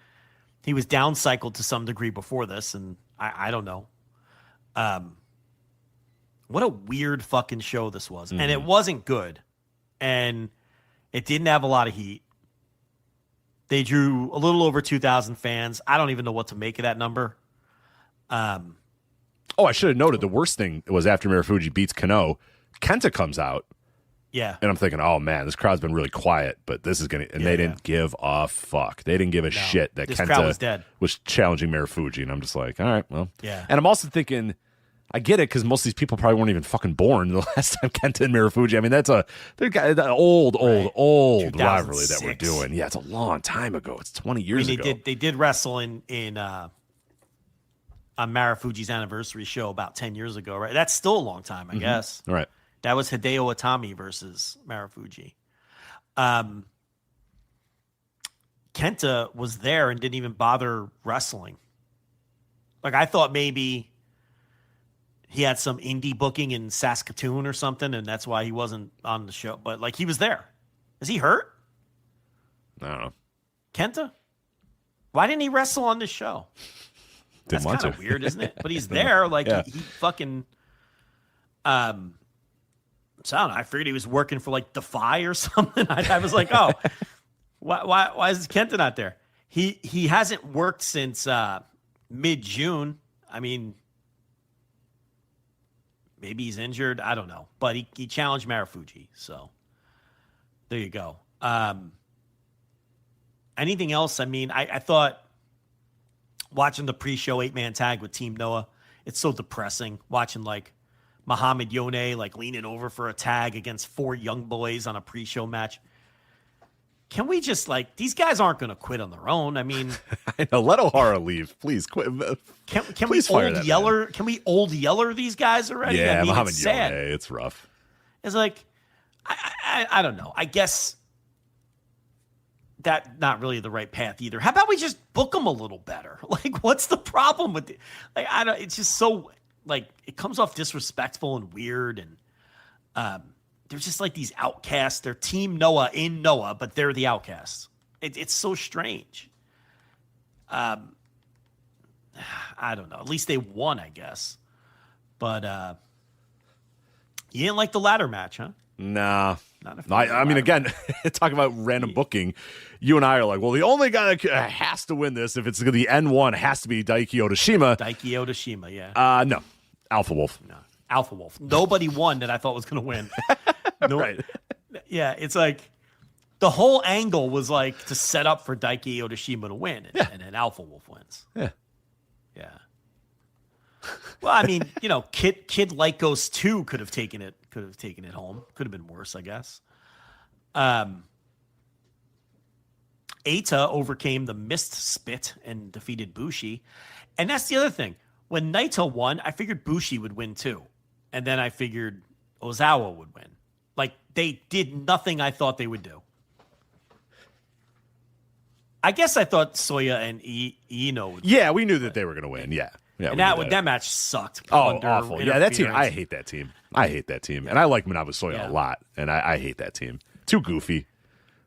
he was downcycled to some degree before this, and I don't know. What a weird fucking show this was. Mm-hmm. And it wasn't good, and it didn't have a lot of heat. They drew a little over 2,000 fans. I don't even know what to make of that number. I should have noted the worst thing was after Marufuji beats Kano, Kenta comes out. Yeah. And I'm thinking, oh man, this crowd's been really quiet, but this is going to, and they didn't give a fuck. They didn't give a shit that Kenta was challenging Marufuji. And I'm just like, all right, well. Yeah. And I'm also thinking, I get it, because most of these people probably weren't even fucking born the last time Kenta and Marufuji. I mean, they're the old rivalry that we're doing. Yeah, it's a long time ago. It's 20 years ago. They did wrestle on Marufuji's anniversary show about 10 years ago, right? That's still a long time, I guess. Right. That was Hideo Itami versus Marufuji. Kenta was there and didn't even bother wrestling. Like, I thought maybe he had some indie booking in Saskatoon or something, and that's why he wasn't on the show. But, like, he was there. Is he hurt? I don't know. Kenta? Why didn't he wrestle on this show? Didn't That's kind of weird, isn't it? But he's there. Like, he fucking... So I don't know. I figured he was working for, like, Defy or something. I was like, oh, why is Kenta not there? He hasn't worked since mid-June. I mean, maybe he's injured. I don't know. But he challenged Marufuji. So there you go. Anything else? I mean, I thought watching the pre-show 8-man tag with Team Noah, it's so depressing watching, like, Muhammad Yone, like, leaning over for a tag against 4 young boys on a pre-show match. Can we just, like, these guys aren't going to quit on their own. I mean, I know, let O'Hara leave. Please quit. Can Please we fire old that yeller? man. Can we old yeller these guys already? Yeah, I mean, Muhammad it's sad. Yone, it's rough. It's like, I don't know. I guess that's not really the right path either. How about we just book them a little better? Like, what's the problem with it? Like, I don't. It's just so, like, it comes off disrespectful and weird, and they're just like these outcasts. They're Team Noah in Noah, but they're the outcasts. It's so strange. I don't know. At least they won, I guess. But you didn't like the ladder match, huh? Nah. Not I mean, again, talking about random booking, you and I are like, well, the only guy that has to win this, if it's the N1, has to be Daiki Otoshima. Daiki Otoshima, yeah. No. Alpha Wolf. No. Alpha Wolf. Nobody won that I thought was going to win. No, right. Yeah, it's like the whole angle was like to set up for Daiki Otoshima to win, and then Alpha Wolf wins. Yeah. Yeah. Well, I mean, you know, Kid Lycos 2 could have taken it home. Could have been worse, I guess. Eita overcame the Mist Spit and defeated Bushi. And that's the other thing. When Naito won, I figured Bushi would win too. And then I figured Ozawa would win. Like, they did nothing I thought they would do. I guess I thought Soya and Ino would win. Yeah, we knew that they were going to win. Yeah. Yeah, and that match sucked. Oh, awful. Yeah, that team. I hate that team. And I like Manabu Soya a lot. And I hate that team. Too goofy.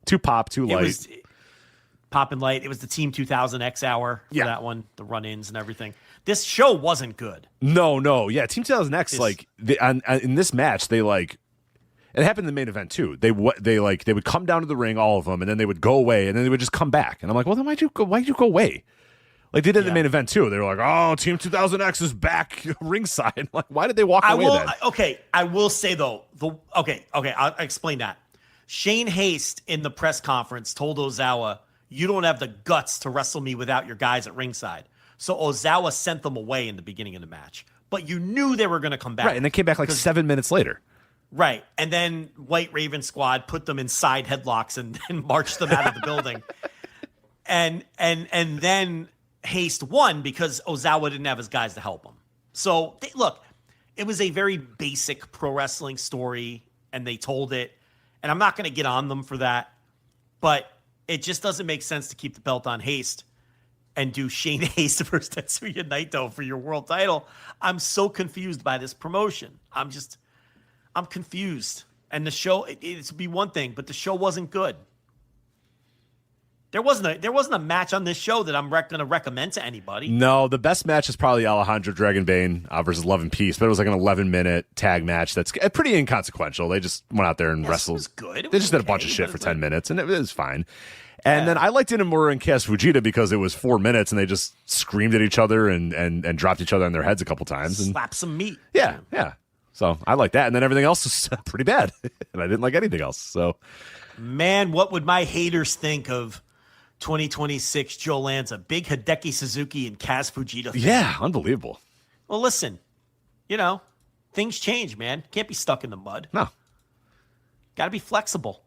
Too pop, too light. It was pop and light. It was the Team 2000 X Hour for that one, the run-ins and everything. This show wasn't good. No. Yeah, Team 2000 X, in this match, they, like, it happened in the main event, too. They would come down to the ring, all of them, and then they would go away, and then they would just come back. And I'm like, well, then why'd you go away? Like, they did in the main event, too. They were like, oh, Team 2000X is back ringside. Like, why did they walk away then? Okay, I will say, though, I'll explain that. Shane Haste in the press conference told Ozawa, you don't have the guts to wrestle me without your guys at ringside. So Ozawa sent them away in the beginning of the match. But you knew they were going to come back. Right, and they came back like 7 minutes later. Right, and then White Raven Squad put them in side headlocks and marched them out of the building. And then Haste won because Ozawa didn't have his guys to help him. So, look, it was a very basic pro wrestling story, and they told it. And I'm not going to get on them for that, but it just doesn't make sense to keep the belt on Haste and do Shane Haste versus Tetsuya Naito for your world title. I'm so confused by this promotion. I'm confused. And the show, it would be one thing, but the show wasn't good. There wasn't a match on this show that I'm going to recommend to anybody. No, the best match is probably Alejandro Dragonbane versus Love and Peace, but it was like an 11-minute tag match that's pretty inconsequential. They just went out there and wrestled. It was good. They just did a bunch of shit for 10 minutes, and it was fine. And then I liked Inamura and Kaz Fujita because it was 4 minutes, and they just screamed at each other and dropped each other on their heads a couple times. And slap some meat. Yeah. So I like that. And then everything else was pretty bad, and I didn't like anything else. So, man, what would my haters think of 2026 Joe Lanza, big Hideki Suzuki and Kaz Fujita fan? Yeah, unbelievable. Well, listen, things change, man. Can't be stuck in the mud. No. Got to be flexible.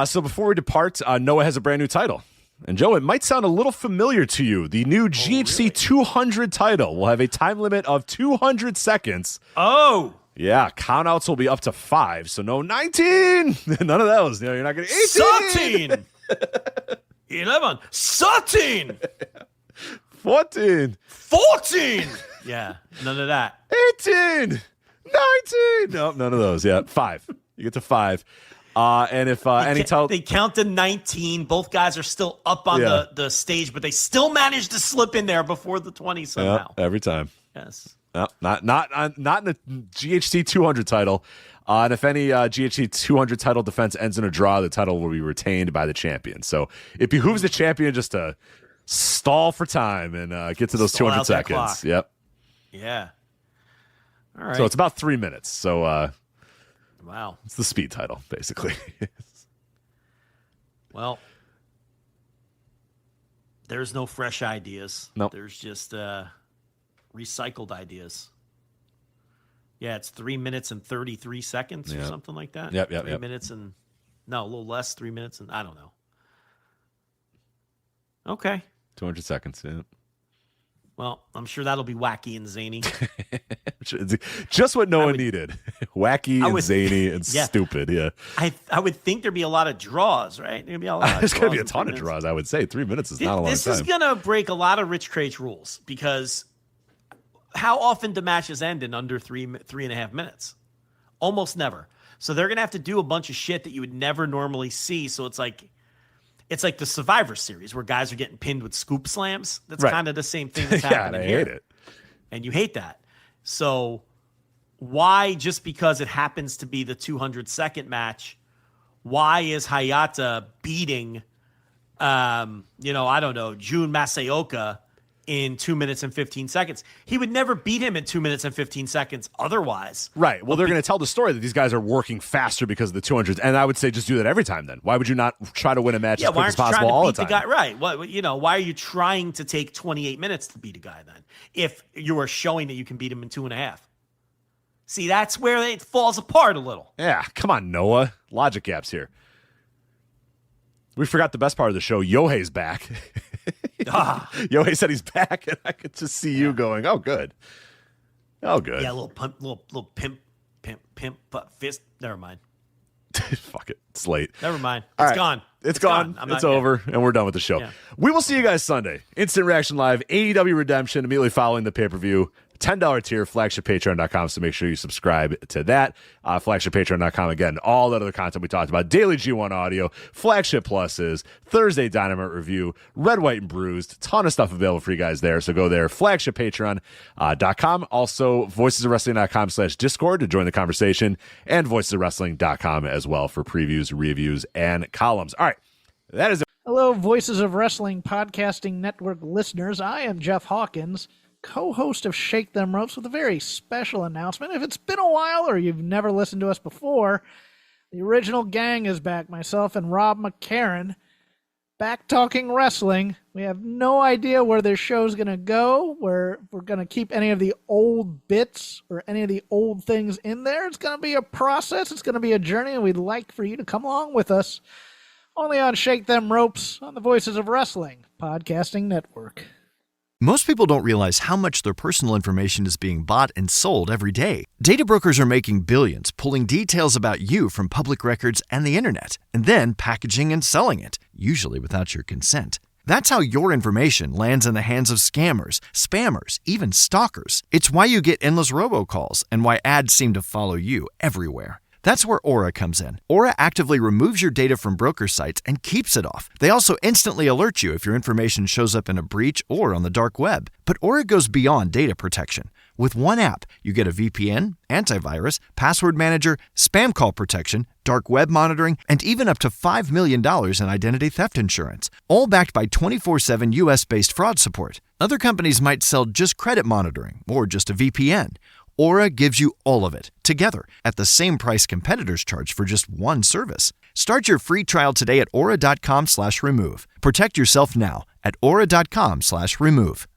So before we depart, Noah has a brand new title. And Joe, it might sound a little familiar to you. The new GHC 200 title will have a time limit of 200 seconds. Oh. Yeah, countouts will be up to 5, so no 19. None of those. You're not getting 18. 13. 11. 13. 14. 14. Yeah, none of that. 18. 19. Nope, none of those. Yeah, 5. You get to 5. And if they count to 19, both guys are still up on the stage, but they still manage to slip in there before the 20 somehow. Every time. Yes. No, not in the GHC 200 title. And if any GHC 200 title defense ends in a draw, the title will be retained by the champion. So it behooves the champion just to stall for time and get to those 200 seconds. Yep. Yeah. All right. So it's about 3 minutes. So wow, it's the speed title basically. Well, there's no fresh ideas. Nope. There's just recycled ideas. Yeah, it's 3 minutes and 33 seconds or something like that. Yep. 3 minutes and a little less. 3 minutes and I don't know. Okay. 200 seconds. Yeah. Well, I'm sure that'll be wacky and zany. Just what no one needed. Wacky and zany and stupid. Yeah. I would think there'd be a lot of draws, right? There'd be a lot. There's going to be a ton of draws. I would say 3 minutes is not a long time. This is going to break a lot of Rich Craich rules because how often do matches end in under 3.5 minutes? Almost never. So they're going to have to do a bunch of shit that you would never normally see. So it's like the Survivor Series where guys are getting pinned with scoop slams. That's kind of the same thing that's happening I here. hate it. And you hate that. So why, just because it happens to be the 200-second match, why is Hayata beating, I don't know, Jun Masaoka in 2 minutes and 15 seconds? He would never beat him in 2 minutes and 15 seconds otherwise. Right. Well, they're going to tell the story that these guys are working faster because of the 200s. And I would say just do that every time then. Why would you not try to win a match as quick as possible all the time? Guy? Right. Why are you trying to take 28 minutes to beat a guy then if you are showing that you can beat him in 2.5? See, that's where it falls apart a little. Yeah. Come on, Noah. Logic gaps here. We forgot the best part of the show. Yohei's back. Yohei said he's back, and I could just see you going, "Oh, good, oh, good." Yeah, little pimp, fist. Never mind. Fuck it, it's late. Never mind. All It's right. gone. It's gone. It's over, and we're done with the show. Yeah. We will see you guys Sunday. Instant Reaction Live, AEW Redemption, immediately following the pay-per-view. $10 tier, flagshippatreon.com, so make sure you subscribe to that. Flagshippatreon.com, again, all that other content we talked about. Daily G1 audio, Flagship Pluses, Thursday Dynamite Review, Red, White, and Bruised. Ton of stuff available for you guys there, so go there, flagshippatreon.com. Also, voicesofwrestling.com/Discord to join the conversation, and voicesofwrestling.com as well for previews, reviews, and columns. All right, that is it. Hello, Voices of Wrestling Podcasting Network listeners. I am Jeff Hawkins, co-host of Shake Them Ropes, with a very special announcement. If it's been a while or you've never listened to us before, the original gang is back. Myself and Rob McCarran, back talking wrestling. We have no idea where this show's going to go, where we're going to keep any of the old bits or any of the old things in there. It's going to be a process. It's going to be a journey, and we'd like for you to come along with us. Only on Shake Them Ropes on the Voices of Wrestling Podcasting Network. Most people don't realize how much their personal information is being bought and sold every day. Data brokers are making billions pulling details about you from public records and the internet, and then packaging and selling it, usually without your consent. That's how your information lands in the hands of scammers, spammers, even stalkers. It's why you get endless robocalls and why ads seem to follow you everywhere. That's where Aura comes in. Aura actively removes your data from broker sites and keeps it off. They also instantly alert you if your information shows up in a breach or on the dark web. But Aura goes beyond data protection. With one app, you get a VPN, antivirus, password manager, spam call protection, dark web monitoring, and even up to $5 million in identity theft insurance. All backed by 24/7 US-based fraud support. Other companies might sell just credit monitoring or just a VPN. Aura gives you all of it, together, at the same price competitors charge for just one service. Start your free trial today at aura.com/remove. Protect yourself now at aura.com/remove.